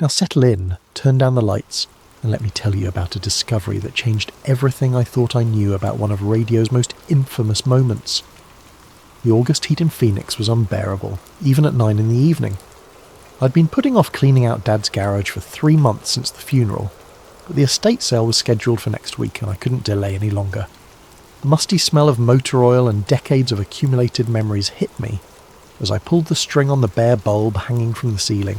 Now settle in, turn down the lights, and let me tell you about a discovery that changed everything I thought I knew about one of radio's most infamous moments. The August heat in Phoenix was unbearable, even at 9 in the evening. I'd been putting off cleaning out Dad's garage for 3 months since the funeral, but the estate sale was scheduled for next week and I couldn't delay any longer. The musty smell of motor oil and decades of accumulated memories hit me as I pulled the string on the bare bulb hanging from the ceiling.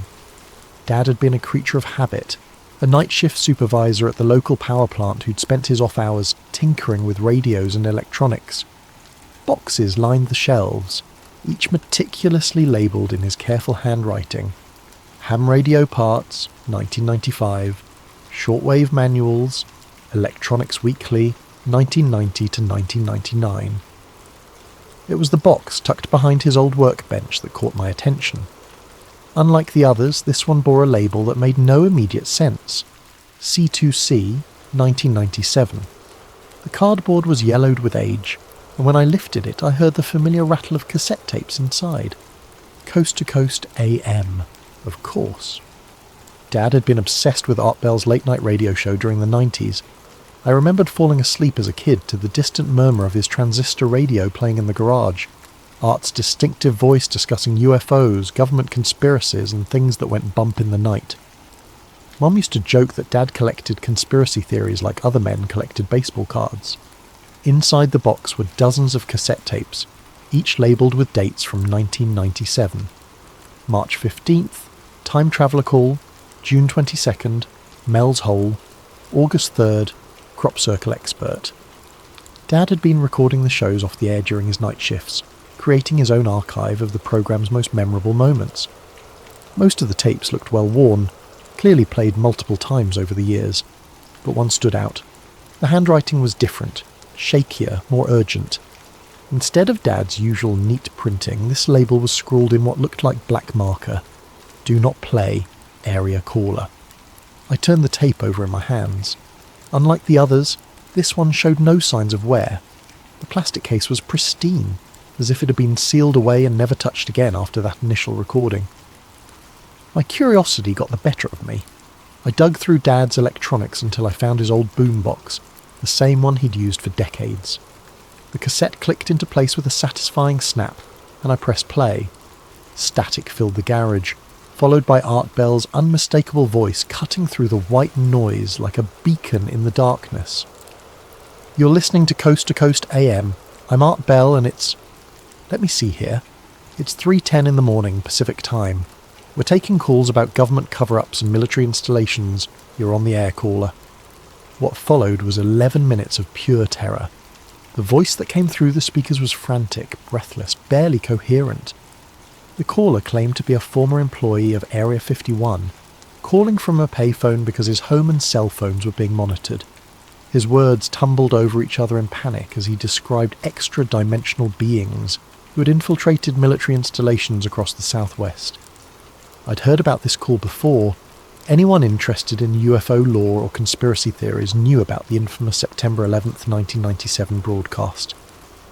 Dad had been a creature of habit, a night shift supervisor at the local power plant who'd spent his off hours tinkering with radios and electronics. Boxes lined the shelves, each meticulously labelled in his careful handwriting. Ham radio parts, 1995. Shortwave manuals, Electronics Weekly, 1990 to 1999. It was the box tucked behind his old workbench that caught my attention. Unlike the others, this one bore a label that made no immediate sense. C2C, 1997. The cardboard was yellowed with age, and when I lifted it I heard the familiar rattle of cassette tapes inside. Coast to Coast AM, of course. Dad had been obsessed with Art Bell's late-night radio show during the 90s. I remembered falling asleep as a kid to the distant murmur of his transistor radio playing in the garage, Art's distinctive voice discussing UFOs, government conspiracies, and things that went bump in the night. Mum used to joke that Dad collected conspiracy theories like other men collected baseball cards. Inside the box were dozens of cassette tapes, each labelled with dates from 1997. March 15th, Time Traveller Call, June 22nd, Mel's Hole, August 3rd, Crop Circle Expert. Dad had been recording the shows off the air during his night shifts, creating his own archive of the programme's most memorable moments. Most of the tapes looked well worn, clearly played multiple times over the years, but one stood out. The handwriting was different, shakier, more urgent. Instead of Dad's usual neat printing, this label was scrawled in what looked like black marker. Do not play, area caller. I turned the tape over in my hands. Unlike the others, this one showed no signs of wear. The plastic case was pristine, as if it had been sealed away and never touched again after that initial recording. My curiosity got the better of me. I dug through Dad's electronics until I found his old boombox, the same one he'd used for decades. The cassette clicked into place with a satisfying snap, and I pressed play. Static filled the garage, followed by Art Bell's unmistakable voice cutting through the white noise like a beacon in the darkness. You're listening to Coast AM. I'm Art Bell and it's... Let me see here. It's 3:10 in the morning, Pacific time. We're taking calls about government cover-ups and military installations. You're on the air, caller. What followed was 11 minutes of pure terror. The voice that came through the speakers was frantic, breathless, barely coherent. The caller claimed to be a former employee of Area 51, calling from a payphone because his home and cell phones were being monitored. His words tumbled over each other in panic as he described extra-dimensional beings who had infiltrated military installations across the southwest. I'd heard about this call before. Anyone interested in UFO lore or conspiracy theories knew about the infamous September 11th, 1997 broadcast.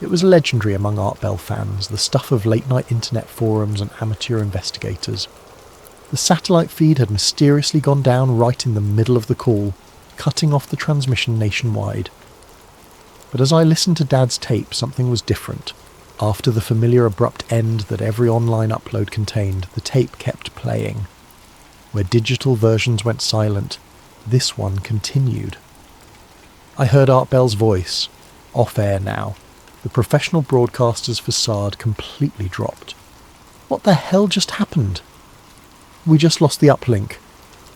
It was legendary among Art Bell fans, the stuff of late-night internet forums and amateur investigators. The satellite feed had mysteriously gone down right in the middle of the call, cutting off the transmission nationwide. But as I listened to Dad's tape, something was different. After the familiar abrupt end that every online upload contained, the tape kept playing. Where digital versions went silent, this one continued. I heard Art Bell's voice, off-air now. The professional broadcaster's facade completely dropped. What the hell just happened? We just lost the uplink.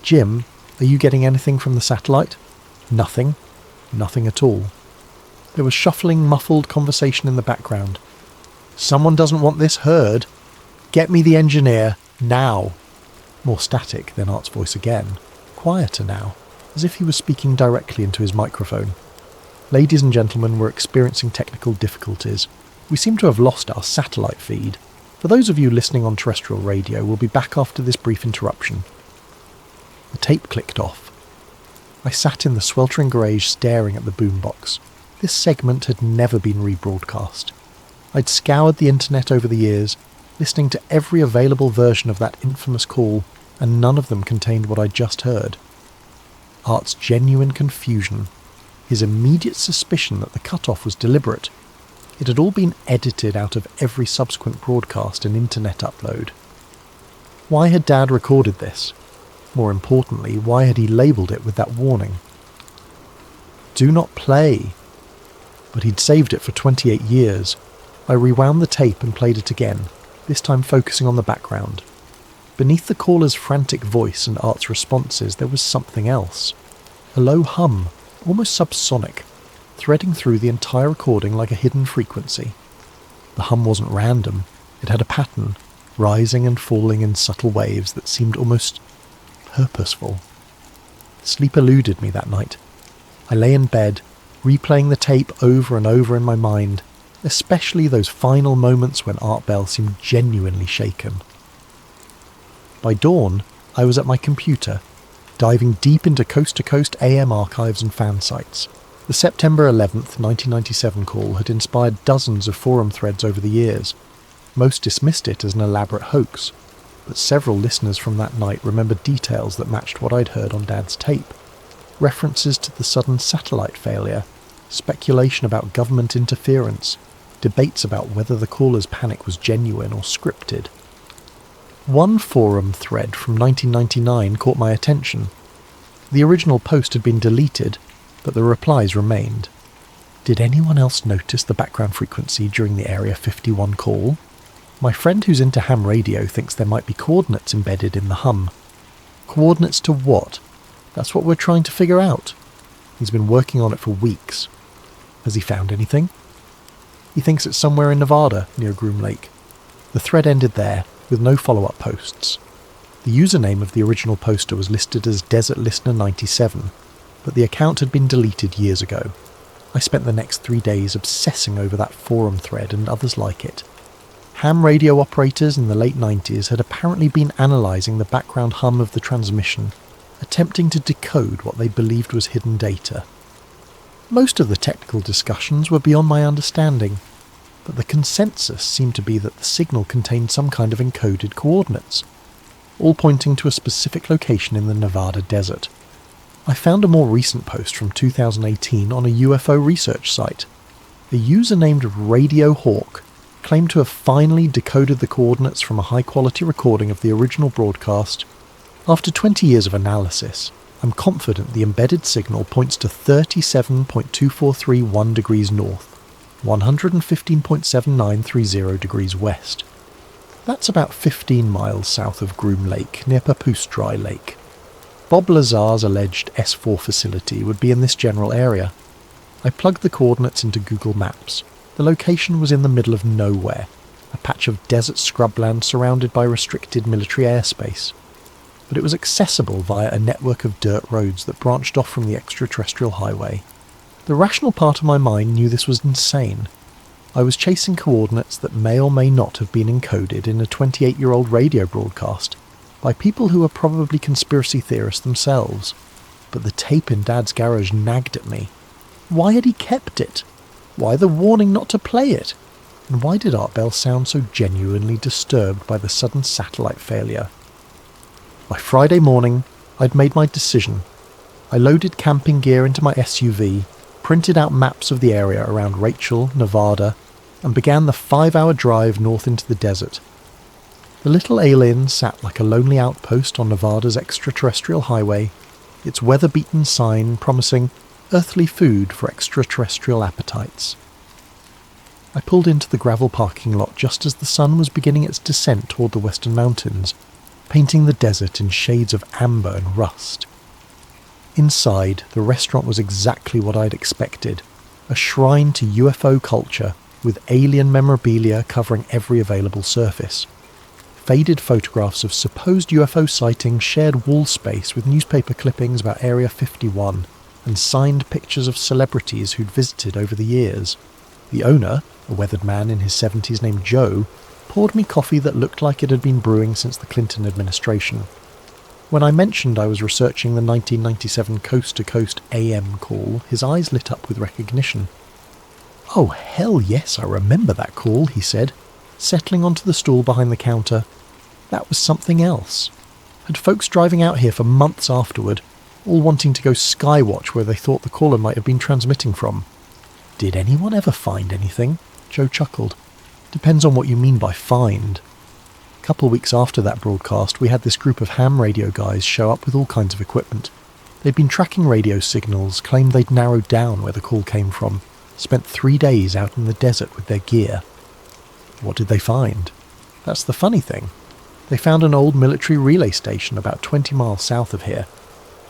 Jim, are you getting anything from the satellite? Nothing. Nothing at all. There was shuffling, muffled conversation in the background. Someone doesn't want this heard. Get me the engineer, now. More static, then Art's voice again. Quieter now, as if he was speaking directly into his microphone. Ladies and gentlemen, we're experiencing technical difficulties. We seem to have lost our satellite feed. For those of you listening on terrestrial radio, we'll be back after this brief interruption. The tape clicked off. I sat in the sweltering garage staring at the boombox. This segment had never been rebroadcast. I'd scoured the internet over the years, listening to every available version of that infamous call, and none of them contained what I'd just heard. Art's genuine confusion, his immediate suspicion that the cut-off was deliberate. It had all been edited out of every subsequent broadcast and internet upload. Why had Dad recorded this? More importantly, why had he labelled it with that warning? Do not play. But he'd saved it for 28 years. I rewound the tape and played it again, this time focusing on the background. Beneath the caller's frantic voice and Art's responses, there was something else. A low hum, almost subsonic, threading through the entire recording like a hidden frequency. The hum wasn't random. It had a pattern, rising and falling in subtle waves that seemed almost purposeful. Sleep eluded me that night. I lay in bed, replaying the tape over and over in my mind, especially those final moments when Art Bell seemed genuinely shaken. By dawn, I was at my computer, diving deep into coast-to-coast AM archives and fan sites. The September 11th, 1997 call had inspired dozens of forum threads over the years. Most dismissed it as an elaborate hoax, but several listeners from that night remembered details that matched what I'd heard on Dad's tape. References to the sudden satellite failure, speculation about government interference, debates about whether the caller's panic was genuine or scripted. One forum thread from 1999 caught my attention. The original post had been deleted, but the replies remained. Did anyone else notice the background frequency during the Area 51 call? My friend who's into ham radio thinks there might be coordinates embedded in the hum. Coordinates to what? That's what we're trying to figure out. He's been working on it for weeks. Has he found anything? He thinks it's somewhere in Nevada, near Groom Lake. The thread ended there, with no follow-up posts. The username of the original poster was listed as Desert Listener 97, but the account had been deleted years ago. I spent the next 3 days obsessing over that forum thread and others like it. Ham radio operators in the late 90s had apparently been analysing the background hum of the transmission, attempting to decode what they believed was hidden data. Most of the technical discussions were beyond my understanding, but the consensus seemed to be that the signal contained some kind of encoded coordinates, all pointing to a specific location in the Nevada desert. I found a more recent post from 2018 on a UFO research site. A user named Radio Hawk claimed to have finally decoded the coordinates from a high-quality recording of the original broadcast. After 20 years of analysis, I'm confident the embedded signal points to 37.2431 degrees north, 115.7930 degrees west. That's about 15 miles south of Groom Lake, near Papoose Dry Lake. Bob Lazar's alleged S4 facility would be in this general area. I plugged the coordinates into Google Maps. The location was in the middle of nowhere, a patch of desert scrubland surrounded by restricted military airspace. But it was accessible via a network of dirt roads that branched off from the extraterrestrial highway. The rational part of my mind knew this was insane. I was chasing coordinates that may or may not have been encoded in a 28-year-old radio broadcast by people who were probably conspiracy theorists themselves. But the tape in Dad's garage nagged at me. Why had he kept it? Why the warning not to play it? And why did Art Bell sound so genuinely disturbed by the sudden satellite failure? By Friday morning, I'd made my decision. I loaded camping gear into my SUV, printed out maps of the area around Rachel, Nevada, and began the 5-hour drive north into the desert. The little alien sat like a lonely outpost on Nevada's extraterrestrial highway, its weather-beaten sign promising earthly food for extraterrestrial appetites. I pulled into the gravel parking lot just as the sun was beginning its descent toward the western mountains, painting the desert in shades of amber and rust. Inside, the restaurant was exactly what I'd expected, a shrine to UFO culture with alien memorabilia covering every available surface. Faded photographs of supposed UFO sightings shared wall space with newspaper clippings about Area 51 and signed pictures of celebrities who'd visited over the years. The owner, a weathered man in his 70s named Joe, poured me coffee that looked like it had been brewing since the Clinton administration. When I mentioned I was researching the 1997 coast-to-coast AM call, his eyes lit up with recognition. "Oh, hell yes, I remember that call," he said, settling onto the stool behind the counter. "That was something else." Had folks driving out here for months afterward, all wanting to go skywatch where they thought the caller might have been transmitting from. Did anyone ever find anything? Joe chuckled. Depends on what you mean by find. A couple weeks after that broadcast, we had this group of ham radio guys show up with all kinds of equipment. They'd been tracking radio signals, claimed they'd narrowed down where the call came from, spent 3 days out in the desert with their gear. What did they find? That's the funny thing. They found an old military relay station about 20 miles south of here.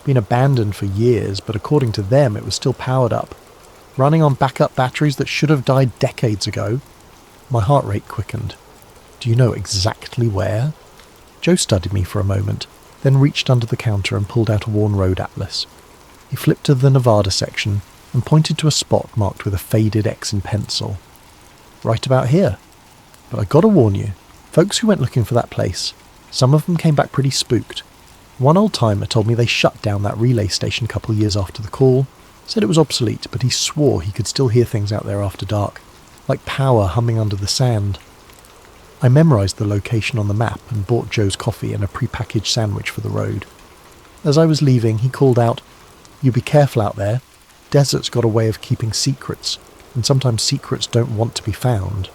Been abandoned for years, but according to them it was still powered up, running on backup batteries that should have died decades ago. My heart rate quickened. Do you know exactly where? Joe studied me for a moment, then reached under the counter and pulled out a worn road atlas. He flipped to the Nevada section and pointed to a spot marked with a faded X in pencil. Right about here. But I gotta warn you, folks who went looking for that place, some of them came back pretty spooked. One old-timer told me they shut down that relay station a couple of years after the call, said it was obsolete, but he swore he could still hear things out there after dark, like power humming under the sand. I memorised the location on the map and bought Joe's coffee and a pre-packaged sandwich for the road. As I was leaving, he called out, "You be careful out there. Desert's got a way of keeping secrets, and sometimes secrets don't want to be found."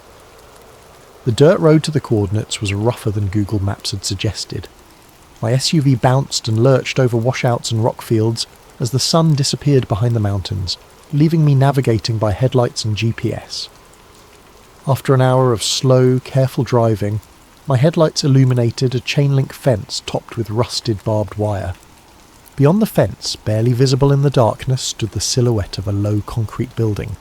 The dirt road to the coordinates was rougher than Google Maps had suggested. My SUV bounced and lurched over washouts and rock fields as the sun disappeared behind the mountains, leaving me navigating by headlights and GPS. After an hour of slow, careful driving, my headlights illuminated a chain-link fence topped with rusted barbed wire. Beyond the fence, barely visible in the darkness, stood the silhouette of a low concrete building.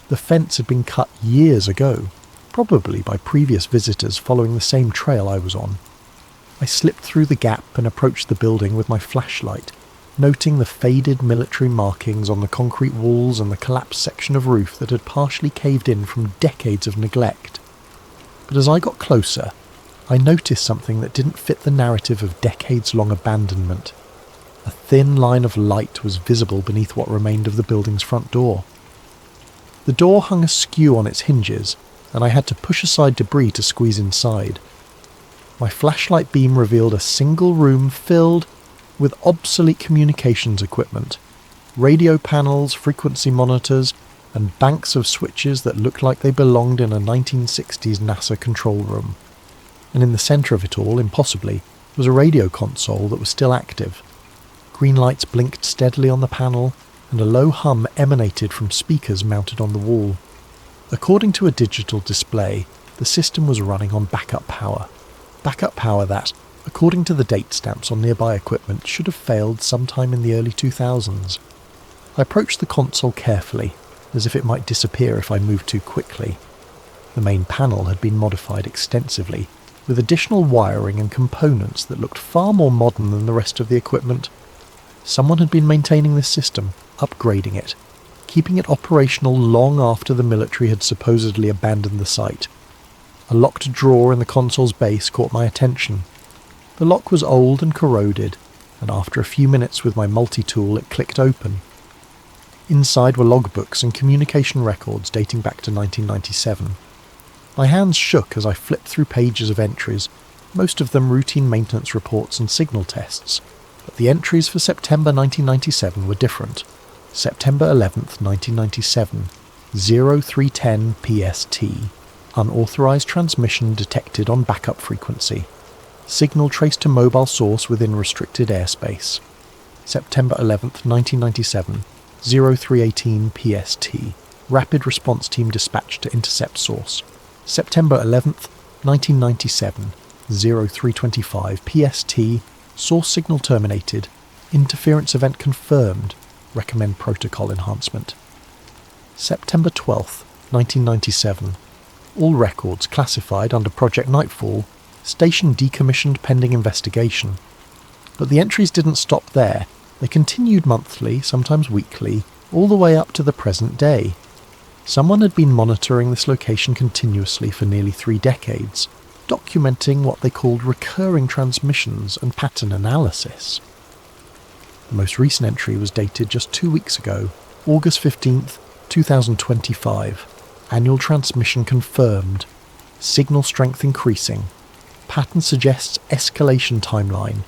The fence had been cut years ago, probably by previous visitors following the same trail I was on. I slipped through the gap and approached the building with my flashlight, noting the faded military markings on the concrete walls and the collapsed section of roof that had partially caved in from decades of neglect. But as I got closer, I noticed something that didn't fit the narrative of decades-long abandonment. A thin line of light was visible beneath what remained of the building's front door. The door hung askew on its hinges, and I had to push aside debris to squeeze inside. My flashlight beam revealed a single room filled with obsolete communications equipment, radio panels, frequency monitors, and banks of switches that looked like they belonged in a 1960s NASA control room. And in the centre of it all, impossibly, was a radio console that was still active. Green lights blinked steadily on the panel, and a low hum emanated from speakers mounted on the wall. According to a digital display, the system was running on backup power. Backup power that, according to the date stamps on nearby equipment, should have failed sometime in the early 2000s. I approached the console carefully, as if it might disappear if I moved too quickly. The main panel had been modified extensively, with additional wiring and components that looked far more modern than the rest of the equipment. Someone had been maintaining this system, upgrading it, keeping it operational long after the military had supposedly abandoned the site. A locked drawer in the console's base caught my attention. The lock was old and corroded, and after a few minutes with my multi-tool it clicked open. Inside were logbooks and communication records dating back to 1997. My hands shook as I flipped through pages of entries, most of them routine maintenance reports and signal tests, but the entries for September 1997 were different. September 11th, 1997, 0310 PST. Unauthorized transmission detected on backup frequency. Signal traced to mobile source within restricted airspace. September 11th, 1997, 0318 PST. Rapid response team dispatched to intercept source. September 11th, 1997, 0325 PST. Source signal terminated. Interference event confirmed. Recommend protocol enhancement. September 12th, 1997. All records classified under Project Nightfall. Station decommissioned pending investigation. But the entries didn't stop there. They continued monthly, sometimes weekly, all the way up to the present day. Someone had been monitoring this location continuously for nearly 3 decades, documenting what they called recurring transmissions and pattern analysis. The most recent entry was dated just 2 weeks ago, August 15th, 2025. Annual transmission confirmed. Signal strength increasing. Pattern suggests escalation timeline.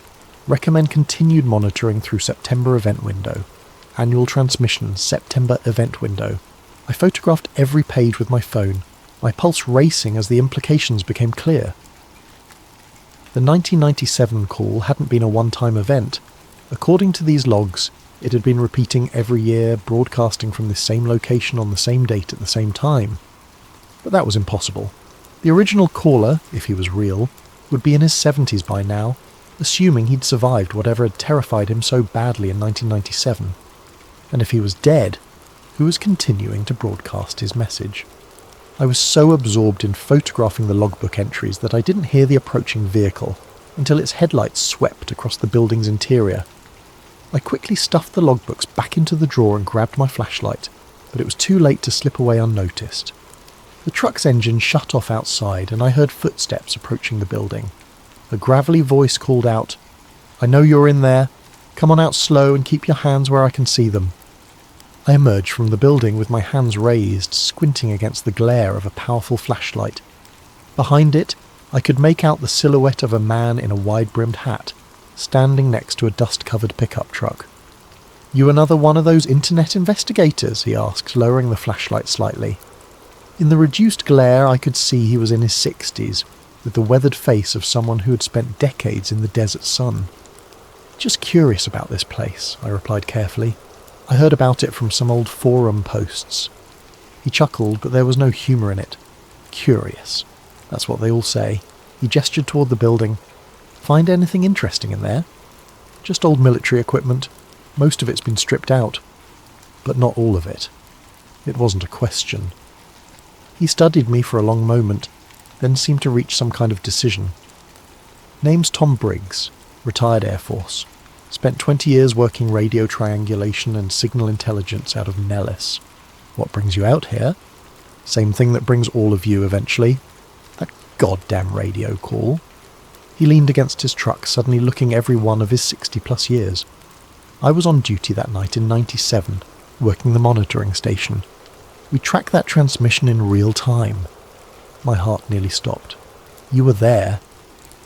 Recommend continued monitoring through September event window. Annual transmission, September event window. I photographed every page with my phone, my pulse racing as the implications became clear. The 1997 call hadn't been a one-time event. According to these logs, it had been repeating every year, broadcasting from the same location on the same date at the same time. But that was impossible. The original caller, if he was real, would be in his 70s by now, assuming he'd survived whatever had terrified him so badly in 1997. And if he was dead, who was continuing to broadcast his message? I was so absorbed in photographing the logbook entries that I didn't hear the approaching vehicle until its headlights swept across the building's interior. I quickly stuffed the logbooks back into the drawer and grabbed my flashlight, but it was too late to slip away unnoticed. The truck's engine shut off outside and I heard footsteps approaching the building. A gravelly voice called out, "I know you're in there. Come on out slow and keep your hands where I can see them." I emerged from the building with my hands raised, squinting against the glare of a powerful flashlight. Behind it, I could make out the silhouette of a man in a wide-brimmed hat, standing next to a dust-covered pickup truck. "You another one of those internet investigators?" he asked, lowering the flashlight slightly. In the reduced glare, I could see he was in his 60s, with the weathered face of someone who had spent decades in the desert sun. "Just curious about this place," I replied carefully. "I heard about it from some old forum posts." He chuckled, but there was no humour in it. "Curious. That's what they all say." He gestured toward the building. "Find anything interesting in there?" "Just old military equipment. Most of it's been stripped out." But not all of it. It wasn't a question. He studied me for a long moment, then seemed to reach some kind of decision. "Name's Tom Briggs, retired Air Force. Spent 20 years working radio triangulation and signal intelligence out of Nellis." "What brings you out here?" "Same thing that brings all of you eventually. That goddamn radio call." He leaned against his truck, suddenly looking every one of his 60-plus years. "I was on duty that night in 97, working the monitoring station. We tracked that transmission in real time." My heart nearly stopped. "You were there."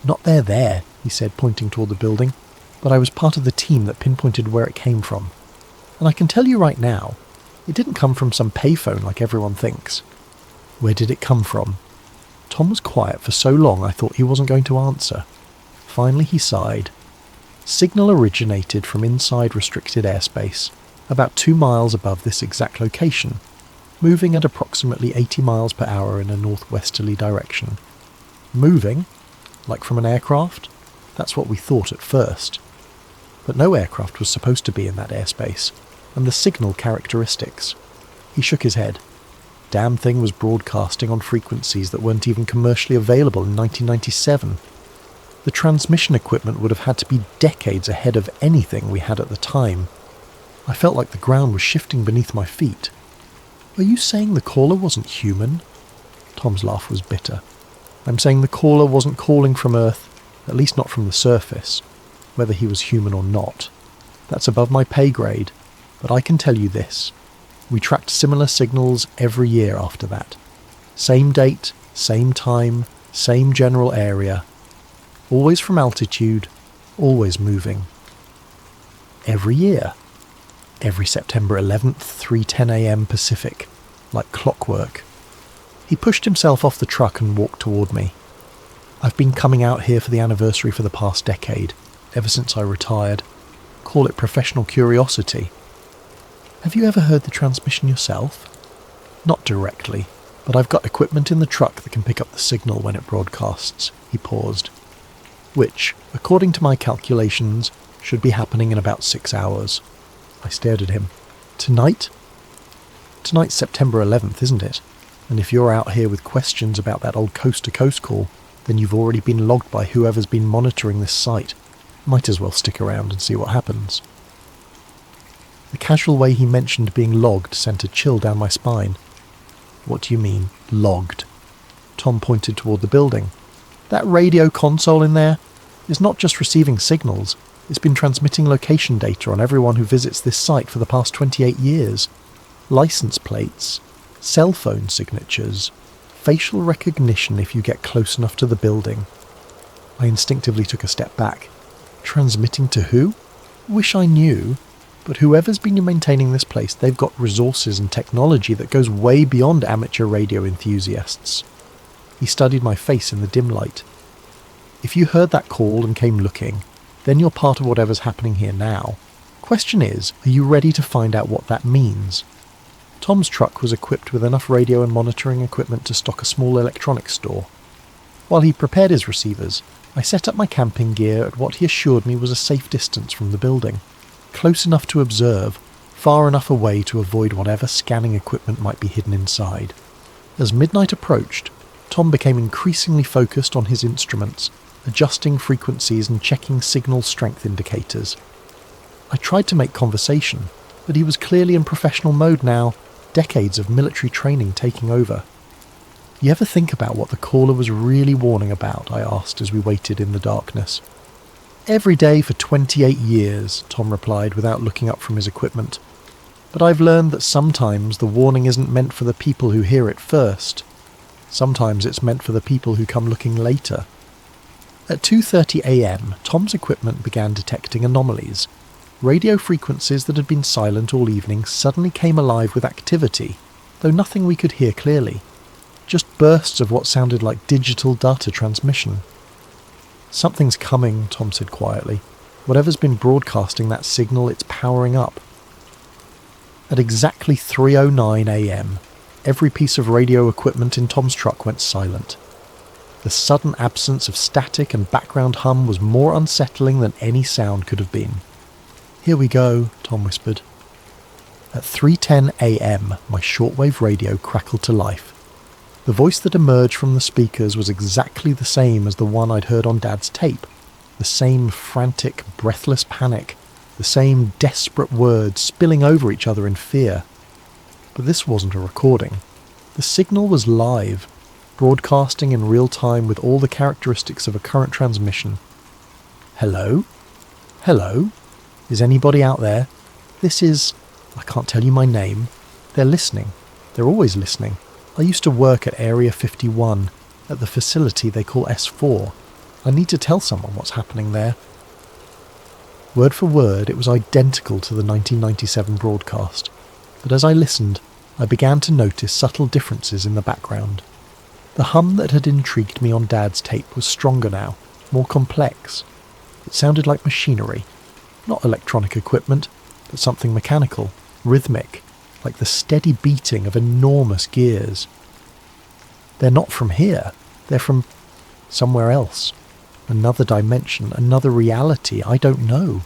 "Not there," he said, pointing toward the building, "but I was part of the team that pinpointed where it came from. And I can tell you right now, it didn't come from some payphone like everyone thinks." "Where did it come from?" Tom was quiet for so long I thought he wasn't going to answer. Finally he sighed. "Signal originated from inside restricted airspace, about 2 miles above this exact location, moving at approximately 80 miles per hour in a northwesterly direction." "Moving? Like from an aircraft?" "That's what we thought at first. But no aircraft was supposed to be in that airspace, and the signal characteristics." He shook his head. "Damn thing was broadcasting on frequencies that weren't even commercially available in 1997. The transmission equipment would have had to be decades ahead of anything we had at the time. I felt like the ground was shifting beneath my feet." "Are you saying the caller wasn't human?" Tom's laugh was bitter. "I'm saying the caller wasn't calling from Earth, at least not from the surface, whether he was human or not. That's above my pay grade, but I can tell you this. We tracked similar signals every year after that. Same date, same time, same general area. Always from altitude, always moving. Every year. Every September 11th, 3:10 a.m. Pacific, like clockwork." He pushed himself off the truck and walked toward me. "I've been coming out here for the anniversary for the past decade, ever since I retired. Call it professional curiosity." "Have you ever heard the transmission yourself?" "Not directly, but I've got equipment in the truck that can pick up the signal when it broadcasts." He paused. "Which, according to my calculations, should be happening in about 6 hours. I stared at him. "Tonight?" "Tonight's September 11th, isn't it? And if you're out here with questions about that old coast-to-coast call, then you've already been logged by whoever's been monitoring this site. Might as well stick around and see what happens." The casual way he mentioned being logged sent a chill down my spine. "What do you mean, logged?" Tom pointed toward the building. "That radio console in there is not just receiving signals, it's been transmitting location data on everyone who visits this site for the past 28 years. License plates, cell phone signatures, facial recognition if you get close enough to the building." I instinctively took a step back. Transmitting to who? Wish I knew, but whoever's been maintaining this place, they've got resources and technology that goes way beyond amateur radio enthusiasts. He studied my face in the dim light. If you heard that call and came looking, then you're part of whatever's happening here now. Question is, are you ready to find out what that means? Tom's truck was equipped with enough radio and monitoring equipment to stock a small electronics store. While he prepared his receivers, I set up my camping gear at what he assured me was a safe distance from the building, close enough to observe, far enough away to avoid whatever scanning equipment might be hidden inside. As midnight approached, Tom became increasingly focused on his instruments, adjusting frequencies and checking signal strength indicators. I tried to make conversation, but he was clearly in professional mode now, decades of military training taking over. You ever think about what the caller was really warning about? I asked as we waited in the darkness. Every day for 28 years, Tom replied without looking up from his equipment. But I've learned that sometimes the warning isn't meant for the people who hear it first. Sometimes it's meant for the people who come looking later. At 2:30 a.m, Tom's equipment began detecting anomalies. Radio frequencies that had been silent all evening suddenly came alive with activity, though nothing we could hear clearly. Just bursts of what sounded like digital data transmission. Something's coming, Tom said quietly. Whatever's been broadcasting that signal, it's powering up. At exactly 3:09 a.m, every piece of radio equipment in Tom's truck went silent. The sudden absence of static and background hum was more unsettling than any sound could have been. "Here we go," Tom whispered. At 3:10 a.m, my shortwave radio crackled to life. The voice that emerged from the speakers was exactly the same as the one I'd heard on Dad's tape. The same frantic, breathless panic. The same desperate words spilling over each other in fear. But this wasn't a recording. The signal was live, broadcasting in real time with all the characteristics of a current transmission. "Hello? Hello? Is anybody out there? This is... I can't tell you my name. They're listening. They're always listening. I used to work at Area 51, at the facility they call S4. I need to tell someone what's happening there." Word for word, it was identical to the 1997 broadcast, but as I listened, I began to notice subtle differences in the background. The hum that had intrigued me on Dad's tape was stronger now, more complex. It sounded like machinery, not electronic equipment, but something mechanical, rhythmic, like the steady beating of enormous gears. They're not from here, they're from somewhere else. Another dimension, another reality, I don't know.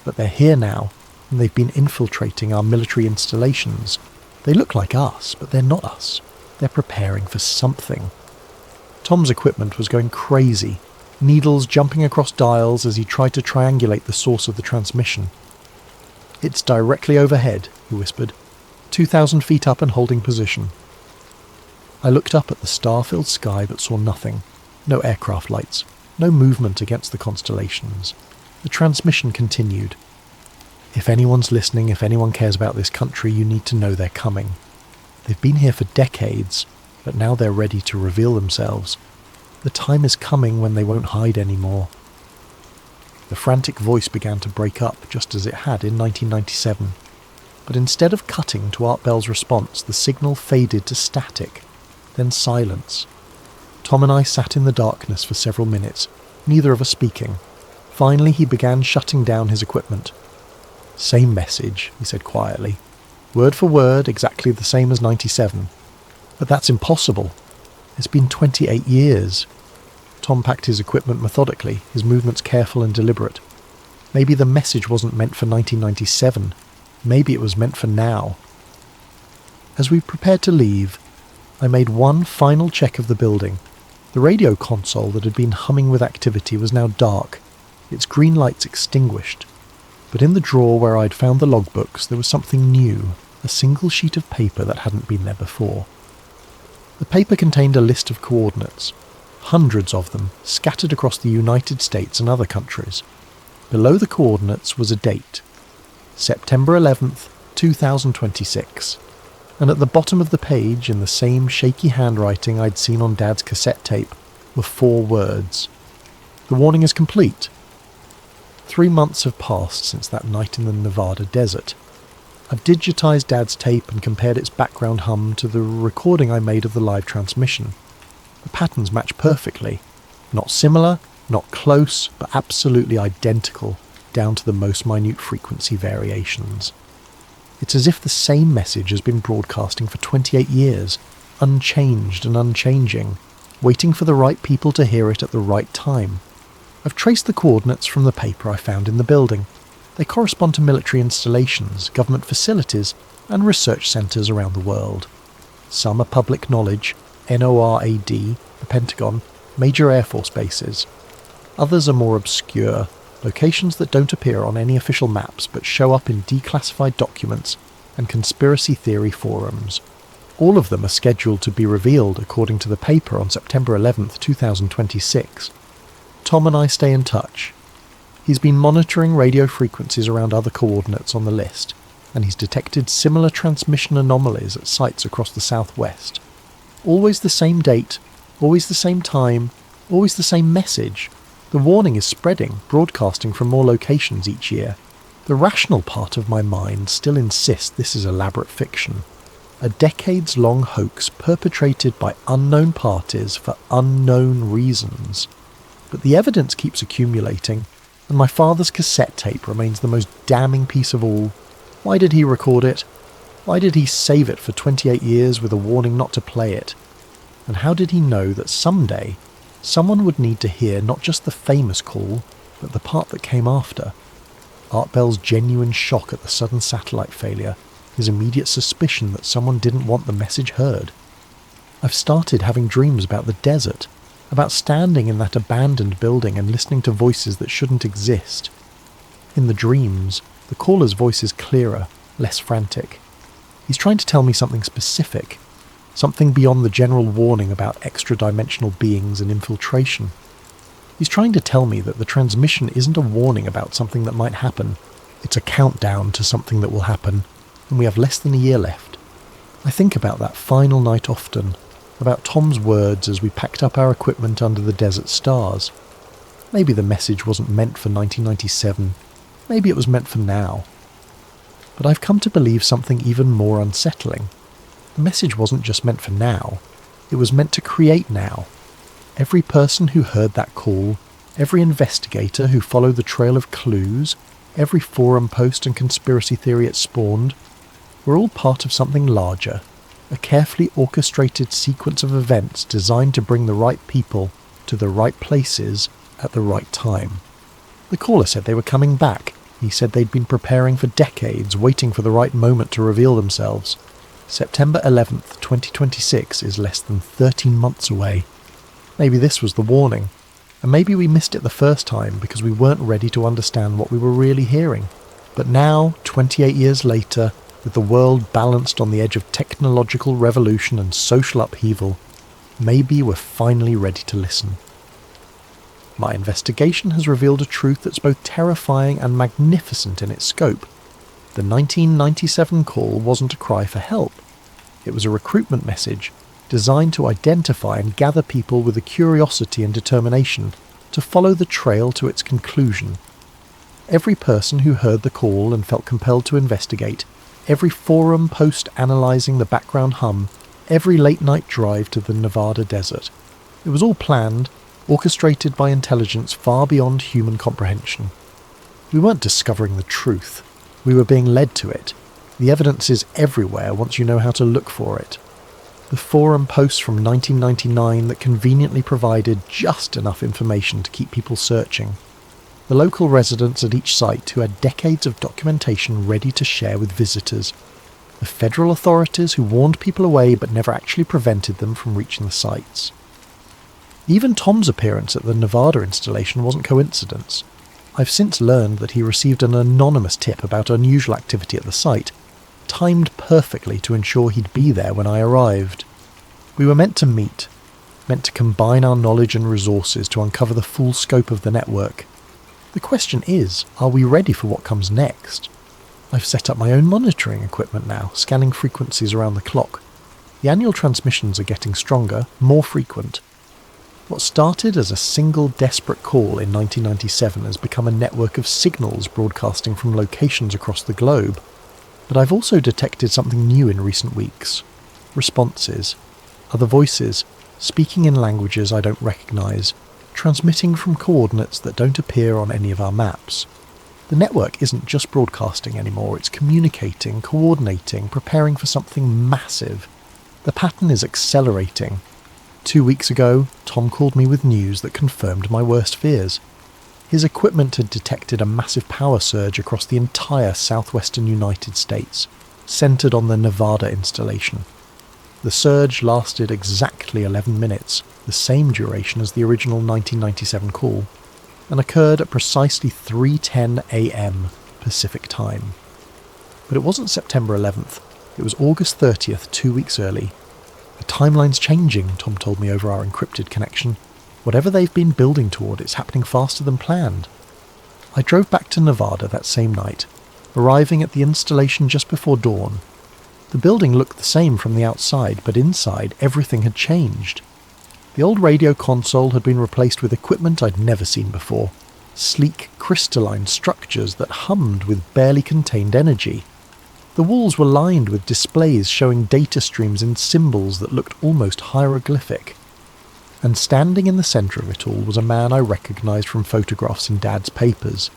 But they're here now, and they've been infiltrating our military installations. They look like us, but they're not us. They're preparing for something. Tom's equipment was going crazy, needles jumping across dials as he tried to triangulate the source of the transmission. "It's directly overhead," he whispered. 2,000 feet up and holding position. I looked up at the star-filled sky but saw nothing. No aircraft lights. No movement against the constellations. The transmission continued. "If anyone's listening, if anyone cares about this country, you need to know they're coming. They've been here for decades, but now they're ready to reveal themselves. The time is coming when they won't hide anymore." The frantic voice began to break up, just as it had in 1997. But instead of cutting to Art Bell's response, the signal faded to static, then silence. Tom and I sat in the darkness for several minutes, neither of us speaking. Finally, he began shutting down his equipment. "Same message," he said quietly. "Word for word, exactly the same as 97. But that's impossible. It's been 28 years. Tom packed his equipment methodically, his movements careful and deliberate. Maybe the message wasn't meant for 1997. Maybe it was meant for now. As we prepared to leave, I made one final check of the building. The radio console that had been humming with activity was now dark, its green lights extinguished. But in the drawer where I'd found the logbooks, there was something new, a single sheet of paper that hadn't been there before. The paper contained a list of coordinates, hundreds of them, scattered across the United States and other countries. Below the coordinates was a date, September 11th, 2026. And at the bottom of the page, in the same shaky handwriting I'd seen on Dad's cassette tape, were 4 words. "The warning is complete. 3 months have passed since that night in the Nevada desert. I've digitized Dad's tape and compared its background hum to the recording I made of the live transmission. The patterns match perfectly. Not similar, not close, but absolutely identical, down to the most minute frequency variations. It's as if the same message has been broadcasting for 28 years, unchanged and unchanging, waiting for the right people to hear it at the right time. I've traced the coordinates from the paper I found in the building. They correspond to military installations, government facilities, and research centres around the world. Some are public knowledge, NORAD, the Pentagon, major Air Force bases. Others are more obscure, locations that don't appear on any official maps but show up in declassified documents and conspiracy theory forums. All of them are scheduled to be revealed according to the paper on September 11th, 2026. Tom and I stay in touch. He's been monitoring radio frequencies around other coordinates on the list, and he's detected similar transmission anomalies at sites across the southwest. Always the same date, always the same time, always the same message. The warning is spreading, broadcasting from more locations each year. The rational part of my mind still insists this is elaborate fiction. A decades-long hoax perpetrated by unknown parties for unknown reasons. But the evidence keeps accumulating, and my father's cassette tape remains the most damning piece of all. Why did he record it? Why did he save it for 28 years with a warning not to play it? And how did he know that someday someone would need to hear not just the famous call, but the part that came after? Art Bell's genuine shock at the sudden satellite failure, his immediate suspicion that someone didn't want the message heard. I've started having dreams about the desert, about standing in that abandoned building and listening to voices that shouldn't exist. In the dreams, the caller's voice is clearer, less frantic. He's trying to tell me something specific, something beyond the general warning about extra-dimensional beings and infiltration. He's trying to tell me that the transmission isn't a warning about something that might happen. It's a countdown to something that will happen, and we have less than a year left. I think about that final night often, about Tom's words as we packed up our equipment under the desert stars. Maybe the message wasn't meant for 1997. Maybe it was meant for now. But I've come to believe something even more unsettling. The message wasn't just meant for now. It was meant to create now. Every person who heard that call, every investigator who followed the trail of clues, every forum post and conspiracy theory it spawned, were all part of something larger, a carefully orchestrated sequence of events designed to bring the right people to the right places at the right time. The caller said they were coming back. He said they'd been preparing for decades, waiting for the right moment to reveal themselves. September 11th, 2026 is less than 13 months away. Maybe this was the warning, and maybe we missed it the first time because we weren't ready to understand what we were really hearing. But now, 28 years later, with the world balanced on the edge of technological revolution and social upheaval, maybe we're finally ready to listen. My investigation has revealed a truth that's both terrifying and magnificent in its scope. The 1997 call wasn't a cry for help. It was a recruitment message designed to identify and gather people with a curiosity and determination to follow the trail to its conclusion. Every person who heard the call and felt compelled to investigate, every forum post analysing the background hum, every late-night drive to the Nevada desert. It was all planned, orchestrated by intelligence far beyond human comprehension. We weren't discovering the truth. We were being led to it. The evidence is everywhere once you know how to look for it. The forum posts from 1999 that conveniently provided just enough information to keep people searching. The local residents at each site who had decades of documentation ready to share with visitors. The federal authorities who warned people away but never actually prevented them from reaching the sites. Even Tom's appearance at the Nevada installation wasn't coincidence. I've since learned that he received an anonymous tip about unusual activity at the site, timed perfectly to ensure he'd be there when I arrived. We were meant to meet, meant to combine our knowledge and resources to uncover the full scope of the network. The question is, are we ready for what comes next? I've set up my own monitoring equipment now, scanning frequencies around the clock. The annual transmissions are getting stronger, more frequent. What started as a single desperate call in 1997 has become a network of signals broadcasting from locations across the globe. But I've also detected something new in recent weeks. Responses. Other voices, speaking in languages I don't recognise, transmitting from coordinates that don't appear on any of our maps. The network isn't just broadcasting anymore, it's communicating, coordinating, preparing for something massive. The pattern is accelerating. 2 weeks ago, Tom called me with news that confirmed my worst fears. His equipment had detected a massive power surge across the entire southwestern United States, centred on the Nevada installation. The surge lasted exactly 11 minutes, the same duration as the original 1997 call, and occurred at precisely 3:10 a.m. Pacific time. But it wasn't September 11th, it was August 30th, 2 weeks early. The timeline's changing, Tom told me over our encrypted connection. Whatever they've been building toward, it's happening faster than planned. I drove back to Nevada that same night, arriving at the installation just before dawn. The building looked the same from the outside, but inside everything had changed. The old radio console had been replaced with equipment I'd never seen before. Sleek, crystalline structures that hummed with barely contained energy. The walls were lined with displays showing data streams in symbols that looked almost hieroglyphic. And standing in the centre of it all was a man I recognised from photographs in Dad's papers.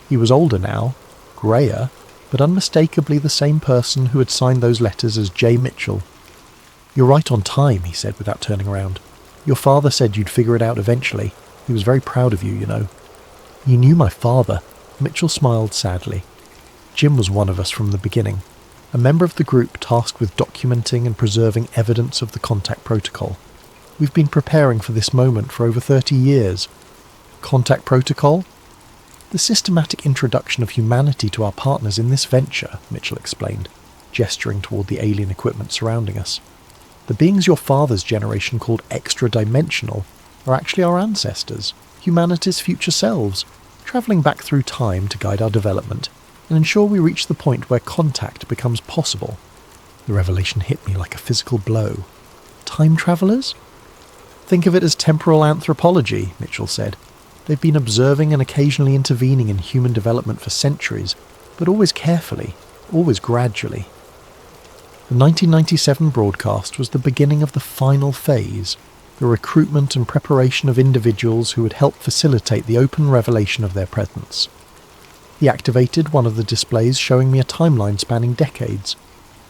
He was older now, greyer, but unmistakably the same person who had signed those letters as J. Mitchell. "You're right on time," he said without turning around. "Your father said you'd figure it out eventually. He was very proud of you, you know." "You knew my father." Mitchell smiled sadly. "Jim was one of us from the beginning, a member of the group tasked with documenting and preserving evidence of the contact protocol. We've been preparing for this moment for over 30 years. Contact protocol? The systematic introduction of humanity to our partners in this venture," Mitchell explained, gesturing toward the alien equipment surrounding us. "The beings your father's generation called extra-dimensional are actually our ancestors, humanity's future selves, travelling back through time to guide our development and ensure we reach the point where contact becomes possible." The revelation hit me like a physical blow. Time travellers? "Think of it as temporal anthropology," Mitchell said. "They've been observing and occasionally intervening in human development for centuries, but always carefully, always gradually." The 1997 broadcast was the beginning of the final phase, the recruitment and preparation of individuals who would help facilitate the open revelation of their presence. He activated one of the displays showing me a timeline spanning decades.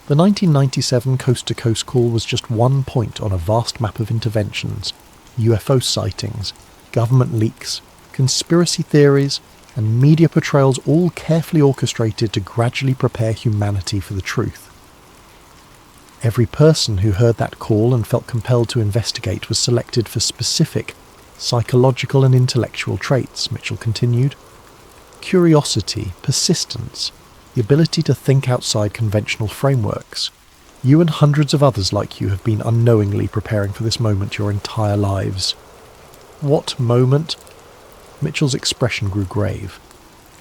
The 1997 coast-to-coast call was just one point on a vast map of interventions, UFO sightings, government leaks, conspiracy theories, and media portrayals all carefully orchestrated to gradually prepare humanity for the truth. Every person who heard that call and felt compelled to investigate was selected for specific psychological and intellectual traits, Mitchell continued. Curiosity, persistence, the ability to think outside conventional frameworks. You and hundreds of others like you have been unknowingly preparing for this moment your entire lives. What moment? Mitchell's expression grew grave.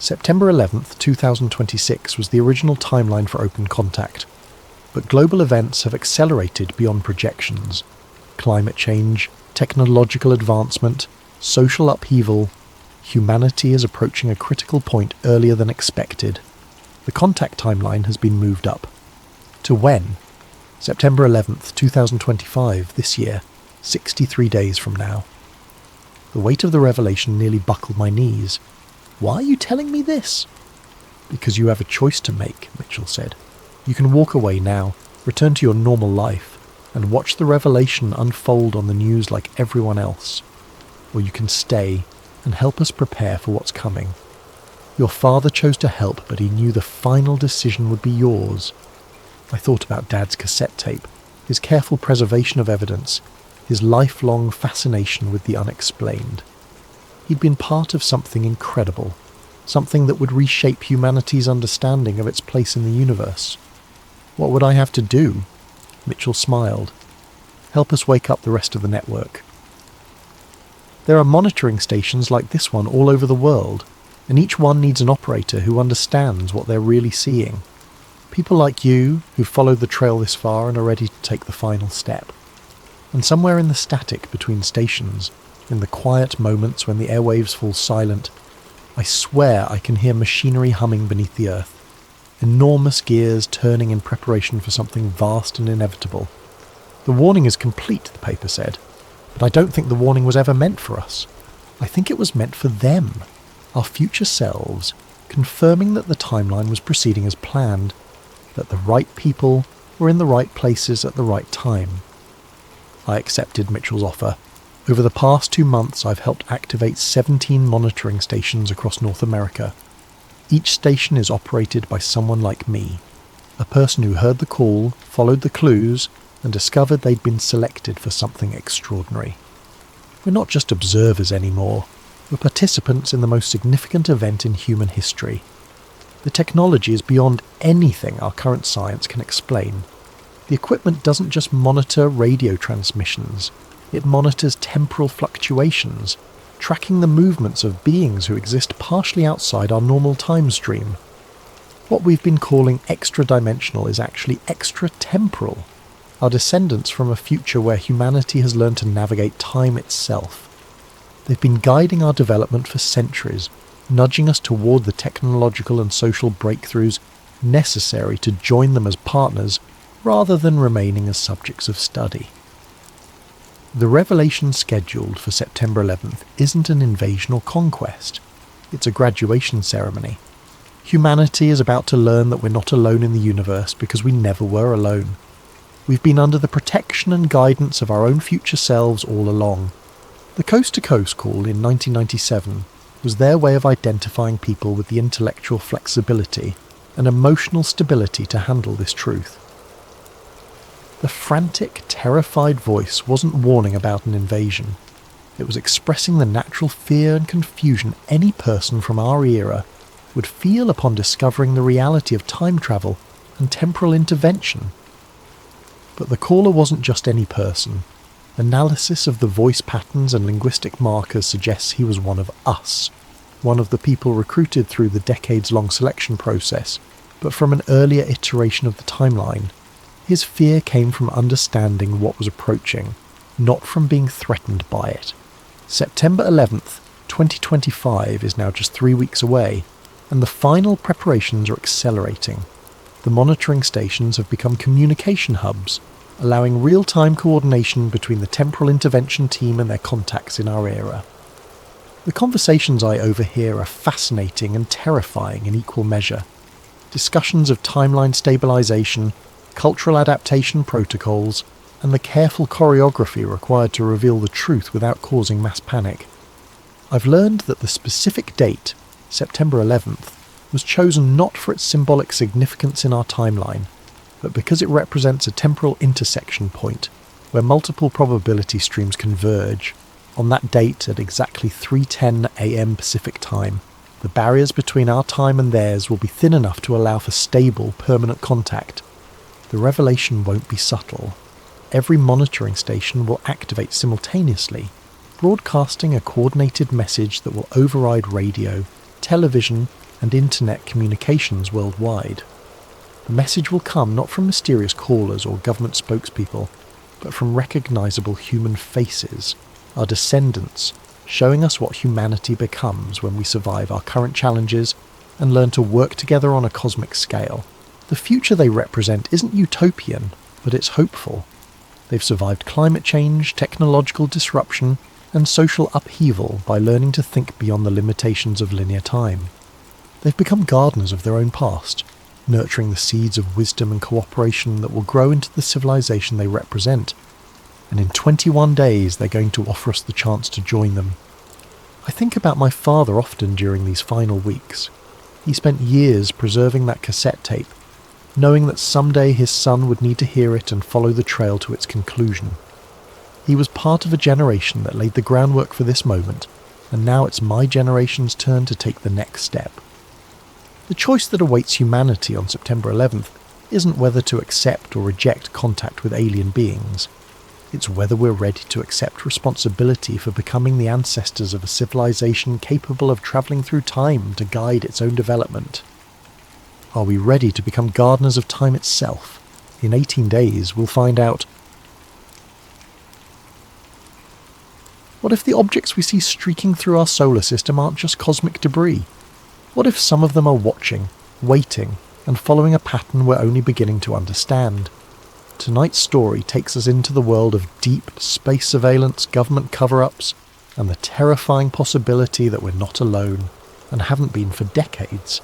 September 11th, 2026 was the original timeline for open contact. But global events have accelerated beyond projections. Climate change, technological advancement, social upheaval. Humanity is approaching a critical point earlier than expected. The contact timeline has been moved up. To when? September 11th, 2025, this year, 63 days from now. The weight of the revelation nearly buckled my knees. "Why are you telling me this?" "Because you have a choice to make," Mitchell said. "You can walk away now, return to your normal life, and watch the revelation unfold on the news like everyone else. Or you can stay and help us prepare for what's coming. Your father chose to help, but he knew the final decision would be yours." I thought about Dad's cassette tape, his careful preservation of evidence, his lifelong fascination with the unexplained. He'd been part of something incredible, something that would reshape humanity's understanding of its place in the universe. What would I have to do? Mitchell smiled. Help us wake up the rest of the network. There are monitoring stations like this one all over the world, and each one needs an operator who understands what they're really seeing. People like you, who followed the trail this far and are ready to take the final step. And somewhere in the static between stations, in the quiet moments when the airwaves fall silent, I swear I can hear machinery humming beneath the earth, enormous gears turning in preparation for something vast and inevitable. The warning is complete, the paper said, but I don't think the warning was ever meant for us. I think it was meant for them, our future selves, confirming that the timeline was proceeding as planned, that the right people were in the right places at the right time. I accepted Mitchell's offer. Over the past 2 months, I've helped activate 17 monitoring stations across North America. Each station is operated by someone like me, a person who heard the call, followed the clues, and discovered they'd been selected for something extraordinary. We're not just observers anymore, we're participants in the most significant event in human history. The technology is beyond anything our current science can explain. The equipment doesn't just monitor radio transmissions, it monitors temporal fluctuations, tracking the movements of beings who exist partially outside our normal time stream. What we've been calling extra-dimensional is actually extra-temporal, our descendants from a future where humanity has learned to navigate time itself. They've been guiding our development for centuries, nudging us toward the technological and social breakthroughs necessary to join them as partners rather than remaining as subjects of study. The revelation scheduled for September 11th isn't an invasion or conquest. It's a graduation ceremony. Humanity is about to learn that we're not alone in the universe because we never were alone. We've been under the protection and guidance of our own future selves all along. The Coast to Coast call in 1997 was their way of identifying people with the intellectual flexibility and emotional stability to handle this truth. The frantic, terrified voice wasn't warning about an invasion. It was expressing the natural fear and confusion any person from our era would feel upon discovering the reality of time travel and temporal intervention. But the caller wasn't just any person. Analysis of the voice patterns and linguistic markers suggests he was one of us, one of the people recruited through the decades-long selection process, but from an earlier iteration of the timeline. His fear came from understanding what was approaching, not from being threatened by it. September 11th, 2025 is now just 3 weeks away, and the final preparations are accelerating. The monitoring stations have become communication hubs, allowing real-time coordination between the temporal intervention team and their contacts in our era. The conversations I overhear are fascinating and terrifying in equal measure. Discussions of timeline stabilization, cultural adaptation protocols, and the careful choreography required to reveal the truth without causing mass panic. I've learned that the specific date, September 11th, was chosen not for its symbolic significance in our timeline, but because it represents a temporal intersection point where multiple probability streams converge. On that date at exactly 3:10 a.m. Pacific time, the barriers between our time and theirs will be thin enough to allow for stable, permanent contact. The revelation won't be subtle. Every monitoring station will activate simultaneously, broadcasting a coordinated message that will override radio, television, and internet communications worldwide. The message will come not from mysterious callers or government spokespeople, but from recognizable human faces, our descendants, showing us what humanity becomes when we survive our current challenges and learn to work together on a cosmic scale. The future they represent isn't utopian, but it's hopeful. They've survived climate change, technological disruption, and social upheaval by learning to think beyond the limitations of linear time. They've become gardeners of their own past, nurturing the seeds of wisdom and cooperation that will grow into the civilization they represent. And in 21 days they're going to offer us the chance to join them. I think about my father often during these final weeks. He spent years preserving that cassette tape, knowing that someday his son would need to hear it and follow the trail to its conclusion. He was part of a generation that laid the groundwork for this moment, and now it's my generation's turn to take the next step. The choice that awaits humanity on September 11th isn't whether to accept or reject contact with alien beings. It's whether we're ready to accept responsibility for becoming the ancestors of a civilization capable of travelling through time to guide its own development. Are we ready to become gardeners of time itself? In 18 days, we'll find out. What if the objects we see streaking through our solar system aren't just cosmic debris? What if some of them are watching, waiting, and following a pattern we're only beginning to understand? Tonight's story takes us into the world of deep space surveillance, government cover-ups, and the terrifying possibility that we're not alone, and haven't been for decades.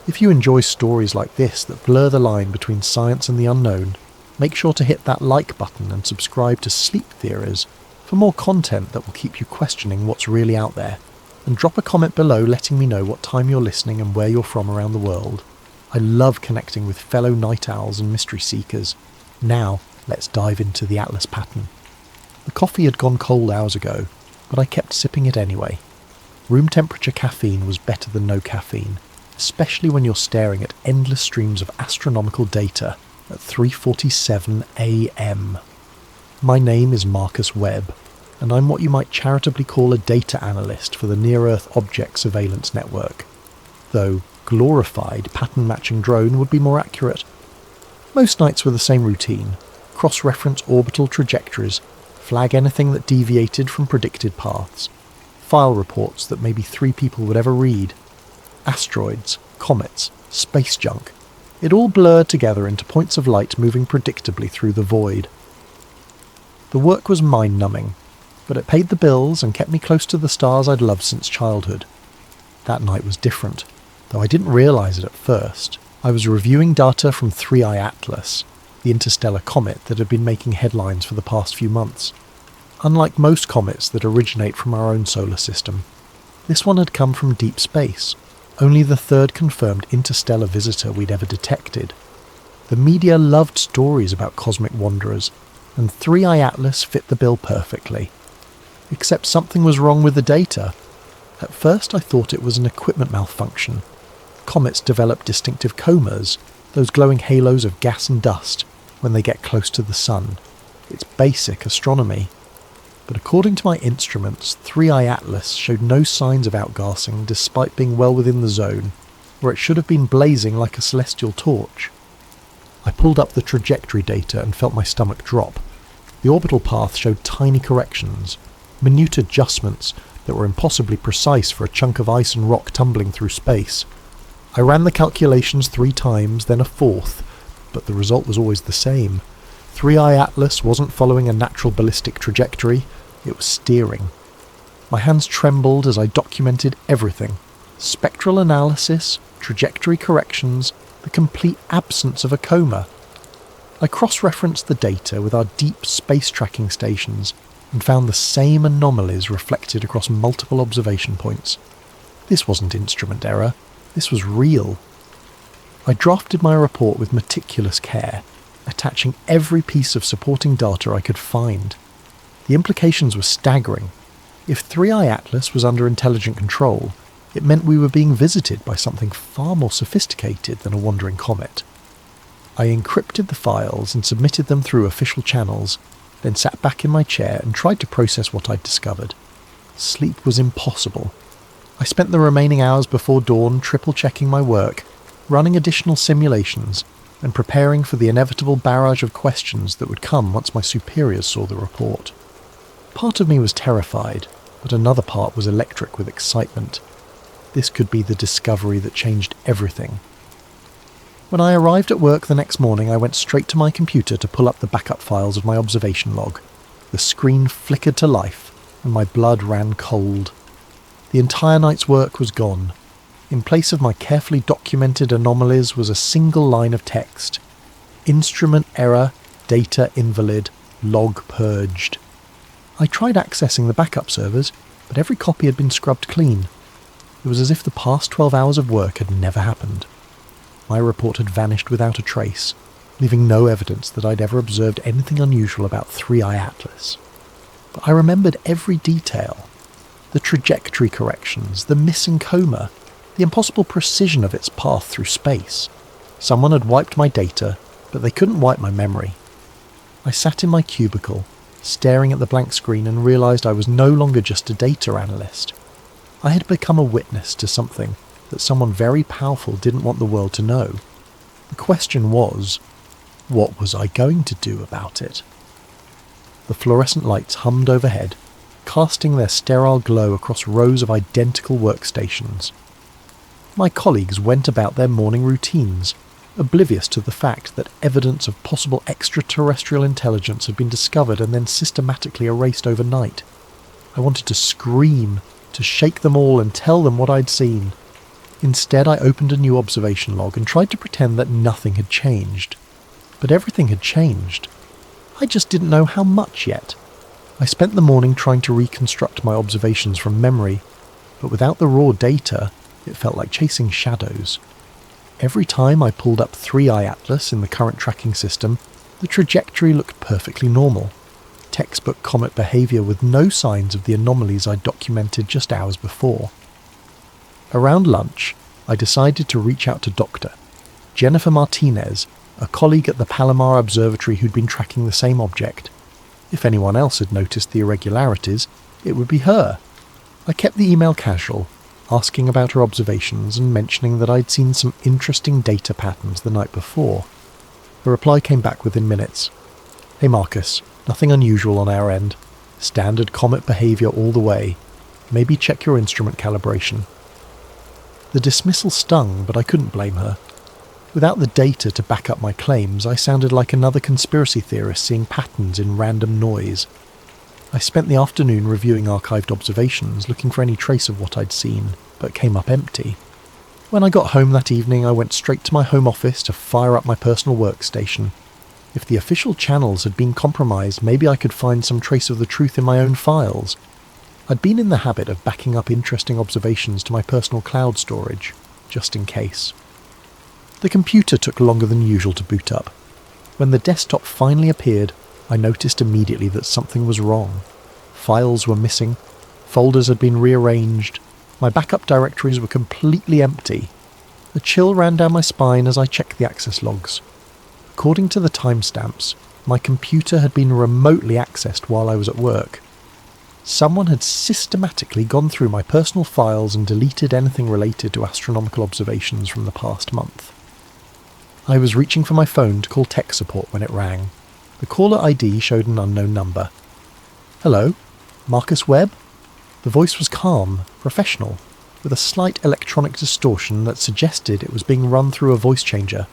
If you enjoy stories like this that blur the line between science and the unknown, make sure to hit that like button and subscribe to Sleep Theories for more content that will keep you questioning what's really out there, and drop a comment below letting me know what time you're listening and where you're from around the world. I love connecting with fellow night owls and mystery seekers. Now, let's dive into the Atlas pattern. The coffee had gone cold hours ago, but I kept sipping it anyway. Room temperature caffeine was better than no caffeine, especially when you're staring at endless streams of astronomical data at 3:47 AM. My name is Marcus Webb, and I'm what you might charitably call a data analyst for the Near-Earth Object Surveillance Network, though glorified pattern-matching drone would be more accurate. Most nights were the same routine: cross-reference orbital trajectories, flag anything that deviated from predicted paths, file reports that maybe 3 people would ever read, asteroids, comets, space junk. It all blurred together into points of light moving predictably through the void. The work was mind-numbing, but it paid the bills and kept me close to the stars I'd loved since childhood. That night was different, though I didn't realise it at first. I was reviewing data from 3I Atlas, the interstellar comet that had been making headlines for the past few months. Unlike most comets that originate from our own solar system, this one had come from deep space, only the 3rd confirmed interstellar visitor we'd ever detected. The media loved stories about cosmic wanderers, and 3I Atlas fit the bill perfectly. Except something was wrong with the data. At first I thought it was an equipment malfunction. Comets develop distinctive comas, those glowing halos of gas and dust, when they get close to the sun. It's basic astronomy. But according to my instruments, 3I Atlas showed no signs of outgassing despite being well within the zone, where it should have been blazing like a celestial torch. I pulled up the trajectory data and felt my stomach drop. The orbital path showed tiny corrections, minute adjustments that were impossibly precise for a chunk of ice and rock tumbling through space. I ran the calculations 3 times, then a 4th, but the result was always the same. 3I Atlas wasn't following a natural ballistic trajectory, it was steering. My hands trembled as I documented everything: spectral analysis, trajectory corrections, the complete absence of a coma. I cross-referenced the data with our deep space tracking stations and found the same anomalies reflected across multiple observation points. This wasn't instrument error, this was real. I drafted my report with meticulous care, attaching every piece of supporting data I could find. The implications were staggering. If 3I Atlas was under intelligent control, it meant we were being visited by something far more sophisticated than a wandering comet. I encrypted the files and submitted them through official channels, then sat back in my chair and tried to process what I'd discovered. Sleep was impossible. I spent the remaining hours before dawn triple-checking my work, running additional simulations, and preparing for the inevitable barrage of questions that would come once my superiors saw the report. Part of me was terrified, but another part was electric with excitement. This could be the discovery that changed everything. When I arrived at work the next morning, I went straight to my computer to pull up the backup files of my observation log. The screen flickered to life, and my blood ran cold. The entire night's work was gone. In place of my carefully documented anomalies was a single line of text: instrument error, data invalid, log purged. I tried accessing the backup servers, but every copy had been scrubbed clean. It was as if the past 12 hours of work had never happened. My report had vanished without a trace, leaving no evidence that I'd ever observed anything unusual about 3I Atlas. But I remembered every detail. The trajectory corrections, the missing coma, the impossible precision of its path through space. Someone had wiped my data, but they couldn't wipe my memory. I sat in my cubicle, staring at the blank screen, and realised I was no longer just a data analyst. I had become a witness to something that someone very powerful didn't want the world to know. The question was, what was I going to do about it? The fluorescent lights hummed overhead, casting their sterile glow across rows of identical workstations. My colleagues went about their morning routines, oblivious to the fact that evidence of possible extraterrestrial intelligence had been discovered and then systematically erased overnight. I wanted to scream, to shake them all and tell them what I'd seen. Instead, I opened a new observation log and tried to pretend that nothing had changed. But everything had changed. I just didn't know how much yet. I spent the morning trying to reconstruct my observations from memory, but without the raw data, it felt like chasing shadows. Every time I pulled up 3i Atlas in the current tracking system, the trajectory looked perfectly normal. Textbook comet behaviour with no signs of the anomalies I'd documented just hours before. Around lunch, I decided to reach out to Dr. Jennifer Martinez, a colleague at the Palomar Observatory who'd been tracking the same object. If anyone else had noticed the irregularities, it would be her. I kept the email casual, asking about her observations and mentioning that I'd seen some interesting data patterns the night before. Her reply came back within minutes. "Hey Marcus, nothing unusual on our end. Standard comet behaviour all the way. Maybe check your instrument calibration." The dismissal stung, but I couldn't blame her. Without the data to back up my claims, I sounded like another conspiracy theorist seeing patterns in random noise. I spent the afternoon reviewing archived observations, looking for any trace of what I'd seen, but came up empty. When I got home that evening, I went straight to my home office to fire up my personal workstation. If the official channels had been compromised, maybe I could find some trace of the truth in my own files. I'd been in the habit of backing up interesting observations to my personal cloud storage, just in case. The computer took longer than usual to boot up. When the desktop finally appeared, I noticed immediately that something was wrong. Files were missing, folders had been rearranged, my backup directories were completely empty. A chill ran down my spine as I checked the access logs. According to the timestamps, my computer had been remotely accessed while I was at work. Someone had systematically gone through my personal files and deleted anything related to astronomical observations from the past month. I was reaching for my phone to call tech support when it rang. The caller ID showed an unknown number. "Hello? Marcus Webb?" The voice was calm, professional, with a slight electronic distortion that suggested it was being run through a voice changer.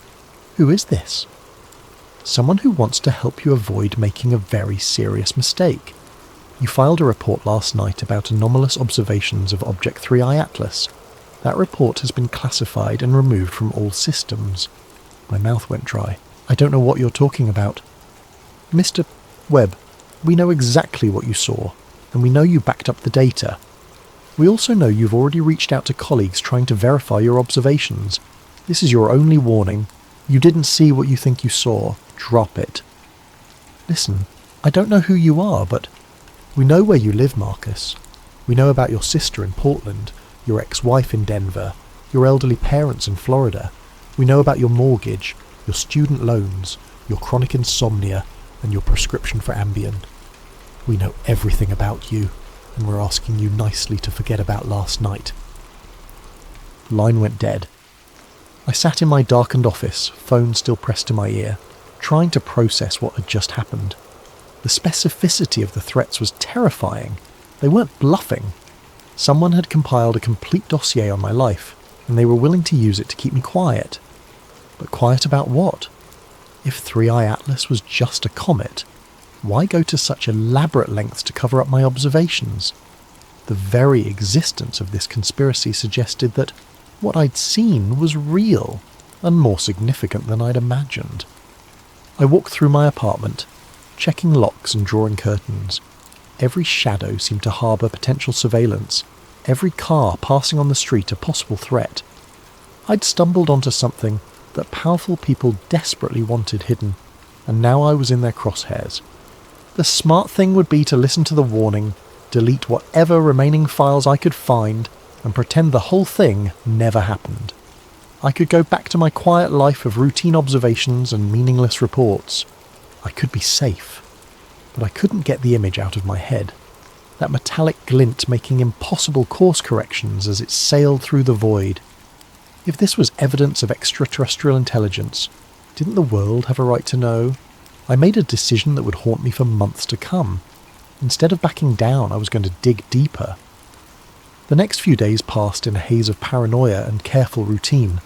"Who is this?" "Someone who wants to help you avoid making a very serious mistake. You filed a report last night about anomalous observations of Object 3i Atlas. That report has been classified and removed from all systems." My mouth went dry. "I don't know what you're talking about." "Mr. Webb, we know exactly what you saw, and we know you backed up the data. We also know you've already reached out to colleagues trying to verify your observations. This is your only warning. You didn't see what you think you saw. Drop it." "Listen, I don't know who you are, but we know where you live, Marcus. We know about your sister in Portland, your ex-wife in Denver, your elderly parents in Florida. We know about your mortgage, your student loans, your chronic insomnia, and your prescription for Ambien. We know everything about you, and we're asking you nicely to forget about last night." The line went dead. I sat in my darkened office, phone still pressed to my ear, trying to process what had just happened. The specificity of the threats was terrifying. They weren't bluffing. Someone had compiled a complete dossier on my life, and they were willing to use it to keep me quiet. But quiet about what? If 3i Atlas was just a comet, why go to such elaborate lengths to cover up my observations? The very existence of this conspiracy suggested that what I'd seen was real, and more significant than I'd imagined. I walked through my apartment, checking locks and drawing curtains. Every shadow seemed to harbour potential surveillance, every car passing on the street a possible threat. I'd stumbled onto something that powerful people desperately wanted hidden, and now I was in their crosshairs. The smart thing would be to listen to the warning, delete whatever remaining files I could find, and pretend the whole thing never happened. I could go back to my quiet life of routine observations and meaningless reports. I could be safe. But I couldn't get the image out of my head. That metallic glint making impossible course corrections as it sailed through the void. If this was evidence of extraterrestrial intelligence, didn't the world have a right to know? I made a decision that would haunt me for months to come. Instead of backing down, I was going to dig deeper. The next few days passed in a haze of paranoia and careful routine.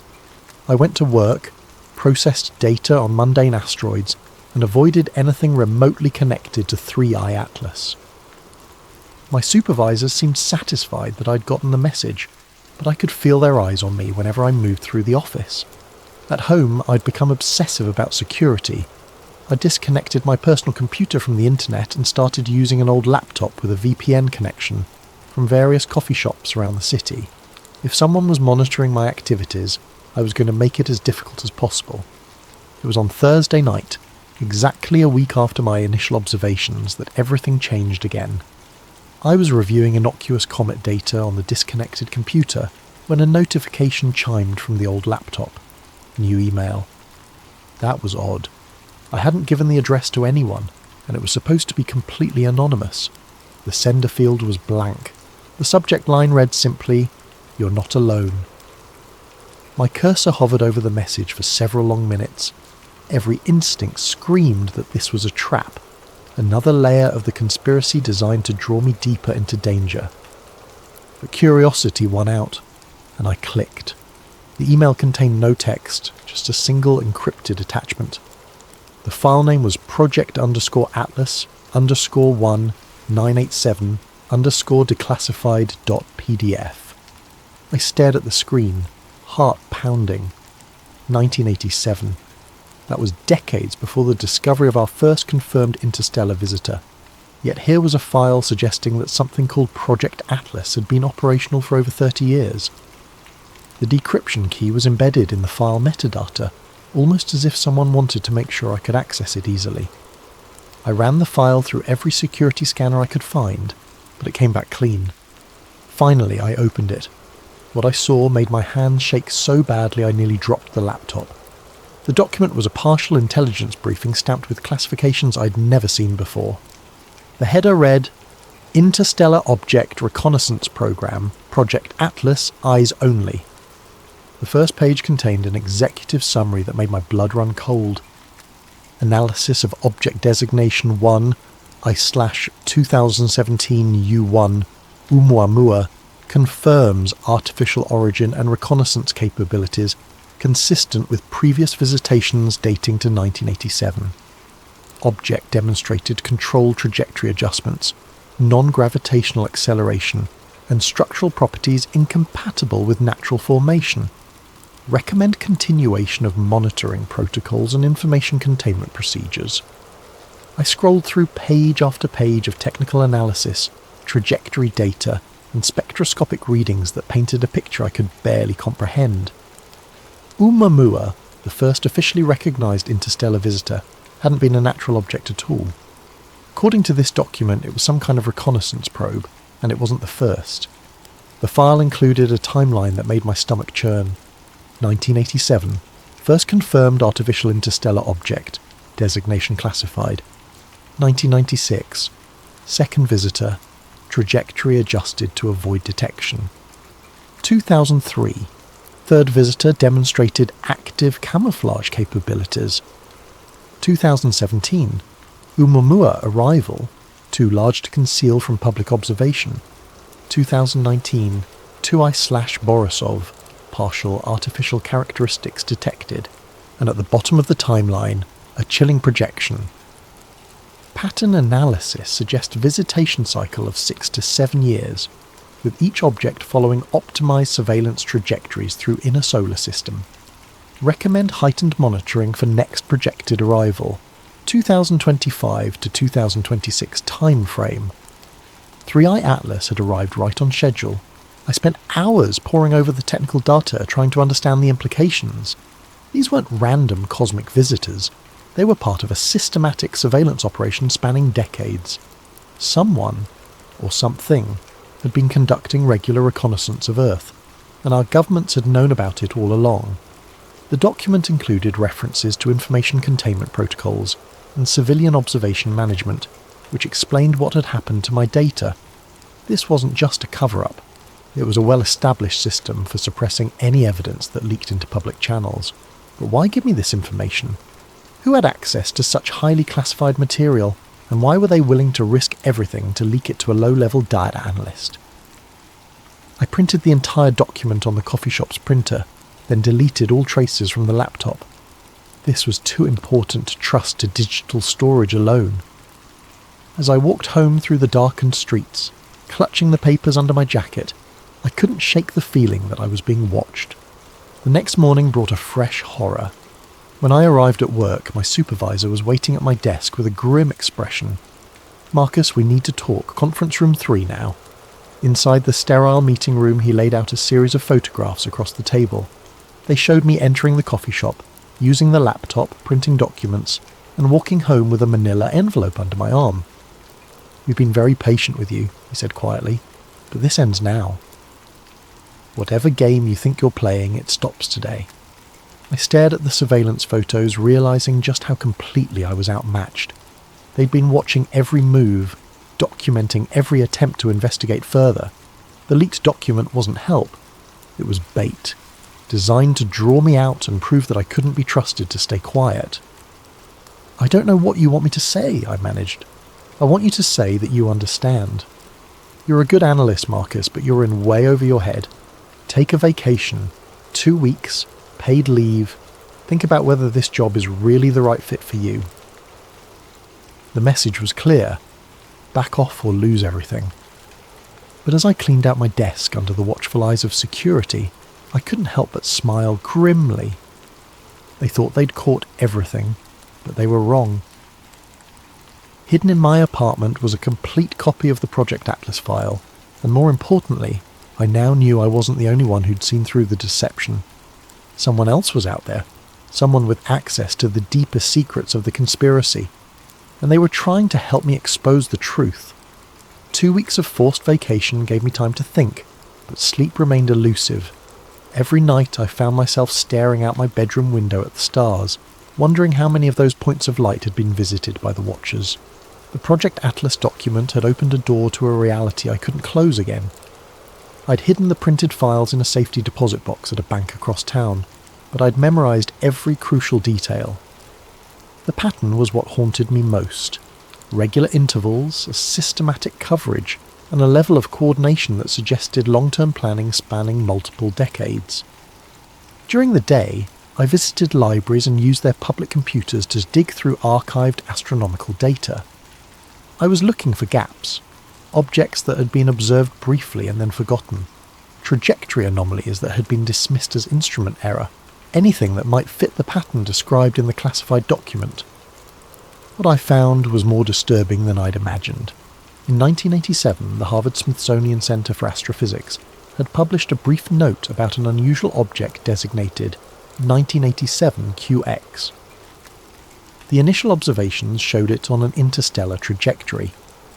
I went to work, processed data on mundane asteroids, and avoided anything remotely connected to 3i Atlas. My supervisors seemed satisfied that I'd gotten the message, but I could feel their eyes on me whenever I moved through the office. At home, I'd become obsessive about security. I disconnected my personal computer from the internet and started using an old laptop with a VPN connection from various coffee shops around the city. If someone was monitoring my activities, I was going to make it as difficult as possible. It was on Thursday night, exactly a week after my initial observations, that everything changed again. I was reviewing innocuous comet data on the disconnected computer when a notification chimed from the old laptop. New email. That was odd. I hadn't given the address to anyone, and it was supposed to be completely anonymous. The sender field was blank. The subject line read simply, "You're not alone." My cursor hovered over the message for several long minutes. Every instinct screamed that this was a trap, another layer of the conspiracy designed to draw me deeper into danger. But curiosity won out, and I clicked. The email contained no text, just a single encrypted attachment. The file name was project_Atlas_1987_declassified.pdf. I stared at the screen, heart pounding. 1987. That was decades before the discovery of our first confirmed interstellar visitor. Yet here was a file suggesting that something called Project Atlas had been operational for over 30 years. The decryption key was embedded in the file metadata, almost as if someone wanted to make sure I could access it easily. I ran the file through every security scanner I could find, but it came back clean. Finally, I opened it. What I saw made my hands shake so badly I nearly dropped the laptop. The document was a partial intelligence briefing stamped with classifications I'd never seen before. The header read, "Interstellar Object Reconnaissance Program, Project Atlas, Eyes Only." The first page contained an executive summary that made my blood run cold. Analysis of Object Designation 1/2017 U1 Oumuamua confirms artificial origin and reconnaissance capabilities consistent with previous visitations dating to 1987. Object demonstrated control trajectory adjustments, non-gravitational acceleration, and structural properties incompatible with natural formation. Recommend continuation of monitoring protocols and information containment procedures. I scrolled through page after page of technical analysis, trajectory data, and spectroscopic readings that painted a picture I could barely comprehend. Oumuamua, the first officially recognised interstellar visitor, hadn't been a natural object at all. According to this document, it was some kind of reconnaissance probe, and it wasn't the first. The file included a timeline that made my stomach churn. 1987, first confirmed artificial interstellar object, designation classified. 1996, second visitor, trajectory adjusted to avoid detection. 2003, third visitor demonstrated active camouflage capabilities. 2017, Oumuamua arrival, too large to conceal from public observation. 2019, 2I/Borisov, partial artificial characteristics detected, and at the bottom of the timeline, a chilling projection. Pattern analysis suggests visitation cycle of 6 to 7 years, with each object following optimized surveillance trajectories through inner solar system. Recommend heightened monitoring for next projected arrival, 2025 to 2026 time frame. 3i Atlas had arrived right on schedule. I spent hours poring over the technical data trying to understand the implications. These weren't random cosmic visitors. They were part of a systematic surveillance operation spanning decades. Someone, or something, had been conducting regular reconnaissance of Earth, and our governments had known about it all along. The document included references to information containment protocols and civilian observation management, which explained what had happened to my data. This wasn't just a cover-up. It was a well-established system for suppressing any evidence that leaked into public channels. But why give me this information? Who had access to such highly classified material? And why were they willing to risk everything to leak it to a low-level data analyst? I printed the entire document on the coffee shop's printer, then deleted all traces from the laptop. This was too important to trust to digital storage alone. As I walked home through the darkened streets, clutching the papers under my jacket, I couldn't shake the feeling that I was being watched. The next morning brought a fresh horror. When I arrived at work, my supervisor was waiting at my desk with a grim expression. "Marcus, we need to talk. Conference room 3 now." Inside the sterile meeting room, he laid out a series of photographs across the table. They showed me entering the coffee shop, using the laptop, printing documents, and walking home with a manila envelope under my arm. "We've been very patient with you," he said quietly, "but this ends now. Whatever game you think you're playing, it stops today." I stared at the surveillance photos, realizing just how completely I was outmatched. They'd been watching every move, documenting every attempt to investigate further. The leaked document wasn't help. It was bait, designed to draw me out and prove that I couldn't be trusted to stay quiet. "I don't know what you want me to say," I managed. "I want you to say that you understand. You're a good analyst, Marcus, but you're in way over your head. Take a vacation, 2 weeks, paid leave. Think about whether this job is really the right fit for you." The message was clear. Back off or lose everything. But as I cleaned out my desk under the watchful eyes of security, I couldn't help but smile grimly. They thought they'd caught everything, but they were wrong. Hidden in my apartment was a complete copy of the Project Atlas file, and more importantly, I now knew I wasn't the only one who'd seen through the deception. Someone else was out there, someone with access to the deepest secrets of the conspiracy, and they were trying to help me expose the truth. 2 weeks of forced vacation gave me time to think, but sleep remained elusive. Every night I found myself staring out my bedroom window at the stars, wondering how many of those points of light had been visited by the Watchers. The Project Atlas document had opened a door to a reality I couldn't close again. I'd hidden the printed files in a safety deposit box at a bank across town, but I'd memorized every crucial detail. The pattern was what haunted me most. Regular intervals, a systematic coverage, and a level of coordination that suggested long-term planning spanning multiple decades. During the day, I visited libraries and used their public computers to dig through archived astronomical data. I was looking for gaps, objects that had been observed briefly and then forgotten, trajectory anomalies that had been dismissed as instrument error, anything that might fit the pattern described in the classified document. What I found was more disturbing than I'd imagined. In 1987, the Harvard-Smithsonian Center for Astrophysics had published a brief note about an unusual object designated 1987 QX. The initial observations showed it on an interstellar trajectory,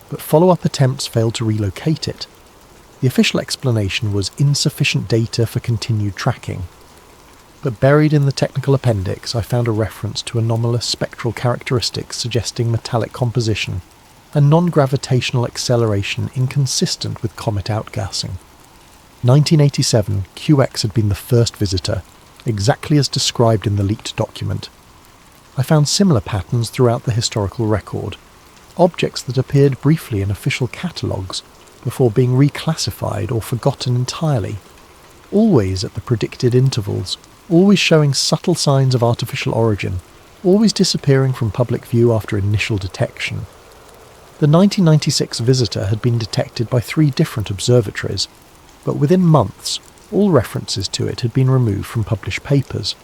but follow-up attempts failed to relocate it. The official explanation was insufficient data for continued tracking. But buried in the technical appendix, I found a reference to anomalous spectral characteristics suggesting metallic composition and non-gravitational acceleration inconsistent with comet outgassing. 1987, QX had been the first visitor, exactly as described in the leaked document. I found similar patterns throughout the historical record, objects that appeared briefly in official catalogues before being reclassified or forgotten entirely, always at the predicted intervals, always showing subtle signs of artificial origin, always disappearing from public view after initial detection. The 1996 visitor had been detected by 3 different observatories, but within months, all references to it had been removed from published papers.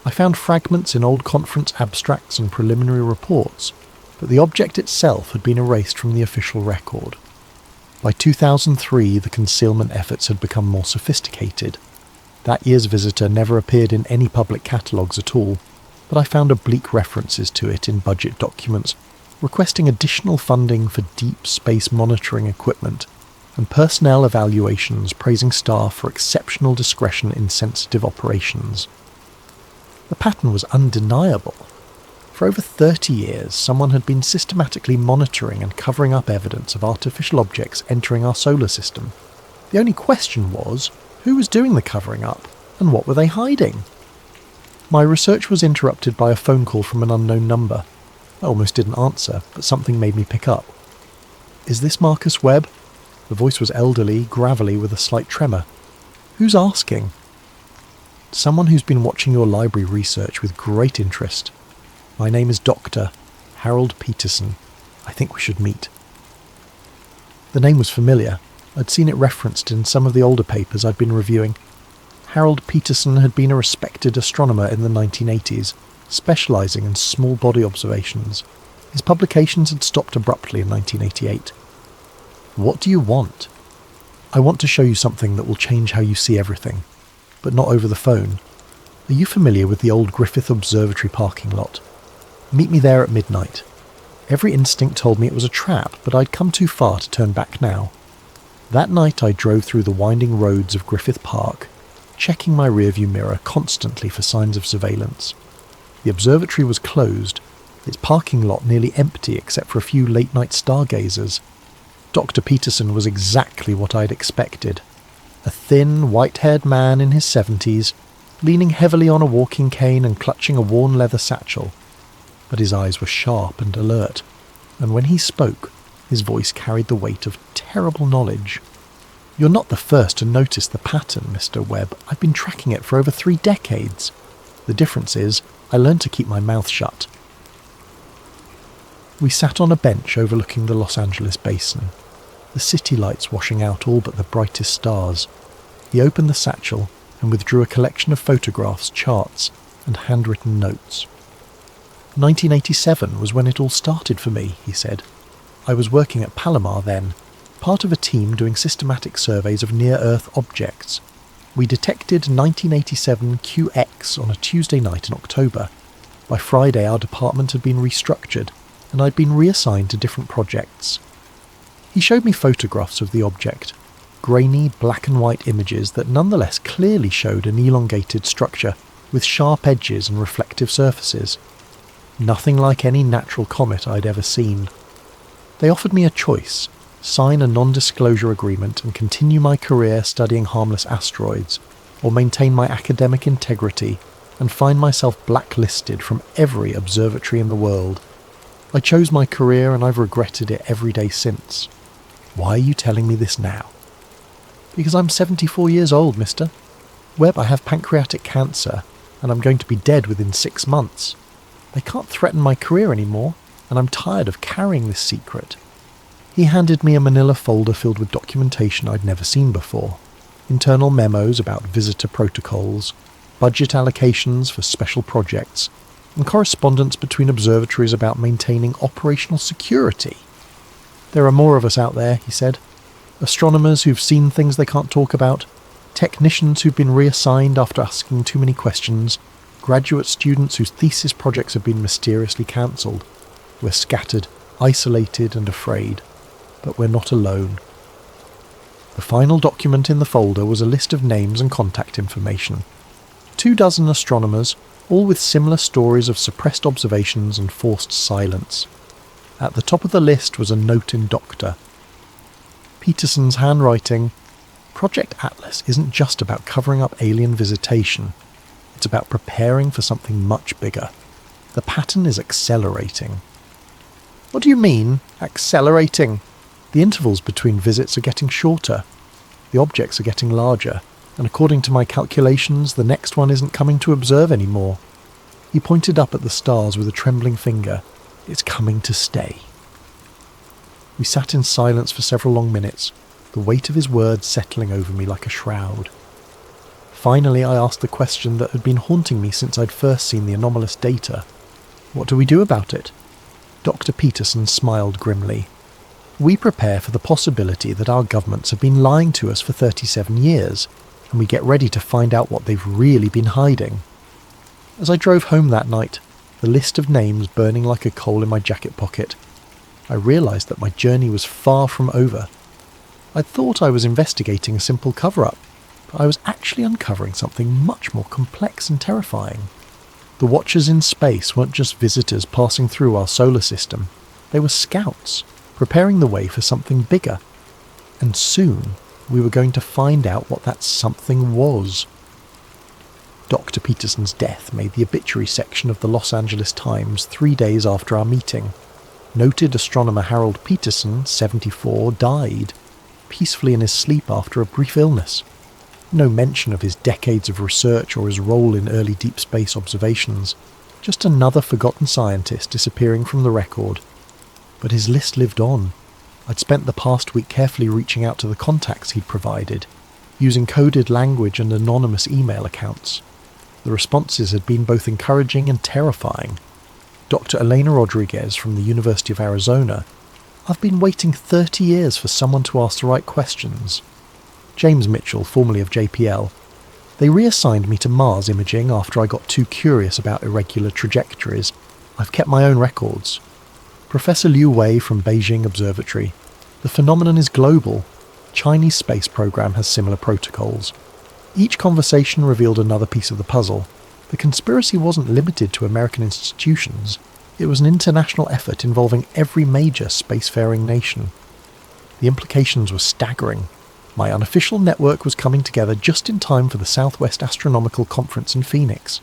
I found fragments in old conference abstracts and preliminary reports, but the object itself had been erased from the official record. By 2003, the concealment efforts had become more sophisticated. That year's visitor never appeared in any public catalogues at all, but I found oblique references to it in budget documents, requesting additional funding for deep space monitoring equipment, and personnel evaluations praising staff for exceptional discretion in sensitive operations. The pattern was undeniable. For over 30 years, someone had been systematically monitoring and covering up evidence of artificial objects entering our solar system. The only question was, who was doing the covering up, and what were they hiding? My research was interrupted by a phone call from an unknown number. I almost didn't answer, but something made me pick up. "Is this Marcus Webb?" The voice was elderly, gravelly, with a slight tremor. "Who's asking?" "Someone who's been watching your library research with great interest. My name is Dr. Harold Peterson. I think we should meet." The name was familiar. I'd seen it referenced in some of the older papers I'd been reviewing. Harold Peterson had been a respected astronomer in the 1980s, specialising in small body observations. His publications had stopped abruptly in 1988. "What do you want?" "I want to show you something that will change how you see everything, but not over the phone. Are you familiar with the old Griffith Observatory parking lot? Meet me there at midnight." Every instinct told me it was a trap, but I'd come too far to turn back now. That night I drove through the winding roads of Griffith Park, checking my rearview mirror constantly for signs of surveillance. The observatory was closed, its parking lot nearly empty except for a few late-night stargazers. Dr. Peterson was exactly what I'd expected. A thin, white-haired man in his 70s, leaning heavily on a walking cane and clutching a worn leather satchel. But his eyes were sharp and alert, and when he spoke, his voice carried the weight of terrible knowledge. "You're not the first to notice the pattern, Mr. Webb. I've been tracking it for over 3 decades. The difference is, I learned to keep my mouth shut." We sat on a bench overlooking the Los Angeles basin, the city lights washing out all but the brightest stars. He opened the satchel and withdrew a collection of photographs, charts, and handwritten notes. 1987 was when it all started for me, he said. I was working at Palomar then, part of a team doing systematic surveys of near-Earth objects. We detected 1987 QX on a Tuesday night in October. By Friday our department had been restructured, and I'd been reassigned to different projects. He showed me photographs of the object, grainy black and white images that nonetheless clearly showed an elongated structure with sharp edges and reflective surfaces. Nothing like any natural comet I'd ever seen. They offered me a choice: sign a non-disclosure agreement and continue my career studying harmless asteroids, or maintain my academic integrity and find myself blacklisted from every observatory in the world. I chose my career and I've regretted it every day since. Why are you telling me this now? Because I'm 74 years old, mister. Webb, I have pancreatic cancer, and I'm going to be dead within 6 months. They can't threaten my career anymore, and I'm tired of carrying this secret. He handed me a manila folder filled with documentation I'd never seen before. Internal memos about visitor protocols, budget allocations for special projects, and correspondence between observatories about maintaining operational security. There are more of us out there, he said. Astronomers who've seen things they can't talk about, technicians who've been reassigned after asking too many questions, graduate students whose thesis projects have been mysteriously cancelled. We're scattered, isolated and afraid, but we're not alone. The final document in the folder was a list of names and contact information. 24 astronomers, all with similar stories of suppressed observations and forced silence. At the top of the list was a note in Doctor. Peterson's handwriting. Project Atlas isn't just about covering up alien visitation. It's about preparing for something much bigger. The pattern is accelerating. What do you mean, accelerating? The intervals between visits are getting shorter. The objects are getting larger, and according to my calculations, the next one isn't coming to observe anymore. He pointed up at the stars with a trembling finger. It's coming to stay. We sat in silence for several long minutes, the weight of his words settling over me like a shroud. Finally, I asked the question that had been haunting me since I'd first seen the anomalous data. What do we do about it? Dr. Peterson smiled grimly. We prepare for the possibility that our governments have been lying to us for 37 years, and we get ready to find out what they've really been hiding. As I drove home that night, the list of names burning like a coal in my jacket pocket, I realised that my journey was far from over. I thought I was investigating a simple cover-up, but I was actually uncovering something much more complex and terrifying. The watchers in space weren't just visitors passing through our solar system. They were scouts, preparing the way for something bigger. And soon, we were going to find out what that something was. Dr. Peterson's death made the obituary section of the Los Angeles Times 3 days after our meeting. Noted astronomer Harold Peterson, 74, died, peacefully in his sleep after a brief illness. No mention of his decades of research or his role in early deep space observations. Just another forgotten scientist disappearing from the record. But his list lived on. I'd spent the past week carefully reaching out to the contacts he'd provided, using coded language and anonymous email accounts. The responses had been both encouraging and terrifying. Dr. Elena Rodriguez from the University of Arizona. I've been waiting 30 years for someone to ask the right questions. James Mitchell, formerly of JPL. They reassigned me to Mars imaging after I got too curious about irregular trajectories. I've kept my own records. Professor Liu Wei from Beijing Observatory. The phenomenon is global. Chinese space program has similar protocols. Each conversation revealed another piece of the puzzle. The conspiracy wasn't limited to American institutions. It was an international effort involving every major spacefaring nation. The implications were staggering. My unofficial network was coming together just in time for the Southwest Astronomical Conference in Phoenix.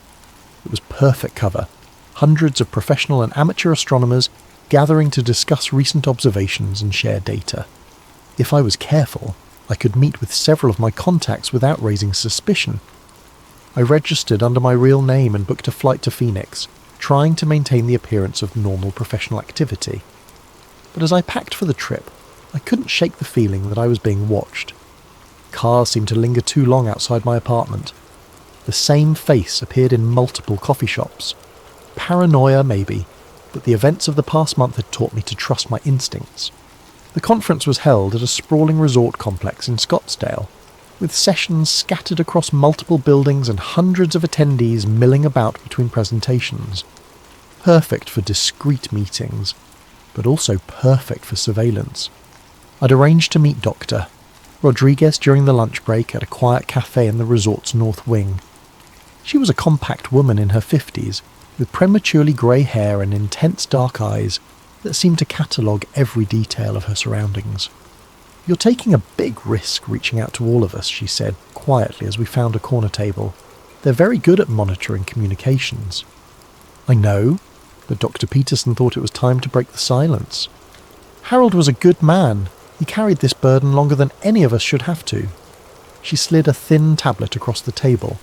It was perfect cover. Hundreds of professional and amateur astronomers gathering to discuss recent observations and share data. If I was careful, I could meet with several of my contacts without raising suspicion. I registered under my real name and booked a flight to Phoenix, trying to maintain the appearance of normal professional activity. But as I packed for the trip, I couldn't shake the feeling that I was being watched. Cars seemed to linger too long outside my apartment. The same face appeared in multiple coffee shops. Paranoia, maybe, but the events of the past month had taught me to trust my instincts. The conference was held at a sprawling resort complex in Scottsdale, with sessions scattered across multiple buildings and hundreds of attendees milling about between presentations. Perfect for discreet meetings, but also perfect for surveillance. I'd arranged to meet Dr. Rodriguez during the lunch break at a quiet cafe in the resort's north wing. She was a compact woman in her 50s, with prematurely grey hair and intense dark eyes that seemed to catalogue every detail of her surroundings. "You're taking a big risk reaching out to all of us," she said quietly as we found a corner table. "They're very good at monitoring communications." "I know," but Dr. Peterson thought it was time to break the silence. "Harold was a good man. He carried this burden longer than any of us should have to." She slid a thin tablet across the table.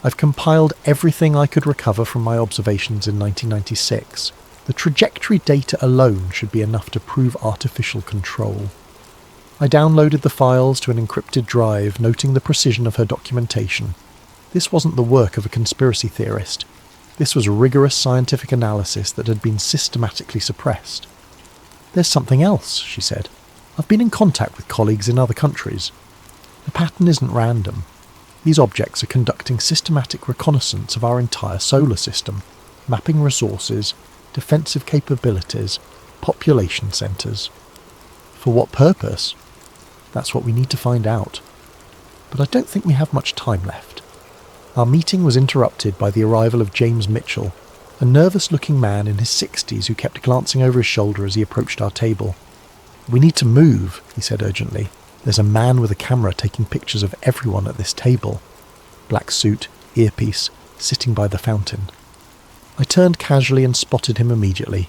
"I've compiled everything I could recover from my observations in 1996. The trajectory data alone should be enough to prove artificial control." I downloaded the files to an encrypted drive, noting the precision of her documentation. This wasn't the work of a conspiracy theorist. This was rigorous scientific analysis that had been systematically suppressed. "There's something else," she said. "I've been in contact with colleagues in other countries. The pattern isn't random. These objects are conducting systematic reconnaissance of our entire solar system, mapping resources, defensive capabilities, population centres. For what purpose? That's what we need to find out. But I don't think we have much time left." Our meeting was interrupted by the arrival of James Mitchell, a nervous-looking man in his 60s who kept glancing over his shoulder as he approached our table. "We need to move," he said urgently. "There's a man with a camera taking pictures of everyone at this table." Black suit, earpiece, sitting by the fountain. I turned casually and spotted him immediately.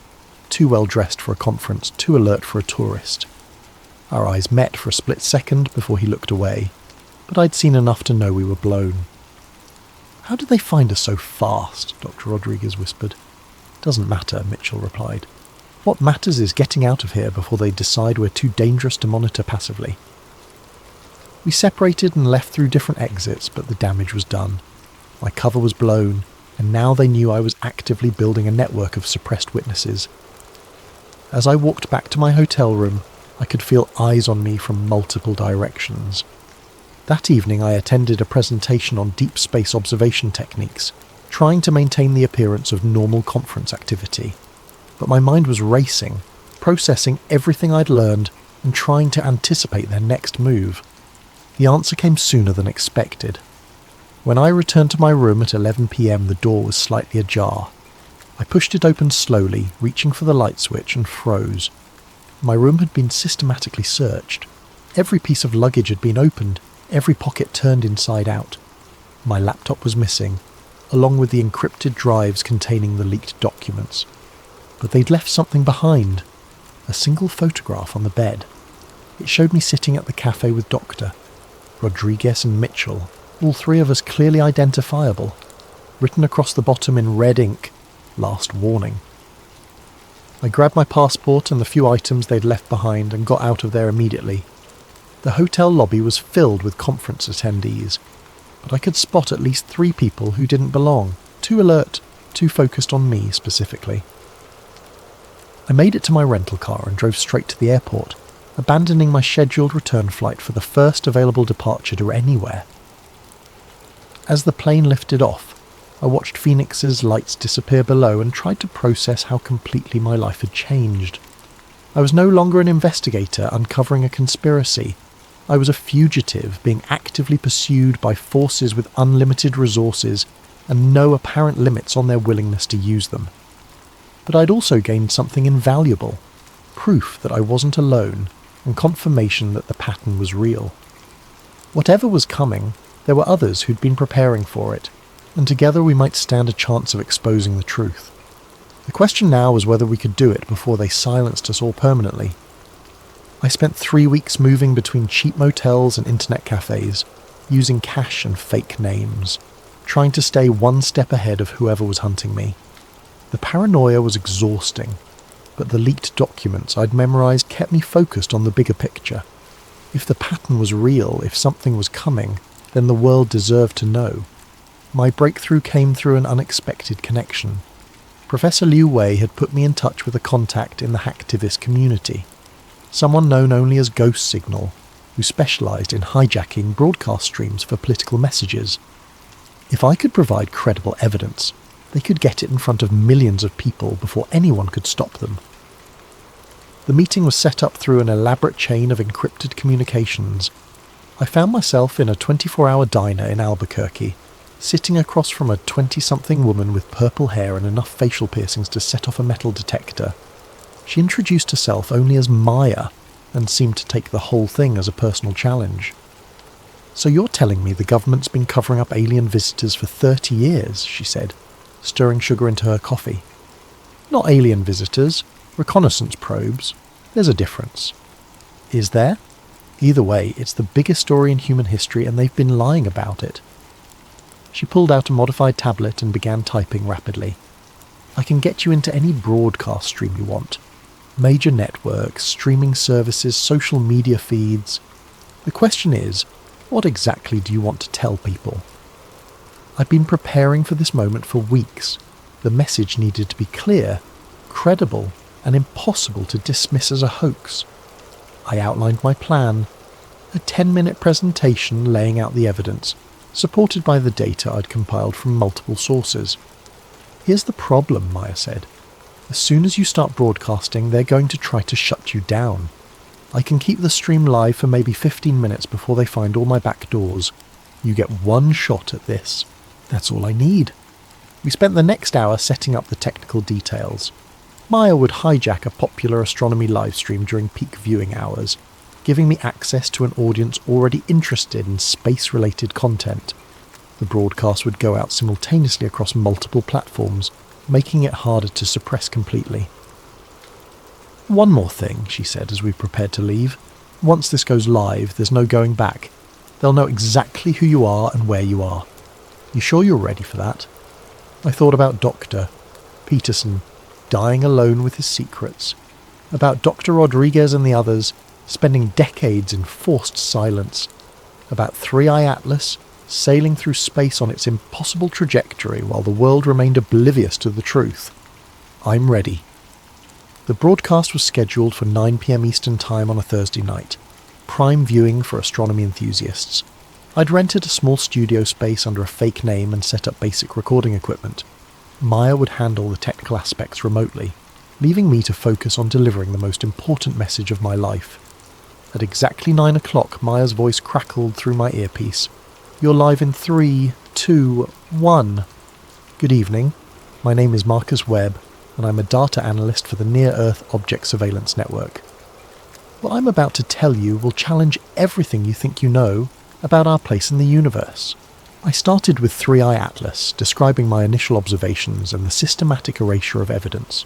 Too well dressed for a conference, too alert for a tourist. Our eyes met for a split second before he looked away, but I'd seen enough to know we were blown. "How did they find us so fast?" Dr. Rodriguez whispered. "Doesn't matter," Mitchell replied. "What matters is getting out of here before they decide we're too dangerous to monitor passively." We separated and left through different exits, but the damage was done. My cover was blown, and now they knew I was actively building a network of suppressed witnesses. As I walked back to my hotel room, I could feel eyes on me from multiple directions. That evening I attended a presentation on deep space observation techniques, trying to maintain the appearance of normal conference activity. But my mind was racing, processing everything I'd learned and trying to anticipate their next move. The answer came sooner than expected. When I returned to my room at 11 p.m, the door was slightly ajar. I pushed it open slowly, reaching for the light switch, and froze. My room had been systematically searched. Every piece of luggage had been opened, every pocket turned inside out. My laptop was missing, along with the encrypted drives containing the leaked documents. But they'd left something behind. A single photograph on the bed. It showed me sitting at the cafe with Doctor, Rodriguez and Mitchell, all three of us clearly identifiable, written across the bottom in red ink, "Last warning." I grabbed my passport and the few items they'd left behind and got out of there immediately. The hotel lobby was filled with conference attendees, but I could spot at least 3 people who didn't belong, too alert, too focused on me specifically. I made it to my rental car and drove straight to the airport, abandoning my scheduled return flight for the first available departure to anywhere. As the plane lifted off, I watched Phoenix's lights disappear below and tried to process how completely my life had changed. I was no longer an investigator uncovering a conspiracy. I was a fugitive being actively pursued by forces with unlimited resources and no apparent limits on their willingness to use them. But I'd also gained something invaluable, proof that I wasn't alone and confirmation that the pattern was real. Whatever was coming, there were others who'd been preparing for it, and together we might stand a chance of exposing the truth. The question now was whether we could do it before they silenced us all permanently. I spent 3 weeks moving between cheap motels and internet cafes, using cash and fake names, trying to stay one step ahead of whoever was hunting me. The paranoia was exhausting, but the leaked documents I'd memorized kept me focused on the bigger picture. If the pattern was real, if something was coming, then the world deserved to know. My breakthrough came through an unexpected connection. Professor Liu Wei had put me in touch with a contact in the hacktivist community, someone known only as Ghost Signal, who specialised in hijacking broadcast streams for political messages. If I could provide credible evidence, they could get it in front of millions of people before anyone could stop them. The meeting was set up through an elaborate chain of encrypted communications. I found myself in a 24-hour diner in Albuquerque, sitting across from a 20-something woman with purple hair and enough facial piercings to set off a metal detector. She introduced herself only as Maya, and seemed to take the whole thing as a personal challenge. "So you're telling me the government's been covering up alien visitors for 30 years, she said, stirring sugar into her coffee. "Not alien visitors, reconnaissance probes. There's a difference." "Is there?" "Either way, it's the biggest story in human history and they've been lying about it." She pulled out a modified tablet and began typing rapidly. "I can get you into any broadcast stream you want. Major networks, streaming services, social media feeds. The question is, what exactly do you want to tell people?" I'd been preparing for this moment for weeks. The message needed to be clear, credible, and impossible to dismiss as a hoax. I outlined my plan, a 10-minute presentation laying out the evidence, supported by the data I'd compiled from multiple sources. "Here's the problem," Maya said. "As soon as you start broadcasting, they're going to try to shut you down. I can keep the stream live for maybe 15 minutes before they find all my back doors. You get one shot at this. That's all I need." We spent the next hour setting up the technical details. Maya would hijack a popular astronomy livestream during peak viewing hours, giving me access to an audience already interested in space-related content. The broadcast would go out simultaneously across multiple platforms, making it harder to suppress completely. "One more thing," she said as we prepared to leave. "Once this goes live, there's no going back. They'll know exactly who you are and where you are. You sure you're ready for that?" I thought about Dr. Peterson, dying alone with his secrets, about Dr. Rodriguez and the others, spending decades in forced silence, about 3i Atlas, sailing through space on its impossible trajectory while the world remained oblivious to the truth. I'm ready. The broadcast was scheduled for 9 p.m. Eastern Time on a Thursday night, prime viewing for astronomy enthusiasts. I'd rented a small studio space under a fake name and set up basic recording equipment. Maya would handle the technical aspects remotely, leaving me to focus on delivering the most important message of my life. At exactly 9 o'clock, Maya's voice crackled through my earpiece. "You're live in 3, 2, 1. Good evening. My name is Marcus Webb, and I'm a data analyst for the Near-Earth Object Surveillance Network. What I'm about to tell you will challenge everything you think you know about our place in the universe. I started with 3i Atlas, describing my initial observations and the systematic erasure of evidence.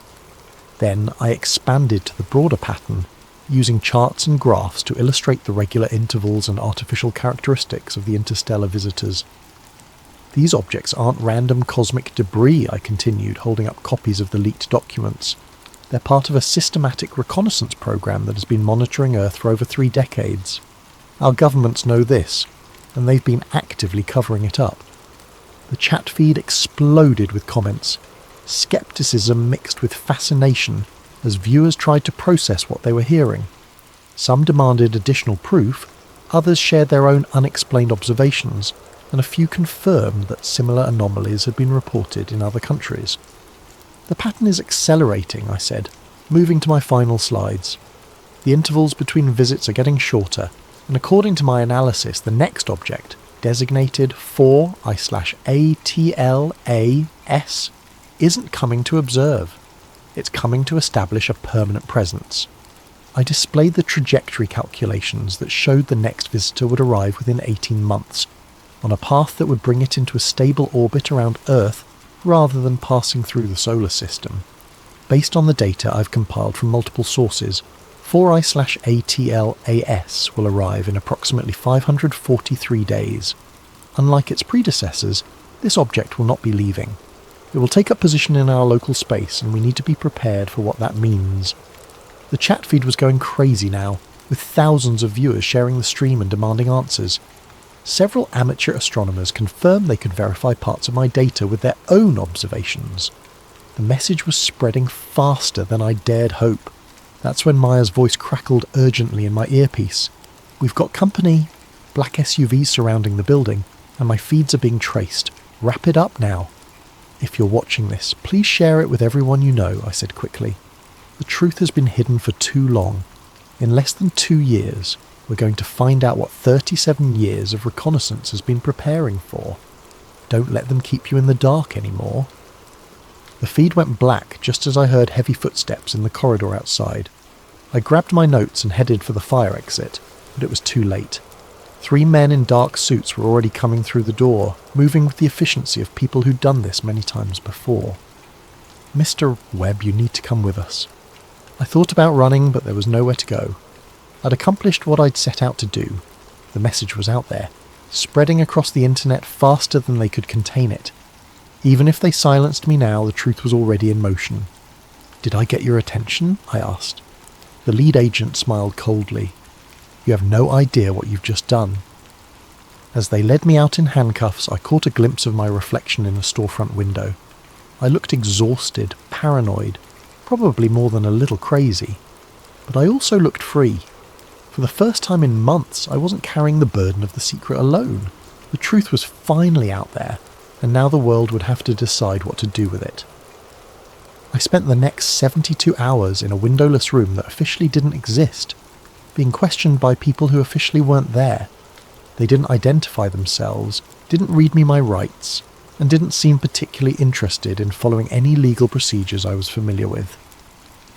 Then I expanded to the broader pattern, using charts and graphs to illustrate the regular intervals and artificial characteristics of the interstellar visitors. These objects aren't random cosmic debris, I continued, holding up copies of the leaked documents. They're part of a systematic reconnaissance program that has been monitoring Earth for over 3 decades. Our governments know this, and they've been actively covering it up. The chat feed exploded with comments, skepticism mixed with fascination as viewers tried to process what they were hearing. Some demanded additional proof, others shared their own unexplained observations, and a few confirmed that similar anomalies had been reported in other countries. The pattern is accelerating, I said, moving to my final slides. The intervals between visits are getting shorter, and according to my analysis, the next object, designated 4I/ATLAS, isn't coming to observe. It's coming to establish a permanent presence. I displayed the trajectory calculations that showed the next visitor would arrive within 18 months, on a path that would bring it into a stable orbit around Earth rather than passing through the solar system. Based on the data I've compiled from multiple sources, 4I/ATLAS will arrive in approximately 543 days. Unlike its predecessors, this object will not be leaving. It will take up position in our local space, and we need to be prepared for what that means. The chat feed was going crazy now, with thousands of viewers sharing the stream and demanding answers. Several amateur astronomers confirmed they could verify parts of my data with their own observations. The message was spreading faster than I dared hope. That's when Maya's voice crackled urgently in my earpiece. "We've got company." Black SUVs surrounding the building, and my feeds are being traced. "Wrap it up now." "If you're watching this, please share it with everyone you know," I said quickly. "The truth has been hidden for too long. In less than 2 years, we're going to find out what 37 years of reconnaissance has been preparing for. Don't let them keep you in the dark anymore." The feed went black just as I heard heavy footsteps in the corridor outside. I grabbed my notes and headed for the fire exit, but it was too late. 3 men in dark suits were already coming through the door, moving with the efficiency of people who'd done this many times before. "Mr. Webb, you need to come with us." I thought about running, but there was nowhere to go. I'd accomplished what I'd set out to do. The message was out there, spreading across the internet faster than they could contain it. Even if they silenced me now, the truth was already in motion. "Did I get your attention?" I asked. The lead agent smiled coldly. "You have no idea what you've just done." As they led me out in handcuffs, I caught a glimpse of my reflection in a storefront window. I looked exhausted, paranoid, probably more than a little crazy. But I also looked free. For the first time in months, I wasn't carrying the burden of the secret alone. The truth was finally out there, and now the world would have to decide what to do with it. I spent the next 72 hours in a windowless room that officially didn't exist, being questioned by people who officially weren't there. They didn't identify themselves, didn't read me my rights, and didn't seem particularly interested in following any legal procedures I was familiar with.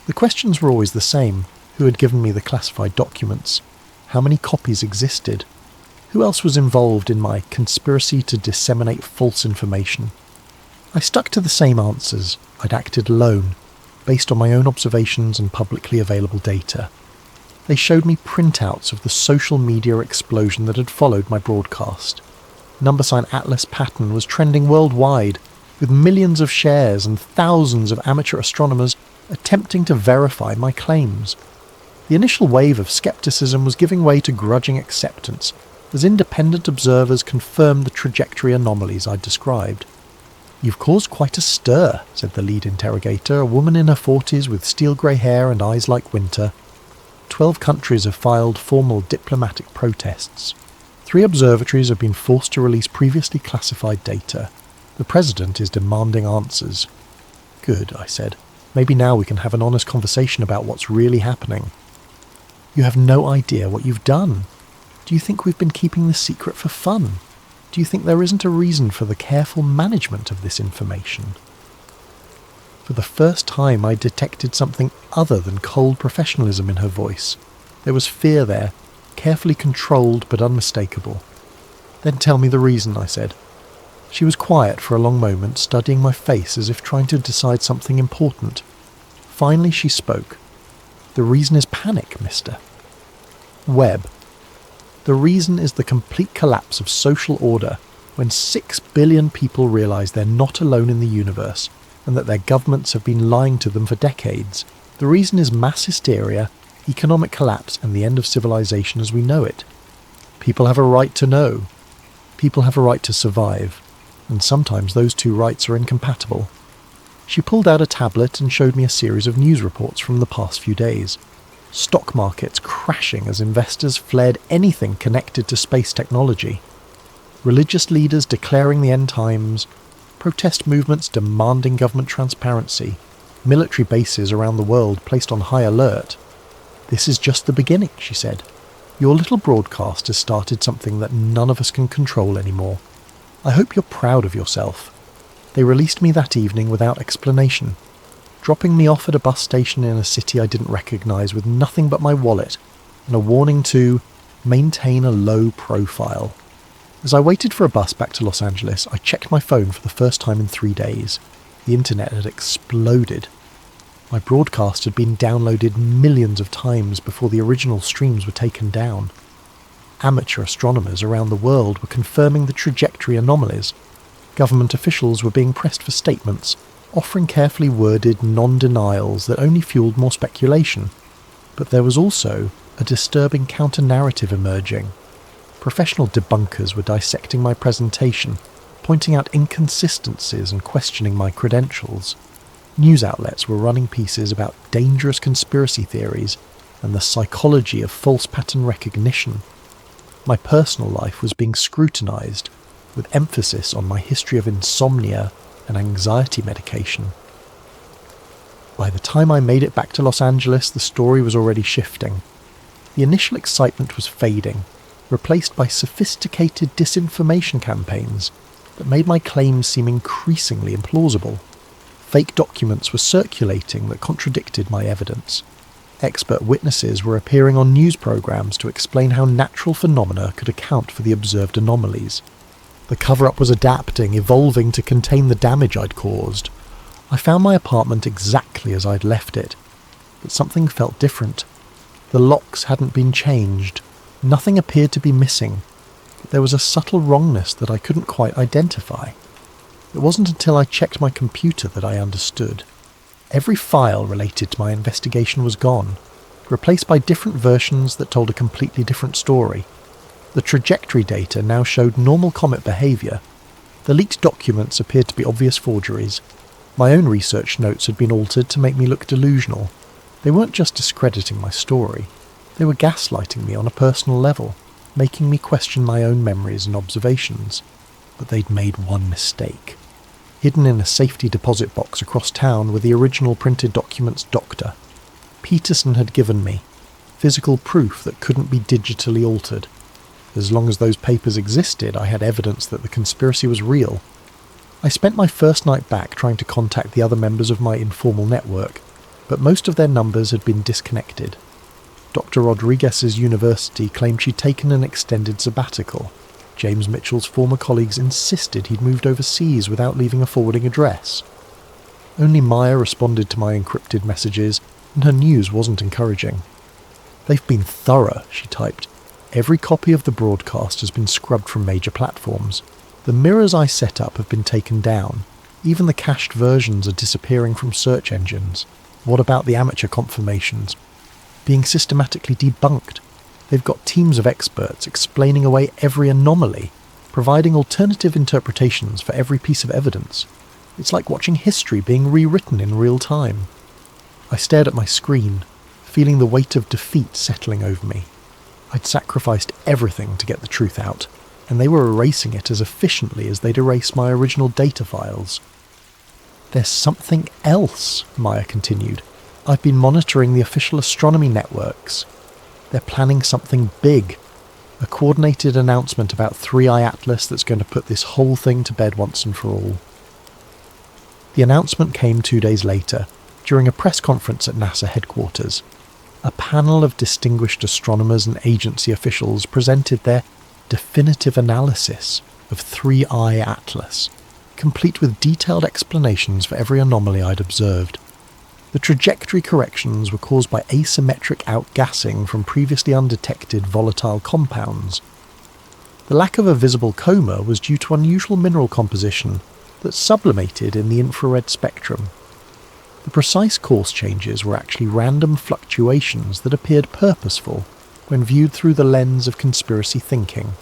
The questions were always the same. Who had given me the classified documents? How many copies existed? Who else was involved in my conspiracy to disseminate false information? I stuck to the same answers. I'd acted alone, based on my own observations and publicly available data. They showed me printouts of the social media explosion that had followed my broadcast. Number Atlas pattern was trending worldwide, with millions of shares and thousands of amateur astronomers attempting to verify my claims. The initial wave of skepticism was giving way to grudging acceptance, as independent observers confirmed the trajectory anomalies I'd described. "You've caused quite a stir," said the lead interrogator, a woman in her 40s with steel-grey hair and eyes like winter. 12 countries have filed formal diplomatic protests. 3 observatories have been forced to release previously classified data. The president is demanding answers. "Good," I said. "Maybe now we can have an honest conversation about what's really happening." "You have no idea what you've done. Do you think we've been keeping this secret for fun? Do you think there isn't a reason for the careful management of this information?" For the first time I detected something other than cold professionalism in her voice. There was fear there, carefully controlled but unmistakable. "Then tell me the reason," I said. She was quiet for a long moment, studying my face as if trying to decide something important. Finally she spoke. "The reason is panic, mister." Webb. "The reason is the complete collapse of social order when 6 billion people realise they're not alone in the universe and that their governments have been lying to them for decades. The reason is mass hysteria, economic collapse and the end of civilization as we know it. People have a right to know. People have a right to survive. And sometimes those two rights are incompatible." She pulled out a tablet and showed me a series of news reports from the past few days. Stock markets crashing as investors fled anything connected to space technology. Religious leaders declaring the end times. Protest movements demanding government transparency. Military bases around the world placed on high alert. "This is just the beginning," she said. "Your little broadcast has started something that none of us can control anymore. I hope you're proud of yourself." They released me that evening without explanation, dropping me off at a bus station in a city I didn't recognise with nothing but my wallet and a warning to maintain a low profile. As I waited for a bus back to Los Angeles, I checked my phone for the first time in 3 days. The internet had exploded. My broadcast had been downloaded millions of times before the original streams were taken down. Amateur astronomers around the world were confirming the trajectory anomalies. Government officials were being pressed for statements, offering carefully worded non-denials that only fueled more speculation. But there was also a disturbing counter-narrative emerging. Professional debunkers were dissecting my presentation, pointing out inconsistencies and questioning my credentials. News outlets were running pieces about dangerous conspiracy theories and the psychology of false pattern recognition. My personal life was being scrutinised, with emphasis on my history of insomnia and anxiety medication. By the time I made it back to Los Angeles, the story was already shifting. The initial excitement was fading, replaced by sophisticated disinformation campaigns that made my claims seem increasingly implausible. Fake documents were circulating that contradicted my evidence. Expert witnesses were appearing on news programs to explain how natural phenomena could account for the observed anomalies. The cover-up was adapting, evolving to contain the damage I'd caused. I found my apartment exactly as I'd left it, but something felt different. The locks hadn't been changed. Nothing appeared to be missing, but there was a subtle wrongness that I couldn't quite identify. It wasn't until I checked my computer that I understood. Every file related to my investigation was gone, replaced by different versions that told a completely different story. The trajectory data now showed normal comet behaviour. The leaked documents appeared to be obvious forgeries. My own research notes had been altered to make me look delusional. They weren't just discrediting my story. They were gaslighting me on a personal level, making me question my own memories and observations. But they'd made one mistake. Hidden in a safety deposit box across town were the original printed documents Dr. Peterson had given me, physical proof that couldn't be digitally altered. As long as those papers existed, I had evidence that the conspiracy was real. I spent my first night back trying to contact the other members of my informal network, but most of their numbers had been disconnected. Dr. Rodriguez's university claimed she'd taken an extended sabbatical. James Mitchell's former colleagues insisted he'd moved overseas without leaving a forwarding address. Only Maya responded to my encrypted messages, and her news wasn't encouraging. "They've been thorough," she typed. "Every copy of the broadcast has been scrubbed from major platforms. The mirrors I set up have been taken down. Even the cached versions are disappearing from search engines. What about the amateur confirmations? Being systematically debunked. They've got teams of experts explaining away every anomaly, providing alternative interpretations for every piece of evidence. It's like watching history being rewritten in real time." I stared at my screen, feeling the weight of defeat settling over me. I'd sacrificed everything to get the truth out, and they were erasing it as efficiently as they'd erase my original data files. "There's something else," Maya continued. "I've been monitoring the official astronomy networks. They're planning something big. A coordinated announcement about 3i Atlas that's going to put this whole thing to bed once and for all." The announcement came 2 days later, during a press conference at NASA headquarters. A panel of distinguished astronomers and agency officials presented their definitive analysis. of 3-Eye Atlas, complete with detailed explanations for every anomaly I'd observed. The trajectory corrections were caused by asymmetric outgassing from previously undetected volatile compounds. The lack of a visible coma was due to unusual mineral composition that sublimated in the infrared spectrum. The precise course changes were actually random fluctuations that appeared purposeful when viewed through the lens of conspiracy thinking.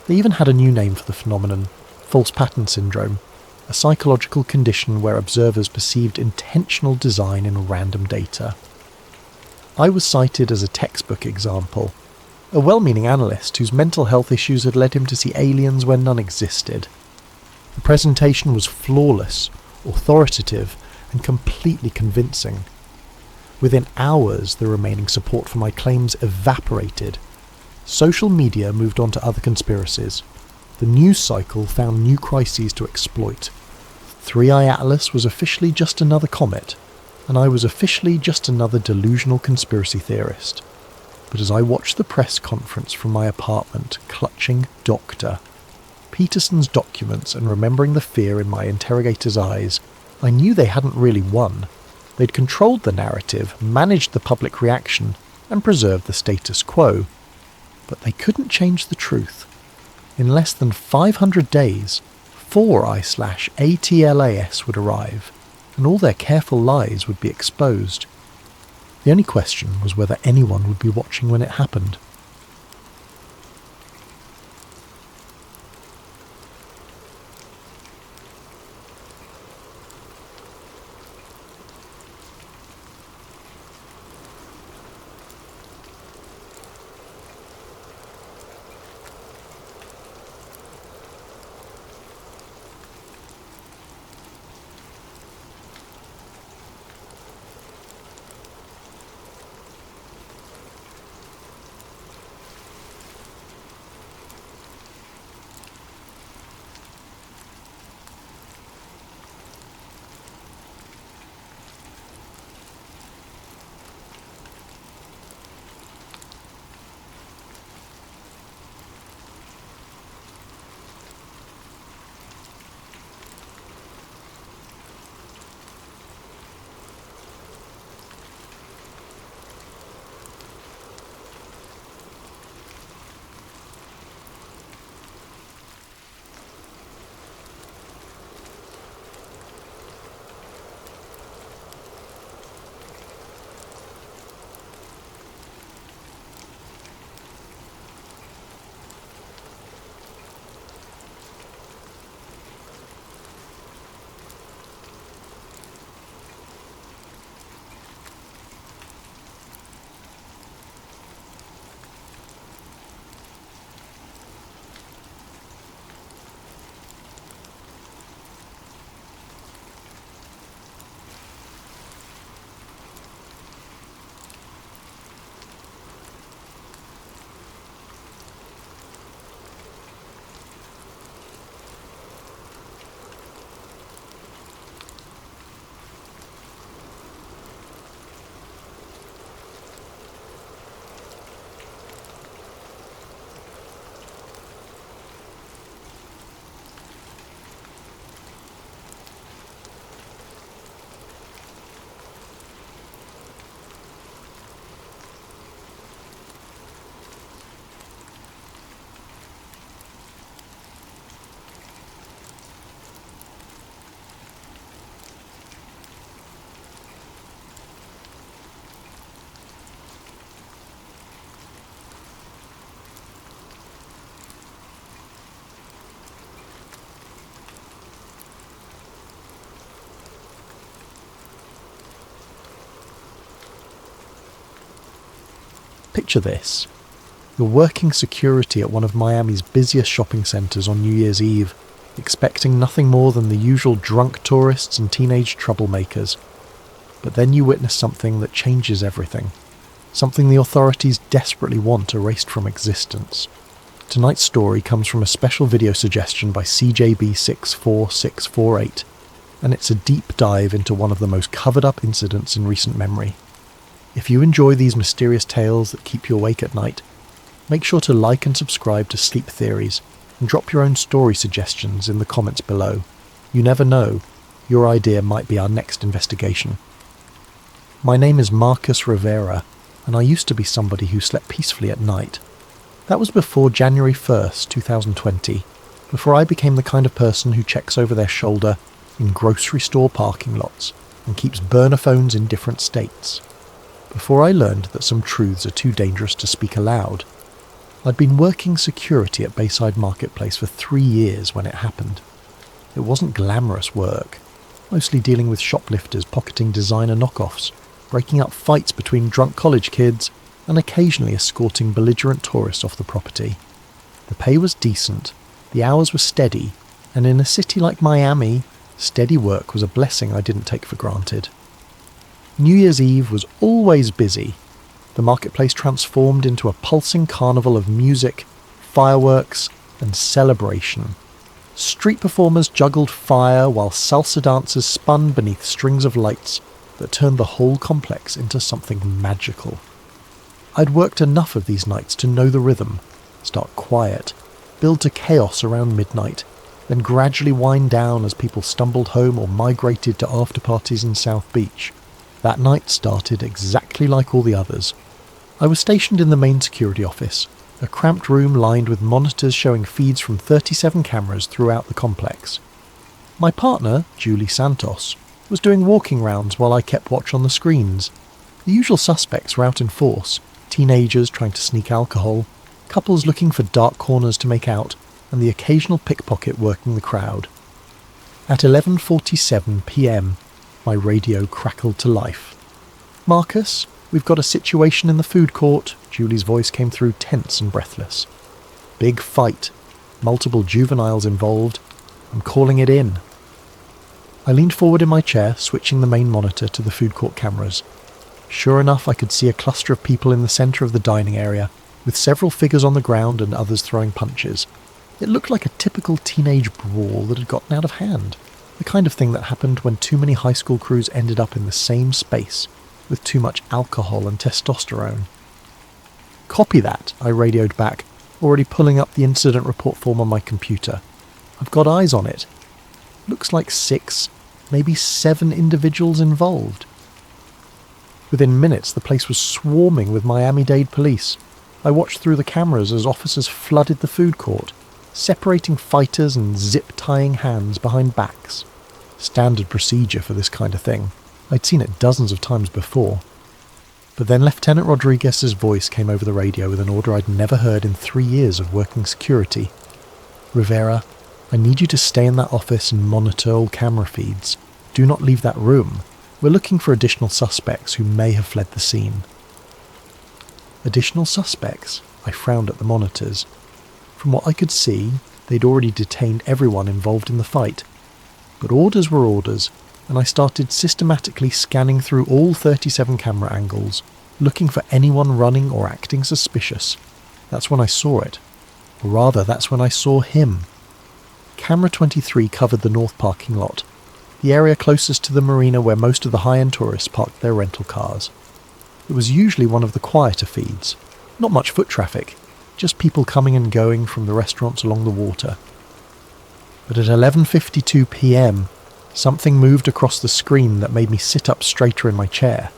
They even had a new name for the phenomenon: false pattern syndrome, a psychological condition where observers perceived intentional design in random data. I was cited as a textbook example, a well-meaning analyst whose mental health issues had led him to see aliens where none existed. The presentation was flawless, authoritative, and completely convincing. Within hours, the remaining support for my claims evaporated. Social media moved on to other conspiracies. The news cycle found new crises to exploit. 3-Eye Atlas was officially just another comet, and I was officially just another delusional conspiracy theorist. But as I watched the press conference from my apartment, clutching Dr. Peterson's documents and remembering the fear in my interrogator's eyes, I knew they hadn't really won. They'd controlled the narrative, managed the public reaction, and preserved the status quo. But they couldn't change the truth. In less than 500 days, 4I/ATLAS would arrive, and all their careful lies would be exposed. The only question was whether anyone would be watching when it happened. Picture this. You're working security at one of Miami's busiest shopping centres on New Year's Eve, expecting nothing more than the usual drunk tourists and teenage troublemakers. But then you witness something that changes everything. Something the authorities desperately want erased from existence. Tonight's story comes from a special video suggestion by CJB64648, and it's a deep dive into one of the most covered-up incidents in recent memory. If you enjoy these mysterious tales that keep you awake at night, make sure to like and subscribe to Sleep Theories, and drop your own story suggestions in the comments below. You never know, your idea might be our next investigation. My name is Marcus Rivera, and I used to be somebody who slept peacefully at night. That was before January 1st, 2020, before I became the kind of person who checks over their shoulder in grocery store parking lots and keeps burner phones in different states. Before I learned that some truths are too dangerous to speak aloud. I'd been working security at Bayside Marketplace for 3 years when it happened. It wasn't glamorous work, mostly dealing with shoplifters pocketing designer knockoffs, breaking up fights between drunk college kids, and occasionally escorting belligerent tourists off the property. The pay was decent, the hours were steady, and in a city like Miami, steady work was a blessing I didn't take for granted. New Year's Eve was always busy. The marketplace transformed into a pulsing carnival of music, fireworks, and celebration. Street performers juggled fire while salsa dancers spun beneath strings of lights that turned the whole complex into something magical. I'd worked enough of these nights to know the rhythm, start quiet, build to chaos around midnight, then gradually wind down as people stumbled home or migrated to after-parties in South Beach. That night started exactly like all the others. I was stationed in the main security office, a cramped room lined with monitors showing feeds from 37 cameras throughout the complex. My partner, Julie Santos, was doing walking rounds while I kept watch on the screens. The usual suspects were out in force, teenagers trying to sneak alcohol, couples looking for dark corners to make out, and the occasional pickpocket working the crowd. At 11:47 p.m, my radio crackled to life. "Marcus, we've got a situation in the food court," Julie's voice came through tense and breathless. "Big fight. Multiple juveniles involved. I'm calling it in." I leaned forward in my chair, switching the main monitor to the food court cameras. Sure enough, I could see a cluster of people in the centre of the dining area, with several figures on the ground and others throwing punches. It looked like a typical teenage brawl that had gotten out of hand. The kind of thing that happened when too many high school crews ended up in the same space, with too much alcohol and testosterone. "Copy that," I radioed back, already pulling up the incident report form on my computer. "I've got eyes on it. Looks like 6, maybe 7 individuals involved." Within minutes, the place was swarming with Miami-Dade police. I watched through the cameras as officers flooded the food court, separating fighters and zip-tying hands behind backs. Standard procedure for this kind of thing. I'd seen it dozens of times before. But then Lieutenant Rodriguez's voice came over the radio with an order I'd never heard in 3 years of working security. "Rivera, I need you to stay in that office and monitor all camera feeds. Do not leave that room. We're looking for additional suspects who may have fled the scene." Additional suspects? I frowned at the monitors. From what I could see, they'd already detained everyone involved in the fight. But orders were orders, and I started systematically scanning through all 37 camera angles, looking for anyone running or acting suspicious. That's when I saw it. Or rather, that's when I saw him. Camera 23 covered the north parking lot, the area closest to the marina where most of the high-end tourists parked their rental cars. It was usually one of the quieter feeds. Not much foot traffic, just people coming and going from the restaurants along the water. But at 11:52 p.m, something moved across the screen that made me sit up straighter in my chair.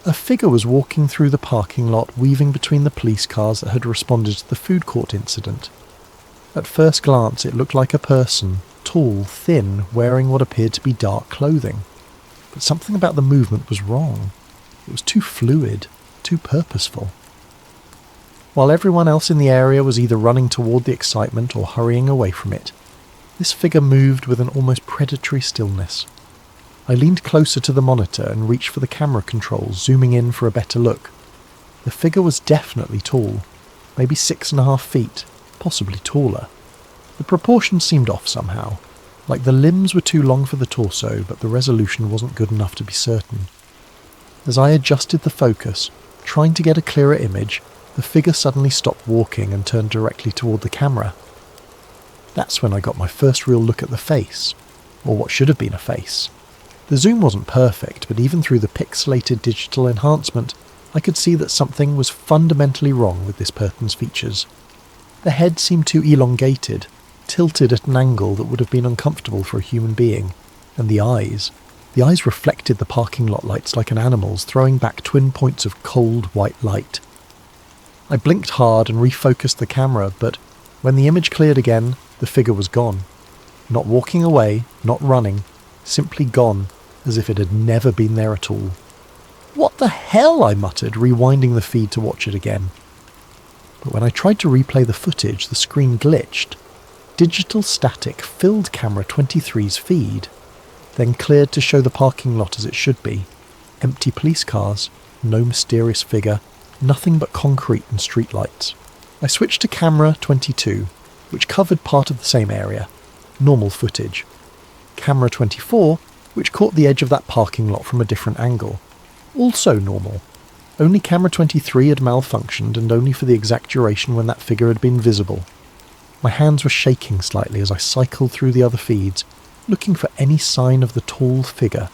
A figure was walking through the parking lot, weaving between the police cars that had responded to the food court incident. At first glance, it looked like a person, tall, thin, wearing what appeared to be dark clothing. But something about the movement was wrong. It was too fluid, too purposeful. While everyone else in the area was either running toward the excitement or hurrying away from it, this figure moved with an almost predatory stillness. I leaned closer to the monitor and reached for the camera controls, zooming in for a better look. The figure was definitely tall, maybe 6.5 feet, possibly taller. The proportions seemed off somehow, like the limbs were too long for the torso, but the resolution wasn't good enough to be certain. As I adjusted the focus, trying to get a clearer image, the figure suddenly stopped walking and turned directly toward the camera. That's when I got my first real look at the face, or what should have been a face. The zoom wasn't perfect, but even through the pixelated digital enhancement, I could see that something was fundamentally wrong with this person's features. The head seemed too elongated, tilted at an angle that would have been uncomfortable for a human being, and the eyes reflected the parking lot lights like an animal's, throwing back twin points of cold white light. I blinked hard and refocused the camera, but when the image cleared again, the figure was gone. Not walking away, not running, simply gone, as if it had never been there at all. "What the hell?" I muttered, rewinding the feed to watch it again. But when I tried to replay the footage, the screen glitched. Digital static filled camera 23's feed, then cleared to show the parking lot as it should be. Empty police cars, no mysterious figure, nothing but concrete and streetlights. I switched to camera 22, which covered part of the same area. Normal footage. Camera 24, which caught the edge of that parking lot from a different angle. Also normal. Only camera 23 had malfunctioned, and only for the exact duration when that figure had been visible. My hands were shaking slightly as I cycled through the other feeds, looking for any sign of the tall figure.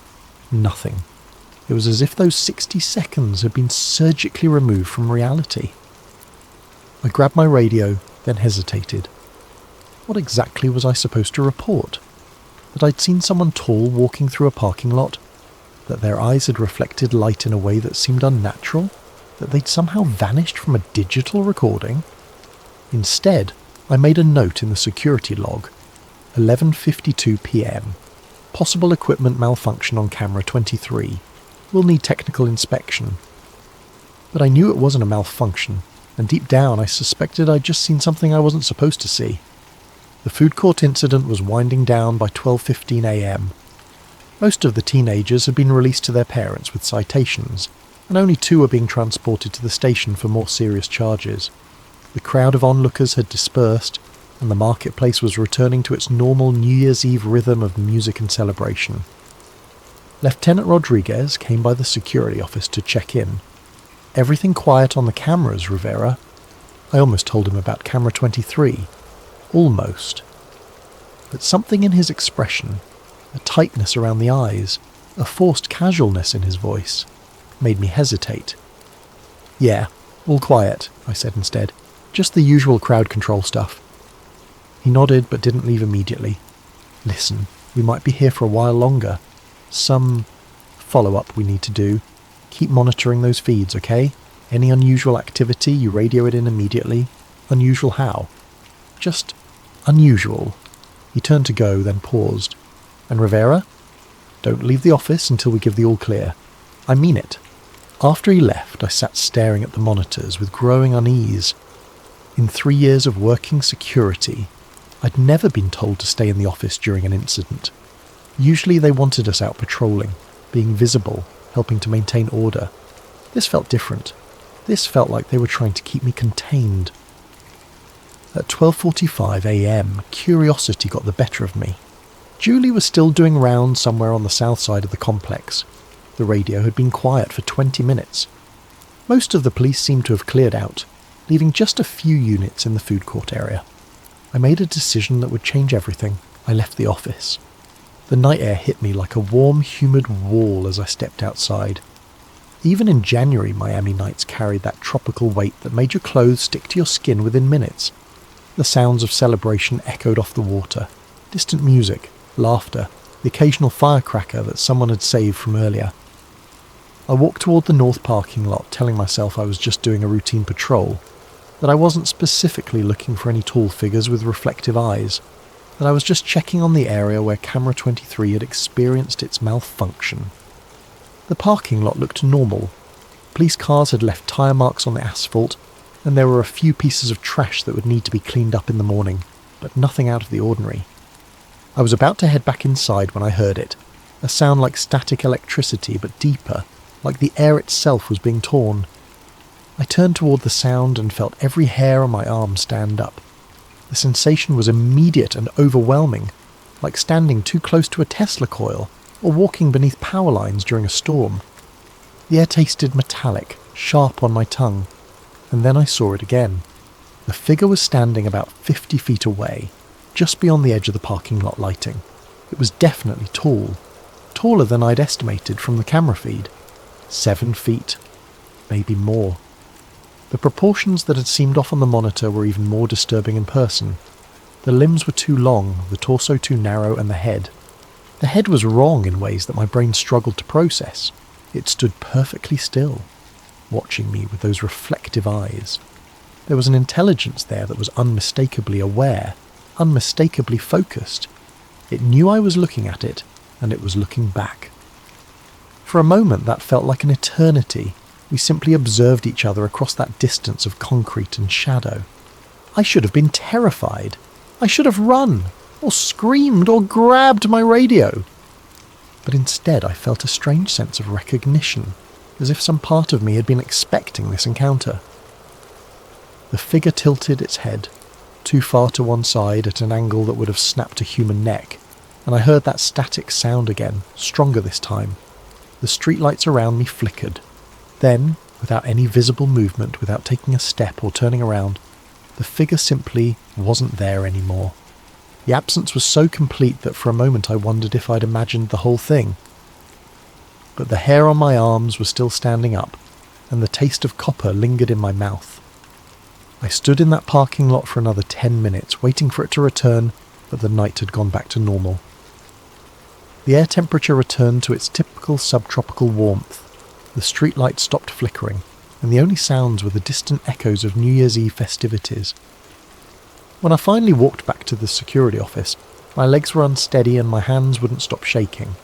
Nothing. It was as if those 60 seconds had been surgically removed from reality. I grabbed my radio, then hesitated. What exactly was I supposed to report? That I'd seen someone tall walking through a parking lot? That their eyes had reflected light in a way that seemed unnatural? That they'd somehow vanished from a digital recording? Instead, I made a note in the security log. 11:52 p.m. Possible equipment malfunction on camera 23. Will need technical inspection. But I knew it wasn't a malfunction, and deep down I suspected I'd just seen something I wasn't supposed to see. The food court incident was winding down by 12:15 a.m. Most of the teenagers had been released to their parents with citations, and only 2 were being transported to the station for more serious charges. The crowd of onlookers had dispersed, and the marketplace was returning to its normal New Year's Eve rhythm of music and celebration. Lieutenant Rodriguez came by the security office to check in. "Everything quiet on the cameras, Rivera?" I almost told him about camera 23. Almost. But something in his expression, a tightness around the eyes, a forced casualness in his voice, made me hesitate. "Yeah, all quiet," I said instead. "Just the usual crowd control stuff." He nodded but didn't leave immediately. "Listen, we might be here for a while longer. Some follow-up we need to do. Keep monitoring those feeds, okay? Any unusual activity, you radio it in immediately. Unusual how? Just unusual." He turned to go, then paused. "And Rivera? Don't leave the office until we give the all clear. I mean it." After he left, I sat staring at the monitors with growing unease. In 3 years of working security, I'd never been told to stay in the office during an incident. Usually they wanted us out patrolling, being visible, helping to maintain order. This felt different. This felt like they were trying to keep me contained. At 12:45 a.m, curiosity got the better of me. Julie was still doing rounds somewhere on the south side of the complex. The radio had been quiet for 20 minutes. Most of the police seemed to have cleared out, leaving just a few units in the food court area. I made a decision that would change everything. I left the office. The night air hit me like a warm, humid wall as I stepped outside. Even in January, Miami nights carried that tropical weight that made your clothes stick to your skin within minutes. The sounds of celebration echoed off the water. Distant music, laughter, the occasional firecracker that someone had saved from earlier. I walked toward the north parking lot, telling myself I was just doing a routine patrol, that I wasn't specifically looking for any tall figures with reflective eyes, that I was just checking on the area where camera 23 had experienced its malfunction. The parking lot looked normal. Police cars had left tyre marks on the asphalt, and there were a few pieces of trash that would need to be cleaned up in the morning, but nothing out of the ordinary. I was about to head back inside when I heard it, a sound like static electricity but deeper, like the air itself was being torn. I turned toward the sound and felt every hair on my arm stand up. The sensation was immediate and overwhelming, like standing too close to a Tesla coil or walking beneath power lines during a storm. The air tasted metallic, sharp on my tongue, and then I saw it again. The figure was standing about 50 feet away, just beyond the edge of the parking lot lighting. It was definitely tall, taller than I'd estimated from the camera feed. 7 feet, maybe more. The proportions that had seemed off on the monitor were even more disturbing in person. The limbs were too long, the torso too narrow, and the head. The head was wrong in ways that my brain struggled to process. It stood perfectly still, watching me with those reflective eyes. There was an intelligence there that was unmistakably aware, unmistakably focused. It knew I was looking at it, and it was looking back. For a moment that felt like an eternity. We simply observed each other across that distance of concrete and shadow. I should have been terrified. I should have run, or screamed, or grabbed my radio. But instead I felt a strange sense of recognition, as if some part of me had been expecting this encounter. The figure tilted its head, too far to one side at an angle that would have snapped a human neck, and I heard that static sound again, stronger this time. The streetlights around me flickered. Then, without any visible movement, without taking a step or turning around, the figure simply wasn't there anymore. The absence was so complete that for a moment I wondered if I'd imagined the whole thing. But the hair on my arms was still standing up, and the taste of copper lingered in my mouth. I stood in that parking lot for another 10 minutes, waiting for it to return, but the night had gone back to normal. The air temperature returned to its typical subtropical warmth. The streetlights stopped flickering, and the only sounds were the distant echoes of New Year's Eve festivities. When I finally walked back to the security office, my legs were unsteady and my hands wouldn't stop shaking.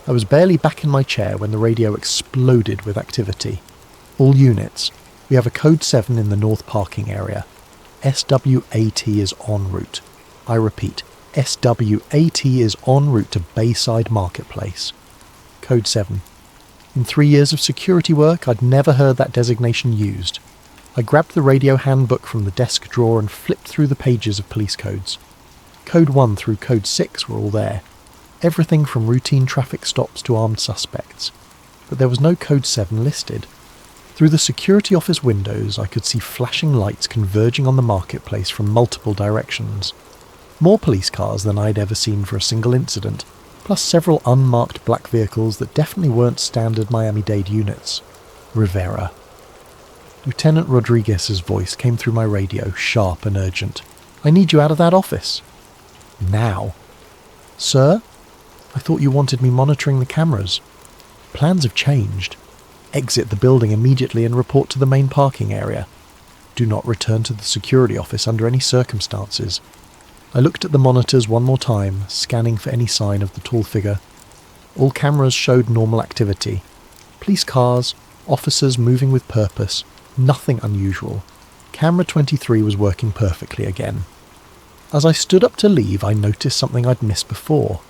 I was barely back in my chair when the radio exploded with activity. All units, we have a code 7 in the north parking area. SWAT is en route. I repeat, SWAT is en route to Bayside Marketplace. Code 7. In 3 years of security work, I'd never heard that designation used. I grabbed the radio handbook from the desk drawer and flipped through the pages of police codes. Code 1 through Code 6 were all there. Everything from routine traffic stops to armed suspects. But there was no Code 7 listed. Through the security office windows, I could see flashing lights converging on the marketplace from multiple directions. More police cars than I'd ever seen for a single incident, plus several unmarked black vehicles that definitely weren't standard Miami-Dade units. Rivera. Lieutenant Rodriguez's voice came through my radio, sharp and urgent. "I need you out of that office." Now. "Sir? I thought you wanted me monitoring the cameras." "Plans have changed. Exit the building immediately and report to the main parking area. Do not return to the security office under any circumstances." I looked at the monitors one more time, scanning for any sign of the tall figure. All cameras showed normal activity. Police cars, officers moving with purpose, nothing unusual. Camera 23 was working perfectly again. As I stood up to leave, I noticed something I'd missed before.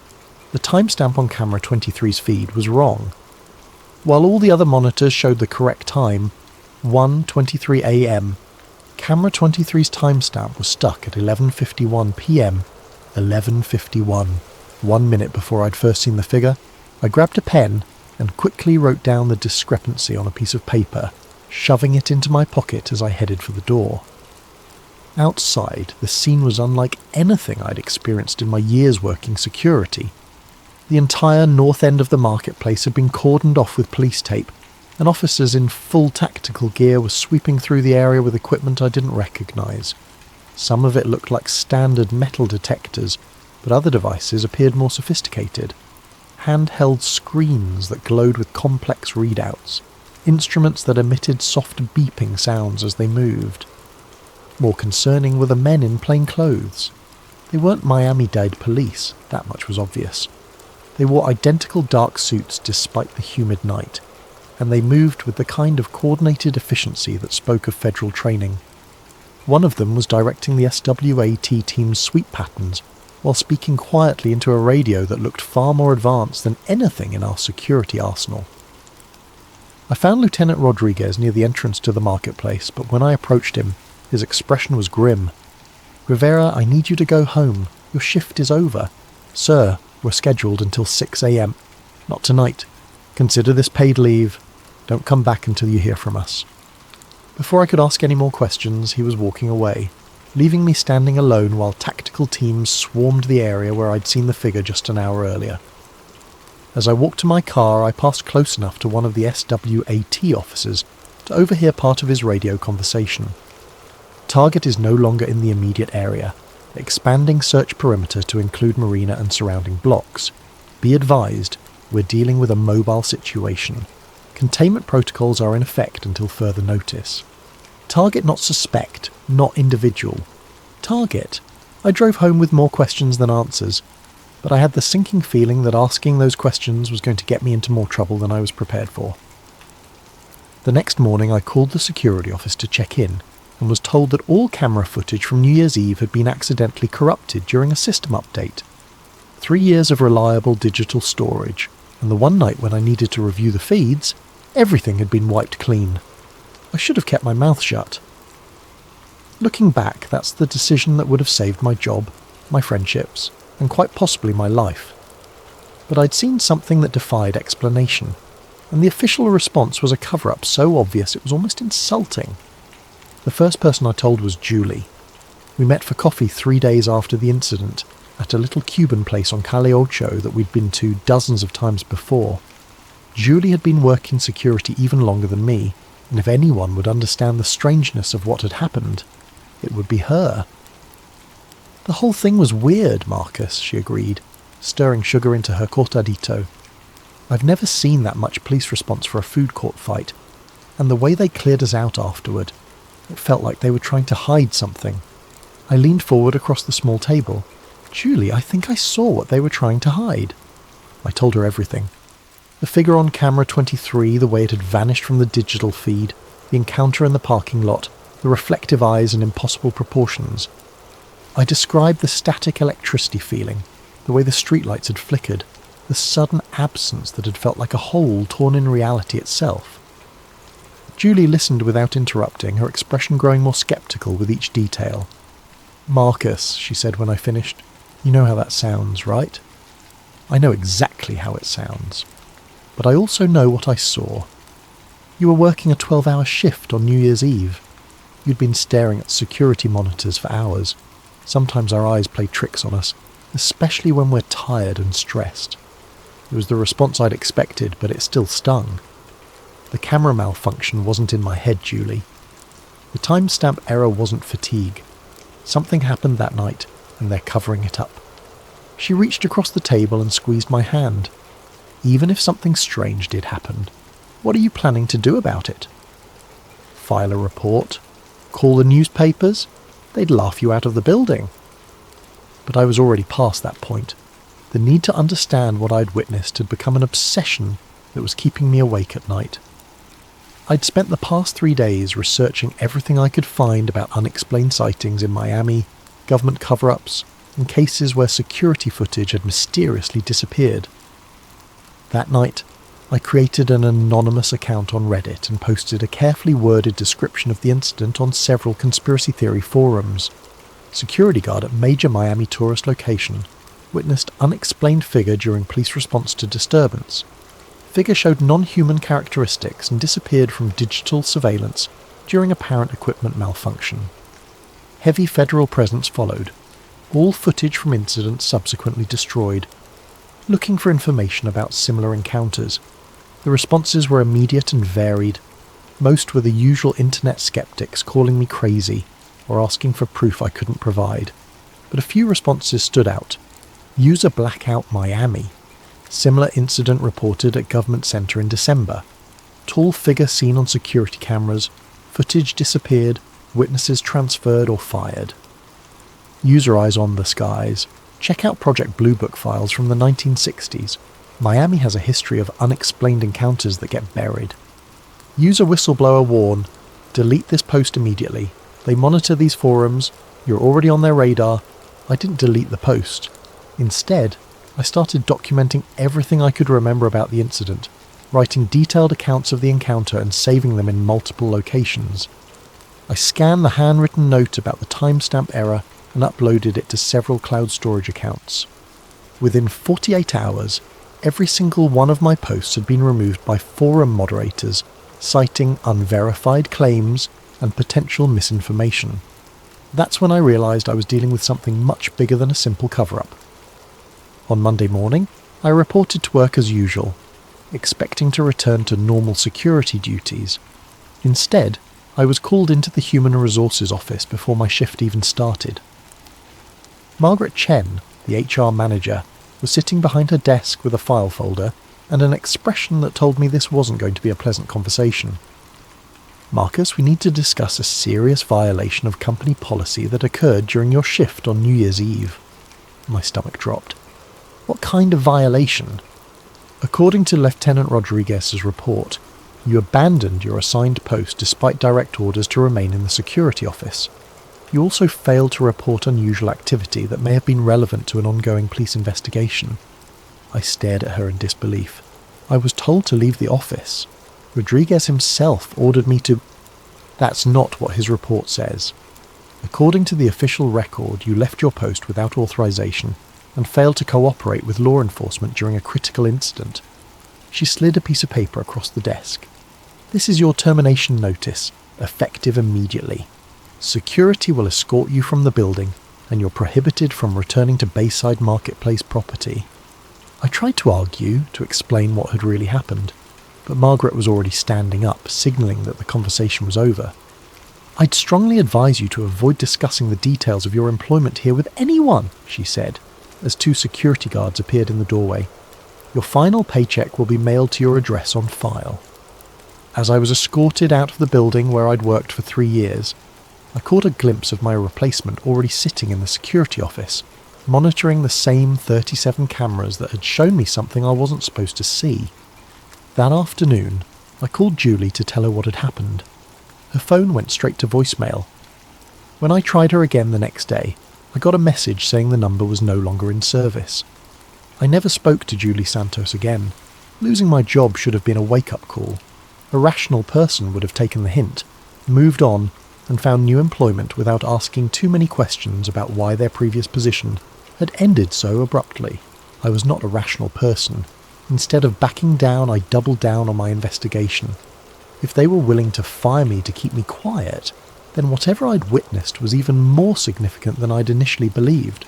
The timestamp on camera 23's feed was wrong. While all the other monitors showed the correct time, 1:23 a.m., camera 23's timestamp was stuck at 11:51 p.m. 11:51. 1 minute before I'd first seen the figure, I grabbed a pen and quickly wrote down the discrepancy on a piece of paper, shoving it into my pocket as I headed for the door. Outside, the scene was unlike anything I'd experienced in my years working security. The entire north end of the marketplace had been cordoned off with police tape, and officers in full tactical gear were sweeping through the area with equipment I didn't recognise. Some of it looked like standard metal detectors, but other devices appeared more sophisticated. Handheld screens that glowed with complex readouts, instruments that emitted soft beeping sounds as they moved. More concerning were the men in plain clothes. They weren't Miami-Dade police, that much was obvious. They wore identical dark suits despite the humid night, and they moved with the kind of coordinated efficiency that spoke of federal training. One of them was directing the SWAT team's sweep patterns while speaking quietly into a radio that looked far more advanced than anything in our security arsenal. I found Lieutenant Rodriguez near the entrance to the marketplace, but when I approached him, his expression was grim. "Rivera, I need you to go home. Your shift is over." "Sir, we're scheduled until 6 a.m. Not tonight. Consider this paid leave. Don't come back until you hear from us." Before I could ask any more questions, he was walking away, leaving me standing alone while tactical teams swarmed the area where I'd seen the figure just an hour earlier. As I walked to my car, I passed close enough to one of the SWAT officers to overhear part of his radio conversation. Target is no longer in the immediate area. Expanding search perimeter to include marina and surrounding blocks. Be advised, we're dealing with a mobile situation. Containment protocols are in effect until further notice. Target not suspect, not individual. Target. I drove home with more questions than answers, but I had the sinking feeling that asking those questions was going to get me into more trouble than I was prepared for. The next morning I called the security office to check in, and was told that all camera footage from New Year's Eve had been accidentally corrupted during a system update. 3 years of reliable digital storage, and the one night when I needed to review the feeds, everything had been wiped clean. I should have kept my mouth shut. Looking back, that's the decision that would have saved my job, my friendships, and quite possibly my life. But I'd seen something that defied explanation, and the official response was a cover-up so obvious it was almost insulting. The first person I told was Julie. We met for coffee 3 days after the incident, at a little Cuban place on Calle Ocho that we'd been to dozens of times before. Julie had been working security even longer than me, and if anyone would understand the strangeness of what had happened, it would be her. The whole thing was weird, Marcus, she agreed, stirring sugar into her cortadito. I've never seen that much police response for a food court fight, and the way they cleared us out afterward, it felt like they were trying to hide something. I leaned forward across the small table. Julie, I think I saw what they were trying to hide. I told her everything. The figure on camera 23, the way it had vanished from the digital feed, the encounter in the parking lot, the reflective eyes and impossible proportions. I described the static electricity feeling, the way the streetlights had flickered, the sudden absence that had felt like a hole torn in reality itself. Julie listened without interrupting, her expression growing more sceptical with each detail. Marcus, she said when I finished, you know how that sounds, right? I know exactly how it sounds. But I also know what I saw. You were working a 12-hour shift on New Year's Eve. You'd been staring at security monitors for hours. Sometimes our eyes play tricks on us, especially when we're tired and stressed. It was the response I'd expected, but it still stung. The camera malfunction wasn't in my head, Julie. The timestamp error wasn't fatigue. Something happened that night, and they're covering it up. She reached across the table and squeezed my hand. Even if something strange did happen, what are you planning to do about it? File a report? Call the newspapers? They'd laugh you out of the building. But I was already past that point. The need to understand what I'd witnessed had become an obsession that was keeping me awake at night. I'd spent the past 3 days researching everything I could find about unexplained sightings in Miami, government cover-ups, and cases where security footage had mysteriously disappeared. That night, I created an anonymous account on Reddit and posted a carefully worded description of the incident on several conspiracy theory forums. Security guard at major Miami tourist location witnessed unexplained figure during police response to disturbance. Figure showed non-human characteristics and disappeared from digital surveillance during apparent equipment malfunction. Heavy federal presence followed. All footage from incidents subsequently destroyed. Looking for information about similar encounters. The responses were immediate and varied. Most were the usual internet skeptics calling me crazy or asking for proof I couldn't provide. But a few responses stood out. User blackout Miami. Similar incident reported at government center in December. Tall figure seen on security cameras. Footage disappeared. Witnesses transferred or fired. User eyes on the skies. Check out Project Blue Book files from the 1960s. Miami has a history of unexplained encounters that get buried. User whistleblower warn. Delete this post immediately. They monitor these forums. You're already on their radar. I didn't delete the post. Instead, I started documenting everything I could remember about the incident, writing detailed accounts of the encounter and saving them in multiple locations. I scanned the handwritten note about the timestamp error and uploaded it to several cloud storage accounts. Within 48 hours, every single one of my posts had been removed by forum moderators, citing unverified claims and potential misinformation. That's when I realised I was dealing with something much bigger than a simple cover-up. On Monday morning, I reported to work as usual, expecting to return to normal security duties. Instead, I was called into the Human Resources office before my shift even started. Margaret Chen, the HR manager, was sitting behind her desk with a file folder and an expression that told me this wasn't going to be a pleasant conversation. "Marcus, we need to discuss a serious violation of company policy that occurred during your shift on New Year's Eve." My stomach dropped. "What kind of violation?" "According to Lieutenant Rodriguez's report, you abandoned your assigned post despite direct orders to remain in the security office. You also failed to report unusual activity that may have been relevant to an ongoing police investigation." I stared at her in disbelief. "I was told to leave the office. Rodriguez himself ordered me to—" "That's not what his report says. According to the official record, you left your post without authorization and failed to cooperate with law enforcement during a critical incident." She slid a piece of paper across the desk. "This is your termination notice, effective immediately. Security will escort you from the building, and you're prohibited from returning to Bayside Marketplace property." I tried to argue, to explain what had really happened, but Margaret was already standing up, signalling that the conversation was over. "I'd strongly advise you to avoid discussing the details of your employment here with anyone," she said, as 2 security guards appeared in the doorway. "Your final paycheck will be mailed to your address on file." As I was escorted out of the building where I'd worked for 3 years, I caught a glimpse of my replacement already sitting in the security office, monitoring the same 37 cameras that had shown me something I wasn't supposed to see. That afternoon, I called Julie to tell her what had happened. Her phone went straight to voicemail. When I tried her again the next day, I got a message saying the number was no longer in service. I never spoke to Julie Santos again. Losing my job should have been a wake-up call. A rational person would have taken the hint, moved on, and found new employment without asking too many questions about why their previous position had ended so abruptly. I was not a rational person. Instead of backing down, I doubled down on my investigation. If they were willing to fire me to keep me quiet, then whatever I'd witnessed was even more significant than I'd initially believed.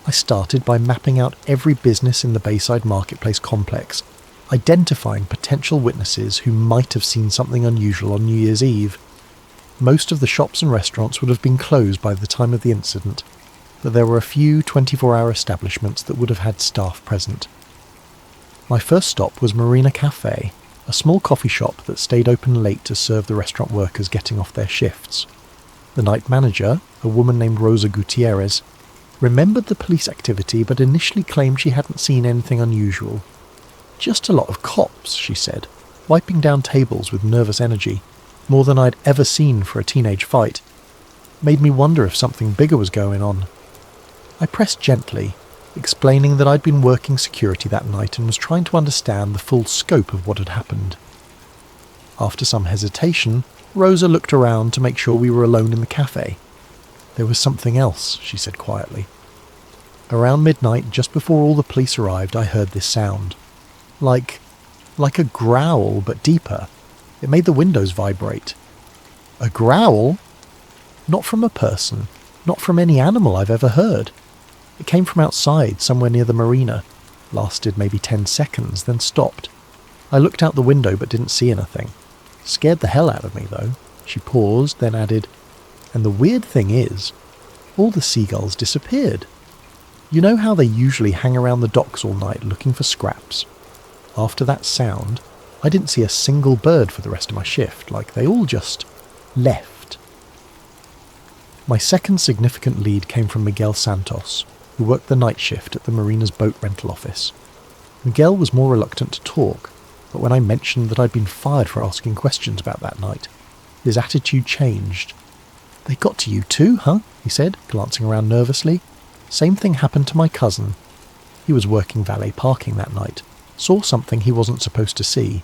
I started by mapping out every business in the Bayside Marketplace complex, identifying potential witnesses who might have seen something unusual on New Year's Eve. Most of the shops and restaurants would have been closed by the time of the incident, but there were a few 24-hour establishments that would have had staff present. My first stop was Marina Cafe, a small coffee shop that stayed open late to serve the restaurant workers getting off their shifts. The night manager, a woman named Rosa Gutierrez, remembered the police activity but initially claimed she hadn't seen anything unusual. "Just a lot of cops," she said, wiping down tables with nervous energy, more than I'd ever seen for a teenage fight. Made me wonder if something bigger was going on. I pressed gently, explaining that I'd been working security that night and was trying to understand the full scope of what had happened. After some hesitation, Rosa looked around to make sure we were alone in the cafe. "There was something else," she said quietly. Around midnight, just before all the police arrived, I heard this sound. Like a growl, but deeper. It made the windows vibrate. A growl? Not from a person, not from any animal I've ever heard. It came from outside, somewhere near the marina, lasted maybe 10 seconds, then stopped. I looked out the window but didn't see anything. Scared the hell out of me, though. She paused, then added, "And the weird thing is, all the seagulls disappeared. You know how they usually hang around the docks all night looking for scraps? After that sound, I didn't see a single bird for the rest of my shift, like they all just left." My second significant lead came from Miguel Santos, who worked the night shift at the marina's boat rental office. Miguel was more reluctant to talk, but when I mentioned that I'd been fired for asking questions about that night, his attitude changed. "They got to you too, huh?" he said, glancing around nervously. "Same thing happened to my cousin. He was working valet parking that night, saw something he wasn't supposed to see.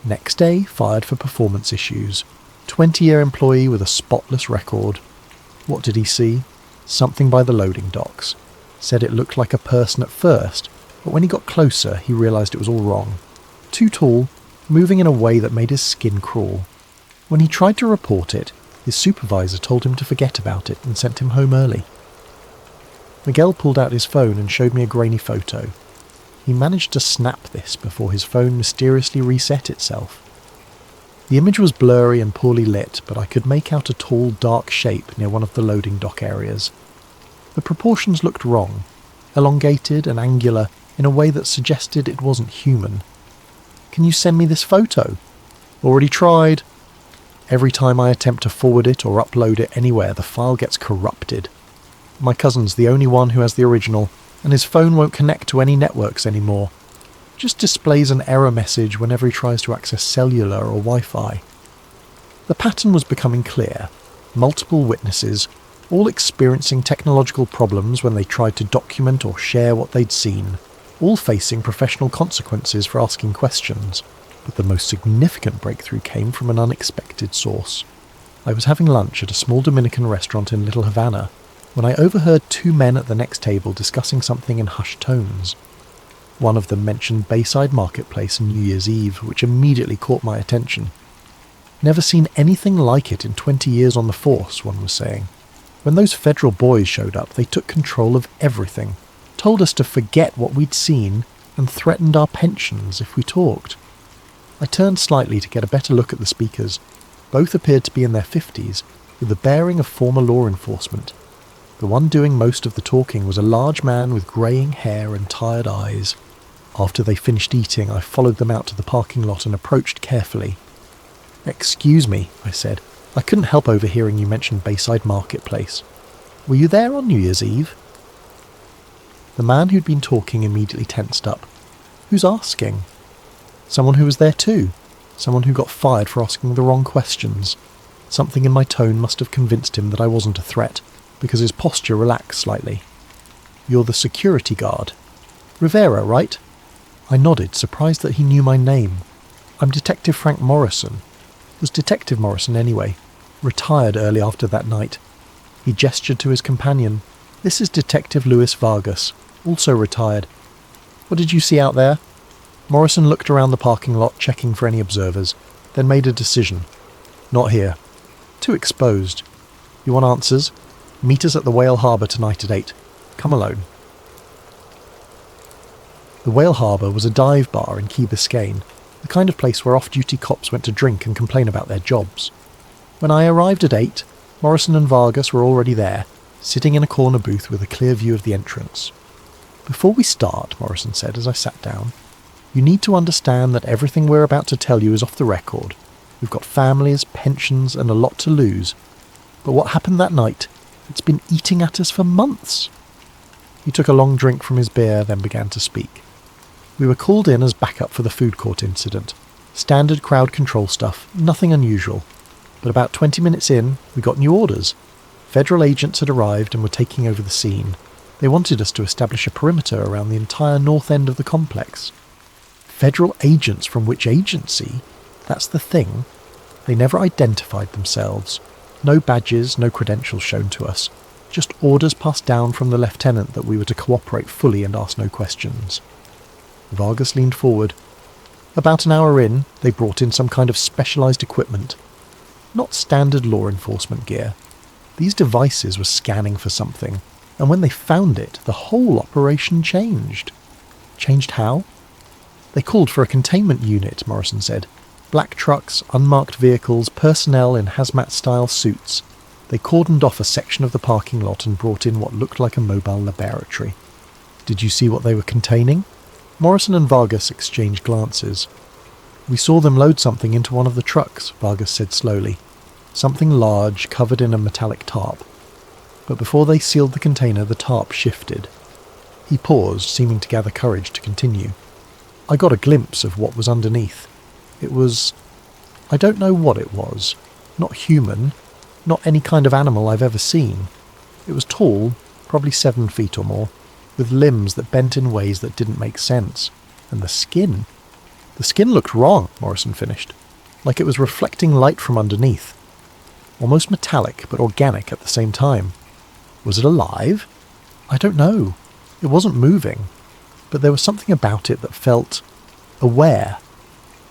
Next day, fired for performance issues. 20-year employee with a spotless record. What did he see? Something by the loading docks. Said it looked like a person at first, but when he got closer, he realised it was all wrong. Too tall, moving in a way that made his skin crawl. When he tried to report it, his supervisor told him to forget about it and sent him home early." Miguel pulled out his phone and showed me a grainy photo. He managed to snap this before his phone mysteriously reset itself. The image was blurry and poorly lit, but I could make out a tall, dark shape near one of the loading dock areas. The proportions looked wrong, elongated and angular in a way that suggested it wasn't human. "Can you send me this photo?" "Already tried." Every time I attempt to forward it or upload it anywhere, the file gets corrupted. My cousin's the only one who has the original, and his phone won't connect to any networks anymore. Just displays an error message whenever he tries to access cellular or Wi-Fi. The pattern was becoming clear. Multiple witnesses, all experiencing technological problems when they tried to document or share what they'd seen, all facing professional consequences for asking questions. But the most significant breakthrough came from an unexpected source. I was having lunch at a small Dominican restaurant in Little Havana when I overheard two men at the next table discussing something in hushed tones. One of them mentioned Bayside Marketplace and New Year's Eve, which immediately caught my attention. "Never seen anything like it in 20 years on the force," one was saying. "When those federal boys showed up, they took control of everything, told us to forget what we'd seen, and threatened our pensions if we talked." I turned slightly to get a better look at the speakers. Both appeared to be in their 50s, with the bearing of former law enforcement. The one doing most of the talking was a large man with greying hair and tired eyes. After they finished eating, I followed them out to the parking lot and approached carefully. "Excuse me," I said. "I couldn't help overhearing you mention Bayside Marketplace. Were you there on New Year's Eve?" The man who'd been talking immediately tensed up. "Who's asking?" Someone who was there too. Someone who got fired for asking the wrong questions. Something in my tone must have convinced him that I wasn't a threat, because his posture relaxed slightly. "You're the security guard. Rivera, right?" I nodded, surprised that he knew my name. "I'm Detective Frank Morrison." Was Detective Morrison anyway. Retired early after that night. He gestured to his companion. "This is Detective Louis Vargas, also retired. What did you see out there?" Morrison looked around the parking lot, checking for any observers, then made a decision. "Not here. Too exposed. You want answers? Meet us at the Whale Harbour tonight at 8. Come alone." The Whale Harbour was a dive bar in Key Biscayne, the kind of place where off-duty cops went to drink and complain about their jobs. When I arrived at 8, Morrison and Vargas were already there, sitting in a corner booth with a clear view of the entrance. "Before we start," Morrison said as I sat down, "you need to understand that everything we're about to tell you is off the record. We've got families, pensions, and a lot to lose. But what happened that night, it's been eating at us for months." He took a long drink from his beer, then began to speak. "We were called in as backup for the food court incident. Standard crowd control stuff, nothing unusual. But about 20 minutes in, we got new orders. Federal agents had arrived and were taking over the scene. They wanted us to establish a perimeter around the entire north end of the complex." Federal agents from which agency? That's the thing. They never identified themselves. No badges, no credentials shown to us. Just orders passed down from the lieutenant that we were to cooperate fully and ask no questions. Vargas leaned forward. "About an hour in, they brought in some kind of specialised equipment. Not standard law enforcement gear. These devices were scanning for something, and when they found it, the whole operation changed." "Changed how?" "They called for a containment unit," Morrison said. "Black trucks, unmarked vehicles, personnel in hazmat-style suits. They cordoned off a section of the parking lot and brought in what looked like a mobile laboratory." "Did you see what they were containing?" Morrison and Vargas exchanged glances. "We saw them load something into one of the trucks," Vargas said slowly. "Something large, covered in a metallic tarp. But before they sealed the container, the tarp shifted." He paused, seeming to gather courage to continue. "I got a glimpse of what was underneath. It was... I don't know what it was. Not human. Not any kind of animal I've ever seen. It was tall, probably 7 feet or more, with limbs that bent in ways that didn't make sense. And the skin. The skin looked wrong," Morrison finished. "Like it was reflecting light from underneath. Almost metallic, but organic at the same time. Was it alive? I don't know. It wasn't moving. But there was something about it that felt aware.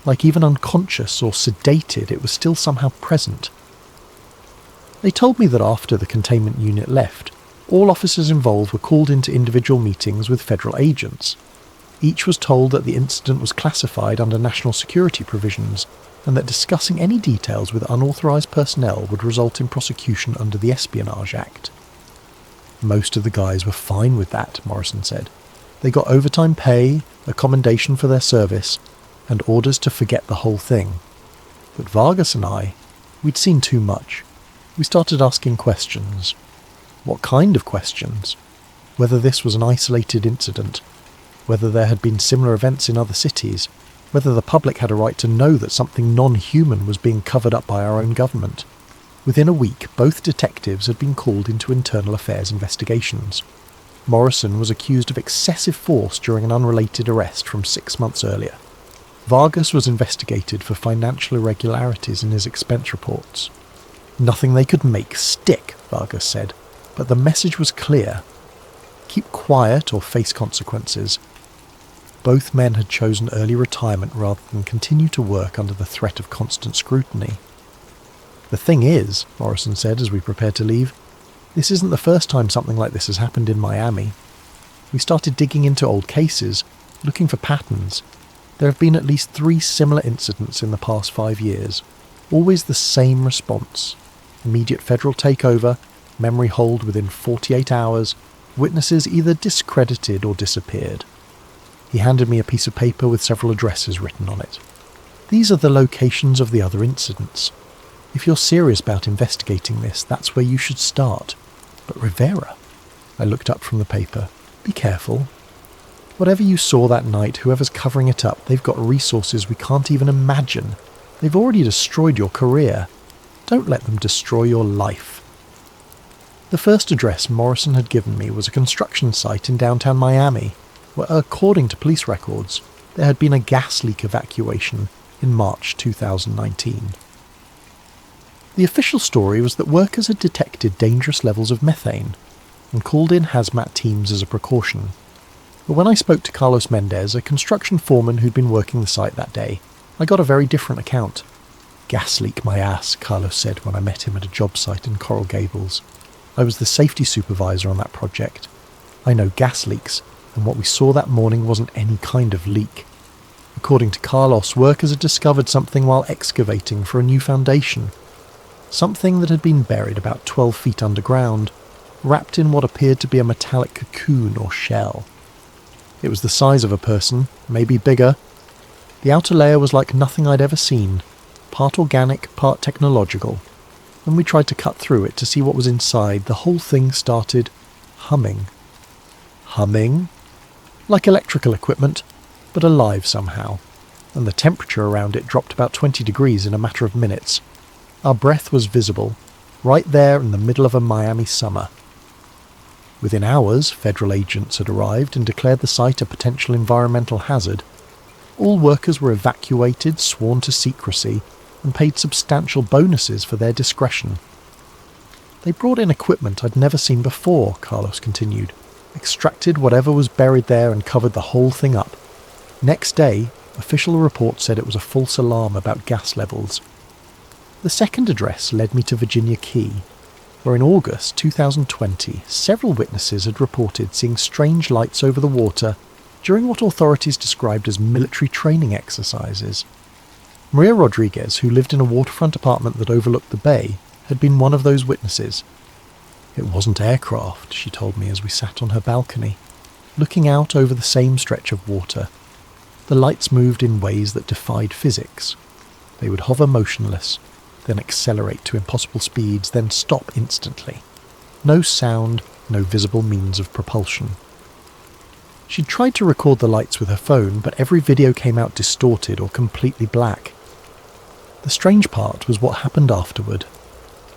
Like even unconscious or sedated, it was still somehow present." They told me that after the containment unit left, all officers involved were called into individual meetings with federal agents. Each was told that the incident was classified under national security provisions and that discussing any details with unauthorised personnel would result in prosecution under the Espionage Act. Most of the guys were fine with that, Morrison said. They got overtime pay, a commendation for their service, and orders to forget the whole thing. But Vargas and I, we'd seen too much. We started asking questions. What kind of questions? Whether this was an isolated incident, whether there had been similar events in other cities, whether the public had a right to know that something non-human was being covered up by our own government. Within a week, both detectives had been called into internal affairs investigations. Morrison was accused of excessive force during an unrelated arrest from 6 months earlier. Vargas was investigated for financial irregularities in his expense reports. Nothing they could make stick, Vargas said, but the message was clear. Keep quiet or face consequences. Both men had chosen early retirement rather than continue to work under the threat of constant scrutiny. The thing is, Morrison said as we prepared to leave, this isn't the first time something like this has happened in Miami. We started digging into old cases, looking for patterns. There have been at least 3 similar incidents in the past 5 years. Always the same response. Immediate federal takeover, memory hold within 48 hours, witnesses either discredited or disappeared. He handed me a piece of paper with several addresses written on it. These are the locations of the other incidents. If you're serious about investigating this, that's where you should start. But Rivera? I looked up from the paper. Be careful. Whatever you saw that night, whoever's covering it up, they've got resources we can't even imagine. They've already destroyed your career. Don't let them destroy your life. The first address Morrison had given me was a construction site in downtown Miami, where, according to police records, there had been a gas leak evacuation in March 2019. The official story was that workers had detected dangerous levels of methane and called in hazmat teams as a precaution. But when I spoke to Carlos Mendez, a construction foreman who'd been working the site that day, I got a very different account. Gas leak my ass, Carlos said when I met him at a job site in Coral Gables. I was the safety supervisor on that project. I know gas leaks, and what we saw that morning wasn't any kind of leak. According to Carlos, workers had discovered something while excavating for a new foundation. Something that had been buried about 12 feet underground, wrapped in what appeared to be a metallic cocoon or shell. It was the size of a person, maybe bigger. The outer layer was like nothing I'd ever seen, part organic, part technological. When we tried to cut through it to see what was inside, the whole thing started humming. Humming? Like electrical equipment, but alive somehow. And the temperature around it dropped about 20 degrees in a matter of minutes. Our breath was visible, right there in the middle of a Miami summer. Within hours, federal agents had arrived and declared the site a potential environmental hazard. All workers were evacuated, sworn to secrecy, and paid substantial bonuses for their discretion. They brought in equipment I'd never seen before, Carlos continued, extracted whatever was buried there and covered the whole thing up. Next day, official reports said it was a false alarm about gas levels. The second address led me to Virginia Key, where in August 2020 several witnesses had reported seeing strange lights over the water during what authorities described as military training exercises. Maria Rodriguez, who lived in a waterfront apartment that overlooked the bay, had been one of those witnesses. It wasn't aircraft, she told me as we sat on her balcony, looking out over the same stretch of water. The lights moved in ways that defied physics. They would hover motionless, then accelerate to impossible speeds, then stop instantly. No sound, no visible means of propulsion. She'd tried to record the lights with her phone, but every video came out distorted or completely black. The strange part was what happened afterward.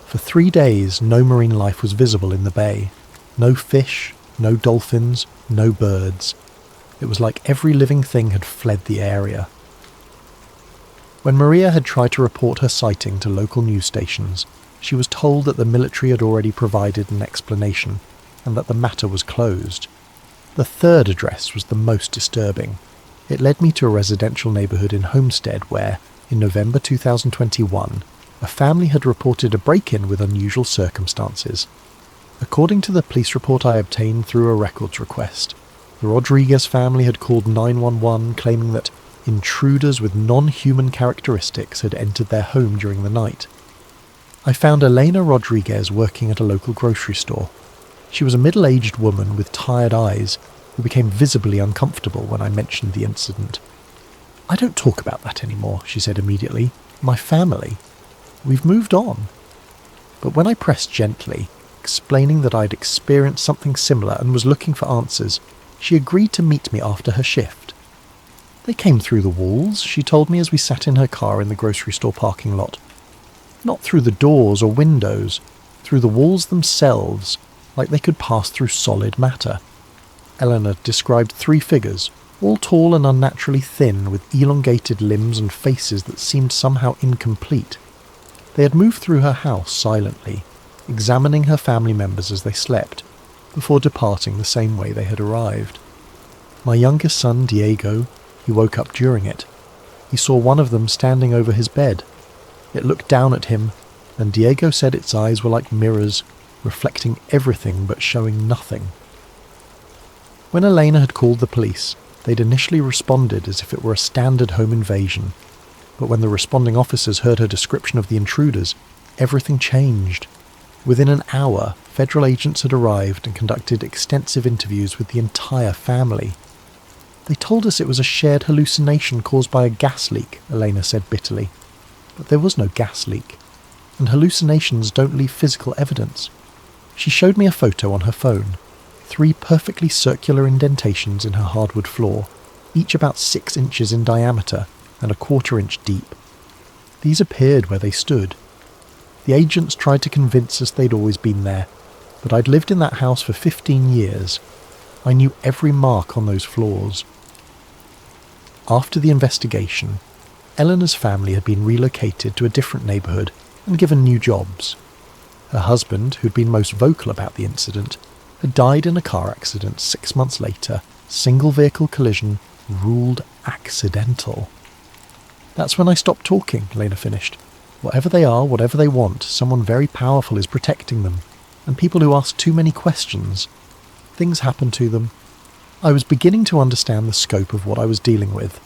For 3 days, no marine life was visible in the bay. No fish, no dolphins, no birds. It was like every living thing had fled the area. When Maria had tried to report her sighting to local news stations, she was told that the military had already provided an explanation and that the matter was closed. The third address was the most disturbing. It led me to a residential neighbourhood in Homestead where, in November 2021, a family had reported a break-in with unusual circumstances. According to the police report I obtained through a records request, The Rodriguez family had called 911 claiming that intruders with non-human characteristics had entered their home during the night. I found Elena Rodriguez working at a local grocery store. She was a middle-aged woman with tired eyes who became visibly uncomfortable when I mentioned the incident. "I don't talk about that anymore," she said immediately. "My family. We've moved on." But when I pressed gently, explaining that I'd experienced something similar and was looking for answers, she agreed to meet me after her shift. "They came through the walls," she told me as we sat in her car in the grocery store parking lot. "Not through the doors or windows, through the walls themselves, like they could pass through solid matter." Eleanor described 3 figures, all tall and unnaturally thin, with elongated limbs and faces that seemed somehow incomplete. They had moved through her house silently, examining her family members as they slept, before departing the same way they had arrived. My youngest son, Diego, he woke up during it. He saw one of them standing over his bed. It looked down at him, and Diego said its eyes were like mirrors, reflecting everything but showing nothing. When Elena had called the police, they'd initially responded as if it were a standard home invasion, but when the responding officers heard her description of the intruders, everything changed. Within an hour, federal agents had arrived and conducted extensive interviews with the entire family. "They told us it was a shared hallucination caused by a gas leak," Elena said bitterly. But there was no gas leak, and hallucinations don't leave physical evidence. She showed me a photo on her phone. 3 perfectly circular indentations in her hardwood floor, each about 6 inches in diameter and a 1/4 inch deep. These appeared where they stood. The agents tried to convince us they'd always been there, but I'd lived in that house for 15 years. I knew every mark on those floors. After the investigation, Eleanor's family had been relocated to a different neighbourhood and given new jobs. Her husband, who'd been most vocal about the incident, had died in a car accident 6 months later, single-vehicle collision, ruled accidental. "That's when I stopped talking," Elena finished. "Whatever they are, whatever they want, someone very powerful is protecting them, and people who ask too many questions. Things happen to them." I was beginning to understand the scope of what I was dealing with.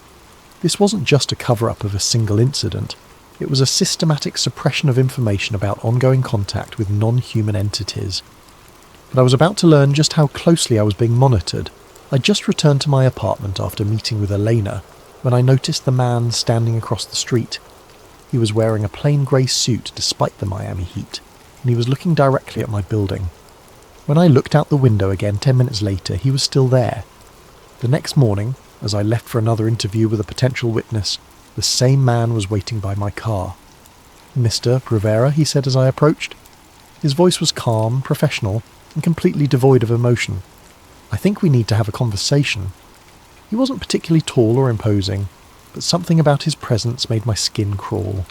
This wasn't just a cover-up of a single incident. It was a systematic suppression of information about ongoing contact with non-human entities. But I was about to learn just how closely I was being monitored. I'd just returned to my apartment after meeting with Elena when I noticed the man standing across the street. He was wearing a plain grey suit despite the Miami heat, and he was looking directly at my building. When I looked out the window again 10 minutes later, he was still there. The next morning, as I left for another interview with a potential witness, the same man was waiting by my car. "Mr. Rivera," he said as I approached. His voice was calm, professional, and completely devoid of emotion. "I think we need to have a conversation." He wasn't particularly tall or imposing, but something about his presence made my skin crawl.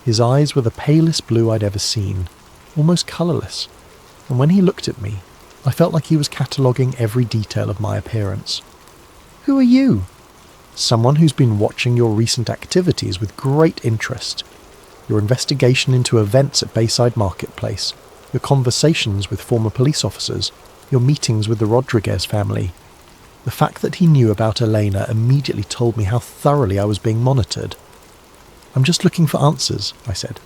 His eyes were the palest blue I'd ever seen, almost colourless, and when he looked at me, I felt like he was cataloguing every detail of my appearance. "Who are you?" "Someone who's been watching your recent activities with great interest. Your investigation into events at Bayside Marketplace, your conversations with former police officers, your meetings with the Rodriguez family." The fact that he knew about Elena immediately told me how thoroughly I was being monitored. "I'm just looking for answers," I said.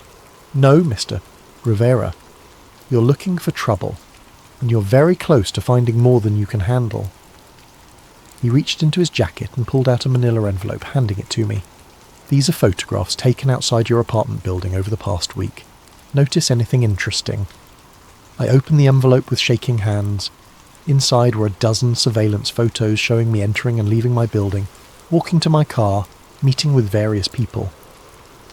"No, Mr. Rivera. You're looking for trouble, and you're very close to finding more than you can handle." He reached into his jacket and pulled out a manila envelope, handing it to me. "These are photographs taken outside your apartment building over the past week. Notice anything interesting?" I opened the envelope with shaking hands. Inside were a dozen surveillance photos showing me entering and leaving my building, walking to my car, meeting with various people.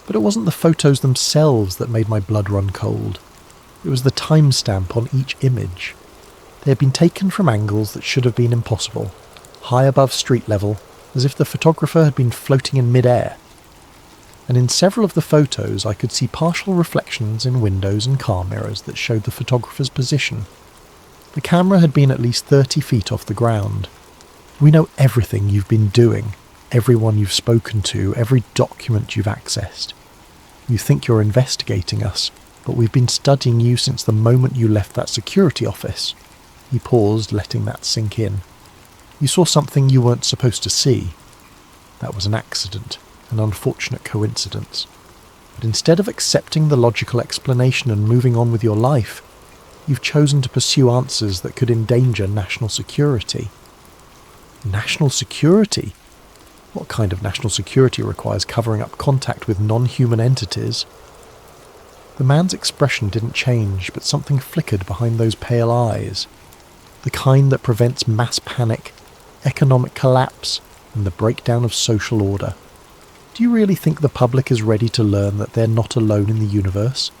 But it wasn't the photos themselves that made my blood run cold. It was the timestamp on each image. They had been taken from angles that should have been impossible, high above street level, as if the photographer had been floating in mid-air. And in several of the photos I could see partial reflections in windows and car mirrors that showed the photographer's position. The camera had been at least 30 feet off the ground. "We know everything you've been doing, everyone you've spoken to, every document you've accessed. You think you're investigating us, but we've been studying you since the moment you left that security office." He paused, letting that sink in. You saw something you weren't supposed to see. That was an accident, an unfortunate coincidence. But instead of accepting the logical explanation and moving on with your life, you've chosen to pursue answers that could endanger national security. National security? What kind of national security requires covering up contact with non-human entities? The man's expression didn't change, but something flickered behind those pale eyes. The kind that prevents mass panic, economic collapse, and the breakdown of social order. Do you really think the public is ready to learn that they're not alone in the universe?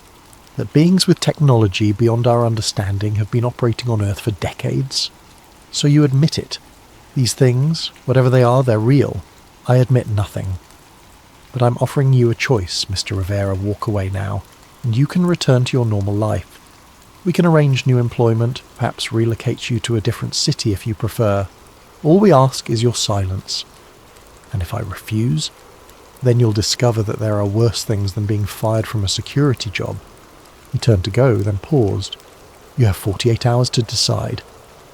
That beings with technology beyond our understanding have been operating on Earth for decades? So you admit it. These things, whatever they are, they're real. I admit nothing. But I'm offering you a choice, Mr. Rivera. Walk away now, and you can return to your normal life. We can arrange new employment, perhaps relocate you to a different city if you prefer. All we ask is your silence. And if I refuse, then you'll discover that there are worse things than being fired from a security job. He turned to go, then paused. You have 48 hours to decide.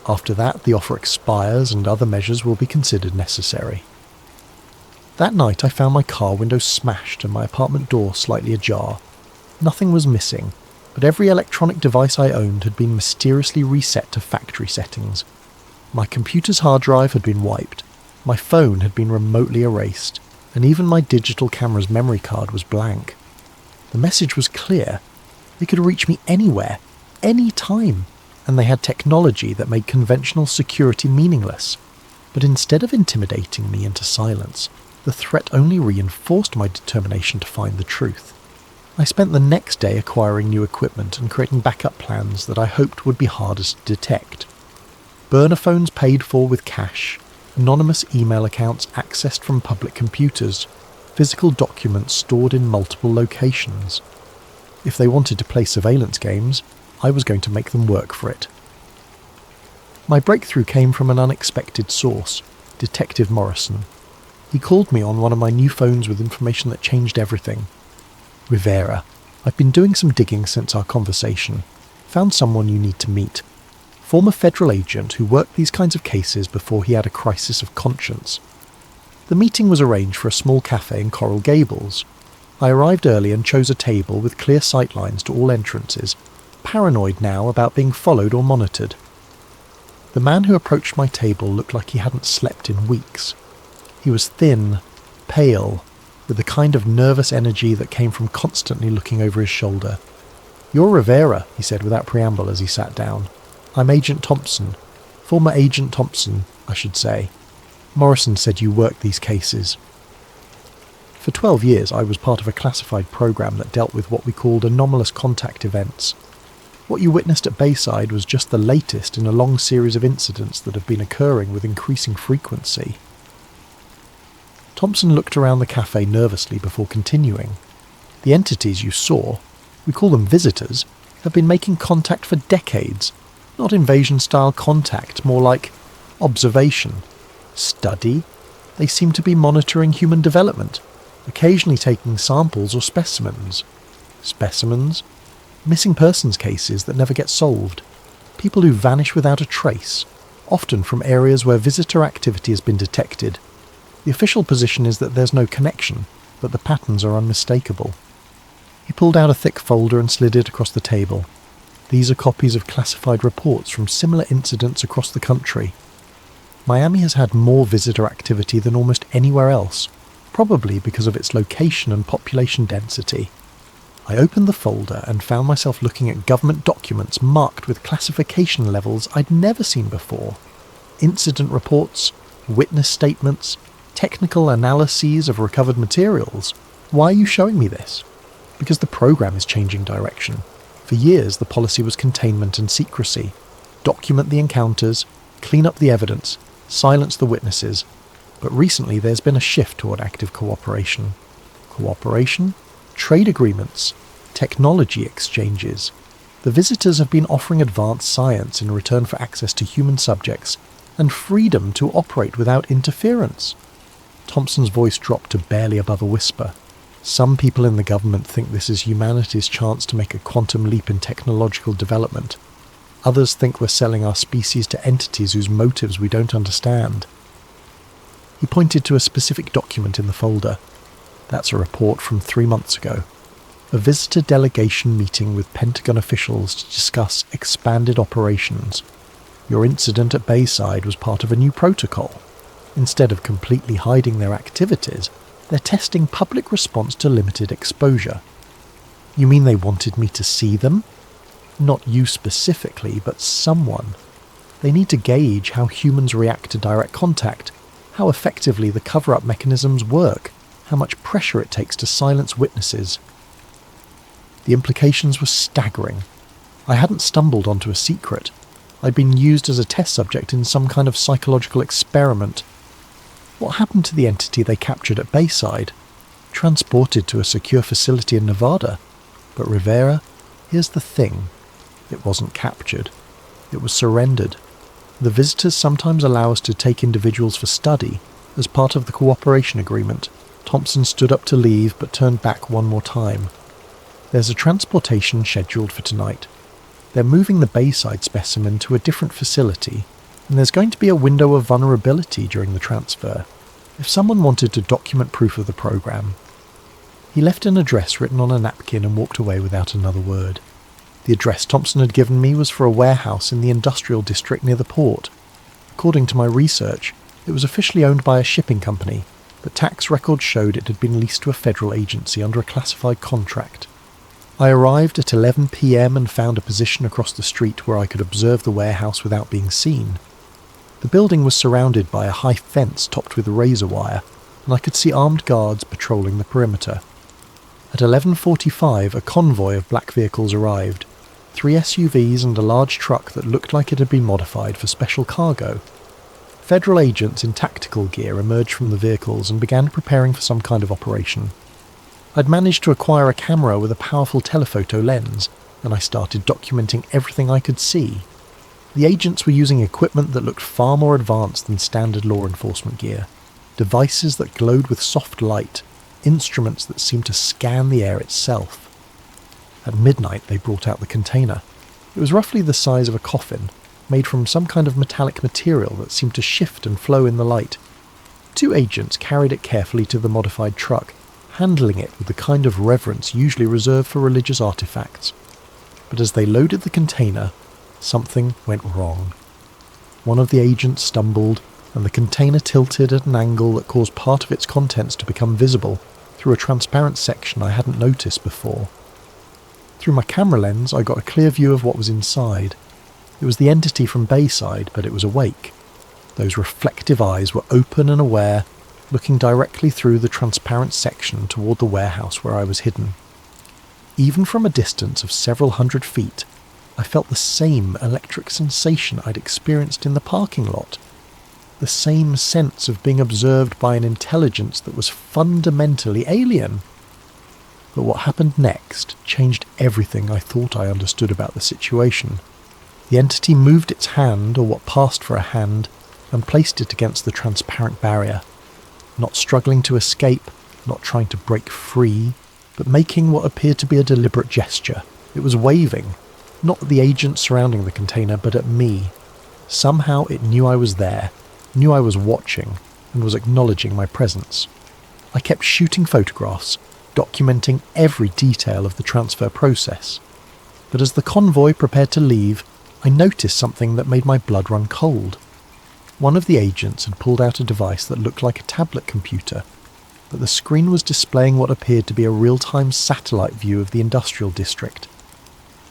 After that, the offer expires and other measures will be considered necessary. That night I found my car window smashed and my apartment door slightly ajar. Nothing was missing, but every electronic device I owned had been mysteriously reset to factory settings. My computer's hard drive had been wiped, my phone had been remotely erased, and even my digital camera's memory card was blank. The message was clear. They could reach me anywhere, any time, and they had technology that made conventional security meaningless. But instead of intimidating me into silence, the threat only reinforced my determination to find the truth. I spent the next day acquiring new equipment and creating backup plans that I hoped would be hardest to detect. Burner phones paid for with cash, anonymous email accounts accessed from public computers, physical documents stored in multiple locations. If they wanted to play surveillance games, I was going to make them work for it. My breakthrough came from an unexpected source, Detective Morrison. He called me on one of my new phones with information that changed everything. Rivera, I've been doing some digging since our conversation. Found someone you need to meet. Former federal agent who worked these kinds of cases before he had a crisis of conscience. The meeting was arranged for a small cafe in Coral Gables. I arrived early and chose a table with clear sightlines to all entrances, paranoid now about being followed or monitored. The man who approached my table looked like he hadn't slept in weeks. He was thin, pale, with the kind of nervous energy that came from constantly looking over his shoulder. "You're Rivera," he said without preamble as he sat down. "I'm Agent Thompson. Former Agent Thompson, I should say. Morrison said you worked these cases." For 12 years I was part of a classified program that dealt with what we called anomalous contact events. What you witnessed at Bayside was just the latest in a long series of incidents that have been occurring with increasing frequency. Thompson looked around the cafe nervously before continuing. "The entities you saw, we call them visitors, have been making contact for decades. Not invasion-style contact, more like observation. Study. They seem to be monitoring human development, occasionally taking samples or specimens. Specimens? Missing persons cases that never get solved. People who vanish without a trace, often from areas where visitor activity has been detected. The official position is that there's no connection, but the patterns are unmistakable." He pulled out a thick folder and slid it across the table. "These are copies of classified reports from similar incidents across the country. Miami has had more visitor activity than almost anywhere else, probably because of its location and population density." I opened the folder and found myself looking at government documents marked with classification levels I'd never seen before. Incident reports, witness statements, technical analyses of recovered materials. Why are you showing me this? Because the program is changing direction. For years the policy was containment and secrecy. Document the encounters, clean up the evidence, silence the witnesses. But recently there's been a shift toward active cooperation. Cooperation? Trade agreements, technology exchanges. The visitors have been offering advanced science in return for access to human subjects and freedom to operate without interference. Thompson's voice dropped to barely above a whisper. "Some people in the government think this is humanity's chance to make a quantum leap in technological development. Others think we're selling our species to entities whose motives we don't understand. He pointed to a specific document in the folder. That's a report from 3 months ago. A visitor delegation meeting with Pentagon officials to discuss expanded operations. Your incident at Bayside was part of a new protocol. Instead of completely hiding their activities, they're testing public response to limited exposure. You mean they wanted me to see them? Not you specifically, but someone. They need to gauge how humans react to direct contact, how effectively the cover-up mechanisms work, how much pressure it takes to silence witnesses. The implications were staggering. I hadn't stumbled onto a secret. I'd been used as a test subject in some kind of psychological experiment. What happened to the entity they captured at Bayside? Transported to a secure facility in Nevada. But Rivera, here's the thing. It wasn't captured. It was surrendered. The visitors sometimes allow us to take individuals for study. As part of the cooperation agreement, Thompson stood up to leave but turned back one more time. There's a transportation scheduled for tonight. They're moving the Bayside specimen to a different facility, and there's going to be a window of vulnerability during the transfer. If someone wanted to document proof of the program. He left an address written on a napkin and walked away without another word. The address Thompson had given me was for a warehouse in the industrial district near the port. According to my research, it was officially owned by a shipping company, but tax records showed it had been leased to a federal agency under a classified contract. I arrived at 11 p.m. and found a position across the street where I could observe the warehouse without being seen. The building was surrounded by a high fence topped with razor wire, and I could see armed guards patrolling the perimeter. At 11:45, a convoy of black vehicles arrived. 3 SUVs and a large truck that looked like it had been modified for special cargo. Federal agents in tactical gear emerged from the vehicles and began preparing for some kind of operation. I'd managed to acquire a camera with a powerful telephoto lens, and I started documenting everything I could see. The agents were using equipment that looked far more advanced than standard law enforcement gear. Devices that glowed with soft light, instruments that seemed to scan the air itself. At midnight they brought out the container. It was roughly the size of a coffin, made from some kind of metallic material that seemed to shift and flow in the light. 2 agents carried it carefully to the modified truck, handling it with the kind of reverence usually reserved for religious artifacts. But as they loaded the container, something went wrong. One of the agents stumbled, and the container tilted at an angle that caused part of its contents to become visible through a transparent section I hadn't noticed before. Through my camera lens, I got a clear view of what was inside. It was the entity from Bayside, but it was awake. Those reflective eyes were open and aware, looking directly through the transparent section toward the warehouse where I was hidden. Even from a distance of several hundred feet, I felt the same electric sensation I'd experienced in the parking lot. The same sense of being observed by an intelligence that was fundamentally alien. But what happened next changed everything I thought I understood about the situation. The entity moved its hand, or what passed for a hand, and placed it against the transparent barrier. Not struggling to escape, not trying to break free, but making what appeared to be a deliberate gesture. It was waving, not at the agents surrounding the container, but at me. Somehow it knew I was there, knew I was watching, and was acknowledging my presence. I kept shooting photographs, documenting every detail of the transfer process. But as the convoy prepared to leave, I noticed something that made my blood run cold. One of the agents had pulled out a device that looked like a tablet computer, but the screen was displaying what appeared to be a real-time satellite view of the industrial district.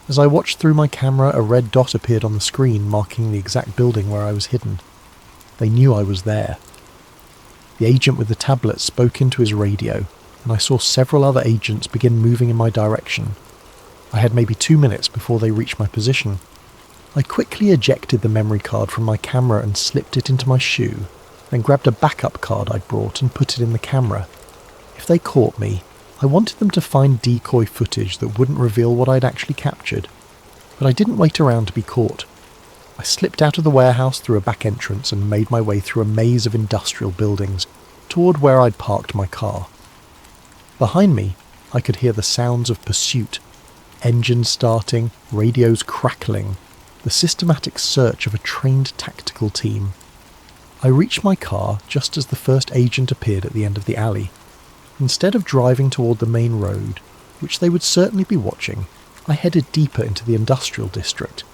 As I watched through my camera, a red dot appeared on the screen marking the exact building where I was hidden. They knew I was there. The agent with the tablet spoke into his radio, and I saw several other agents begin moving in my direction. I had maybe 2 minutes before they reached my position. I quickly ejected the memory card from my camera and slipped it into my shoe, then grabbed a backup card I'd brought and put it in the camera. If they caught me, I wanted them to find decoy footage that wouldn't reveal what I'd actually captured. But I didn't wait around to be caught. I slipped out of the warehouse through a back entrance and made my way through a maze of industrial buildings toward where I'd parked my car. Behind me, I could hear the sounds of pursuit, engines starting, radios crackling, the systematic search of a trained tactical team. I reached my car just as the first agent appeared at the end of the alley. Instead of driving toward the main road, which they would certainly be watching, I headed deeper into the industrial district,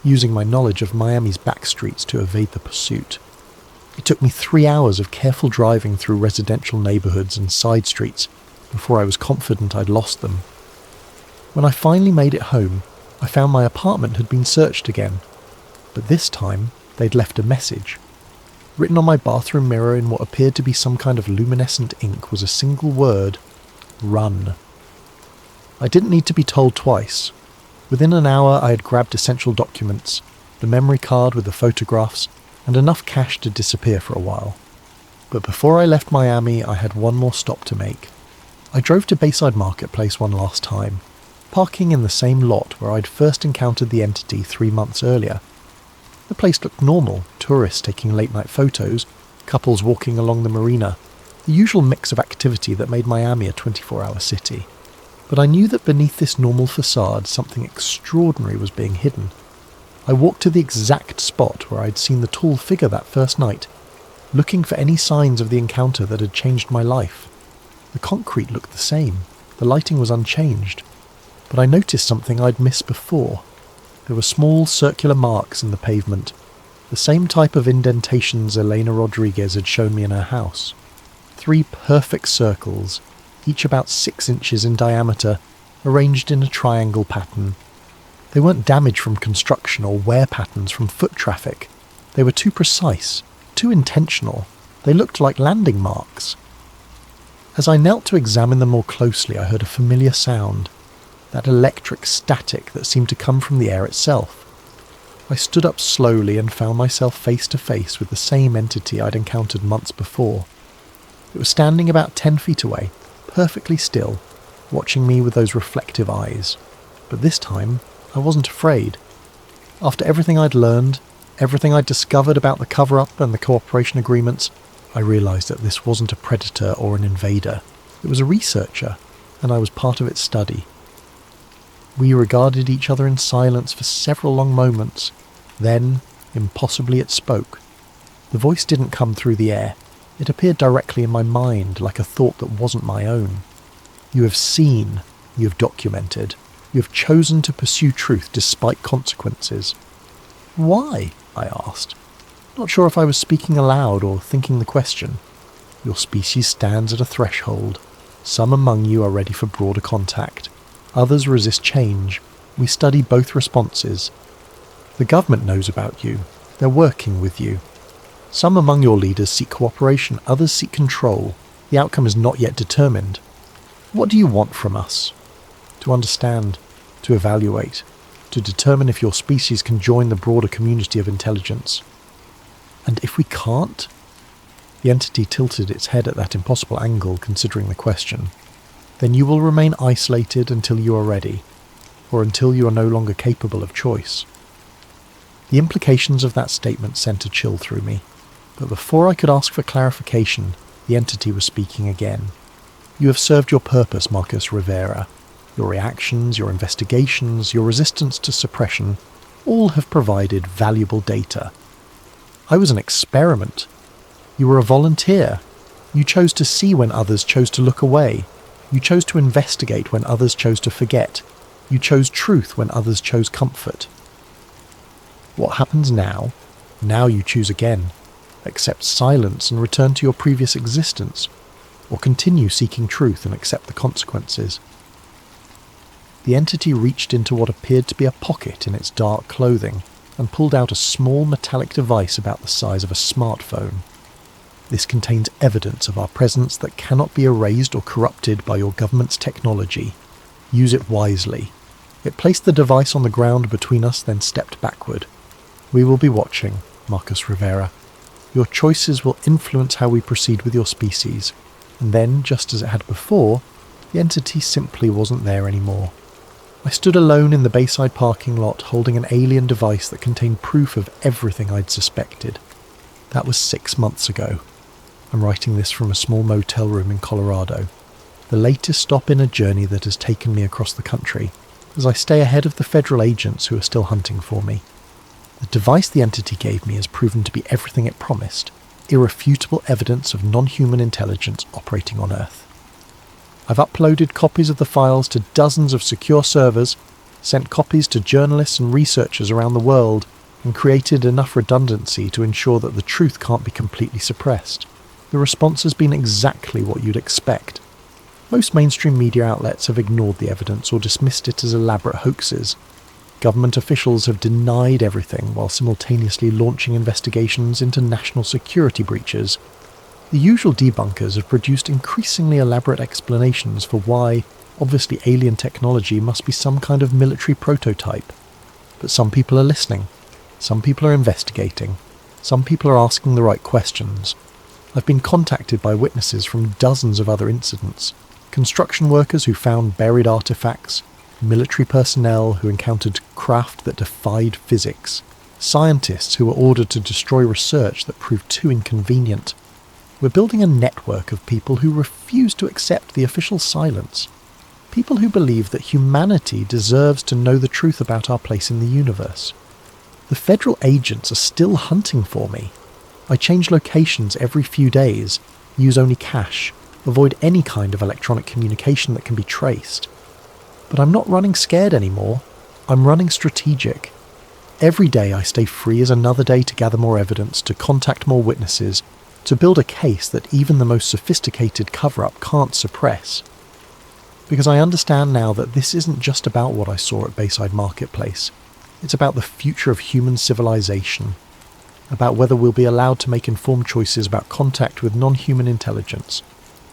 using my knowledge of Miami's back streets to evade the pursuit. It took me 3 hours of careful driving through residential neighbourhoods and side streets before I was confident I'd lost them. When I finally made it home, I found my apartment had been searched again, but this time they'd left a message. Written on my bathroom mirror in what appeared to be some kind of luminescent ink was a single word: run. I didn't need to be told twice. Within an hour I had grabbed essential documents, the memory card with the photographs, and enough cash to disappear for a while. But before I left Miami, I had one more stop to make. I drove to Bayside Marketplace one last time, parking in the same lot where I'd first encountered the entity 3 months earlier. The place looked normal, tourists taking late-night photos, couples walking along the marina, the usual mix of activity that made Miami a 24-hour city. But I knew that beneath this normal facade something extraordinary was being hidden. I walked to the exact spot where I'd seen the tall figure that first night, looking for any signs of the encounter that had changed my life. The concrete looked the same, the lighting was unchanged, but I noticed something I'd missed before. There were small circular marks in the pavement, the same type of indentations Elena Rodriguez had shown me in her house. 3 perfect circles, each about 6 inches in diameter, arranged in a triangle pattern. They weren't damage from construction or wear patterns from foot traffic. They were too precise, too intentional. They looked like landing marks. As I knelt to examine them more closely, I heard a familiar sound, that electric static that seemed to come from the air itself. I stood up slowly and found myself face to face with the same entity I'd encountered months before. It was standing about 10 feet away, perfectly still, watching me with those reflective eyes. But this time, I wasn't afraid. After everything I'd learned, everything I'd discovered about the cover-up and the cooperation agreements, I realised that this wasn't a predator or an invader. It was a researcher, and I was part of its study. We regarded each other in silence for several long moments. Then, impossibly, it spoke. The voice didn't come through the air. It appeared directly in my mind, like a thought that wasn't my own. You have seen, you have documented, you have chosen to pursue truth despite consequences. Why? I asked. Not sure if I was speaking aloud or thinking the question. Your species stands at a threshold. Some among you are ready for broader contact. Others resist change. We study both responses. The government knows about you. They're working with you. Some among your leaders seek cooperation, others seek control. The outcome is not yet determined. What do you want from us? To understand, to evaluate, to determine if your species can join the broader community of intelligence. And if we can't? The entity tilted its head at that impossible angle, considering the question. Then you will remain isolated until you are ready, or until you are no longer capable of choice. The implications of that statement sent a chill through me, but before I could ask for clarification, the entity was speaking again. You have served your purpose, Marcus Rivera. Your reactions, your investigations, your resistance to suppression, all have provided valuable data. I was an experiment. You were a volunteer. You chose to see when others chose to look away. You chose to investigate when others chose to forget. You chose truth when others chose comfort. What happens now? Now you choose again. Accept silence and return to your previous existence, or continue seeking truth and accept the consequences. The entity reached into what appeared to be a pocket in its dark clothing and pulled out a small metallic device about the size of a smartphone. This contains evidence of our presence that cannot be erased or corrupted by your government's technology. Use it wisely. It placed the device on the ground between us, then stepped backward. We will be watching, Marcus Rivera. Your choices will influence how we proceed with your species. And then, just as it had before, the entity simply wasn't there anymore. I stood alone in the Bayside parking lot holding an alien device that contained proof of everything I'd suspected. That was 6 months ago. I'm writing this from a small motel room in Colorado, the latest stop in a journey that has taken me across the country, as I stay ahead of the federal agents who are still hunting for me. The device the entity gave me has proven to be everything it promised, irrefutable evidence of non-human intelligence operating on Earth. I've uploaded copies of the files to dozens of secure servers, sent copies to journalists and researchers around the world, and created enough redundancy to ensure that the truth can't be completely suppressed. The response has been exactly what you'd expect. Most mainstream media outlets have ignored the evidence or dismissed it as elaborate hoaxes. Government officials have denied everything while simultaneously launching investigations into national security breaches. The usual debunkers have produced increasingly elaborate explanations for why, obviously alien technology must be some kind of military prototype. But some people are listening. Some people are investigating. Some people are asking the right questions. I've been contacted by witnesses from dozens of other incidents. Construction workers who found buried artifacts, military personnel who encountered craft that defied physics, scientists who were ordered to destroy research that proved too inconvenient. We're building a network of people who refuse to accept the official silence. People who believe that humanity deserves to know the truth about our place in the universe. The federal agents are still hunting for me. I change locations every few days, use only cash, avoid any kind of electronic communication that can be traced. But I'm not running scared anymore. I'm running strategic. Every day I stay free as another day to gather more evidence, to contact more witnesses, to build a case that even the most sophisticated cover-up can't suppress. Because I understand now that this isn't just about what I saw at Bayside Marketplace. It's about the future of human civilization, about whether we'll be allowed to make informed choices about contact with non-human intelligence,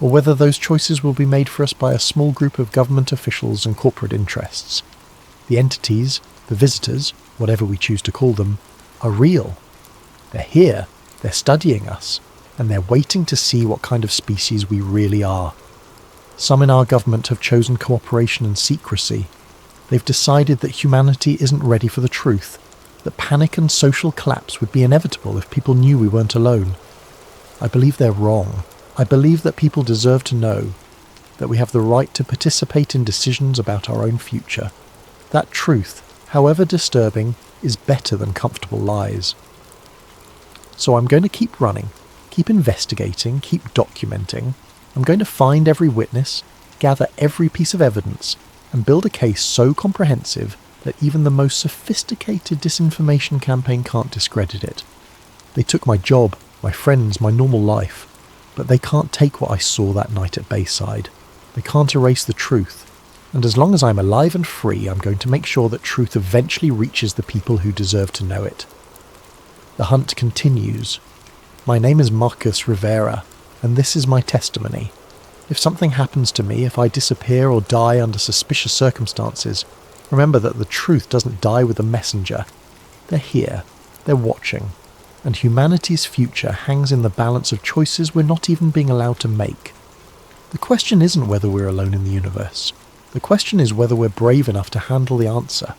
or whether those choices will be made for us by a small group of government officials and corporate interests. The entities, the visitors, whatever we choose to call them, are real. They're here, they're studying us, and they're waiting to see what kind of species we really are. Some in our government have chosen cooperation and secrecy. They've decided that humanity isn't ready for the truth, that panic and social collapse would be inevitable if people knew we weren't alone. I believe they're wrong. I believe that people deserve to know that we have the right to participate in decisions about our own future. That truth, however disturbing, is better than comfortable lies. So I'm going to keep running, keep investigating, keep documenting. I'm going to find every witness, gather every piece of evidence, and build a case so comprehensive that even the most sophisticated disinformation campaign can't discredit it. They took my job, my friends, my normal life, but they can't take what I saw that night at Bayside. They can't erase the truth. And as long as I'm alive and free, I'm going to make sure that truth eventually reaches the people who deserve to know it. The hunt continues. My name is Marcus Rivera, and this is my testimony. If something happens to me, if I disappear or die under suspicious circumstances, remember that the truth doesn't die with the messenger. They're here, they're watching, and humanity's future hangs in the balance of choices we're not even being allowed to make. The question isn't whether we're alone in the universe. The question is whether we're brave enough to handle the answer,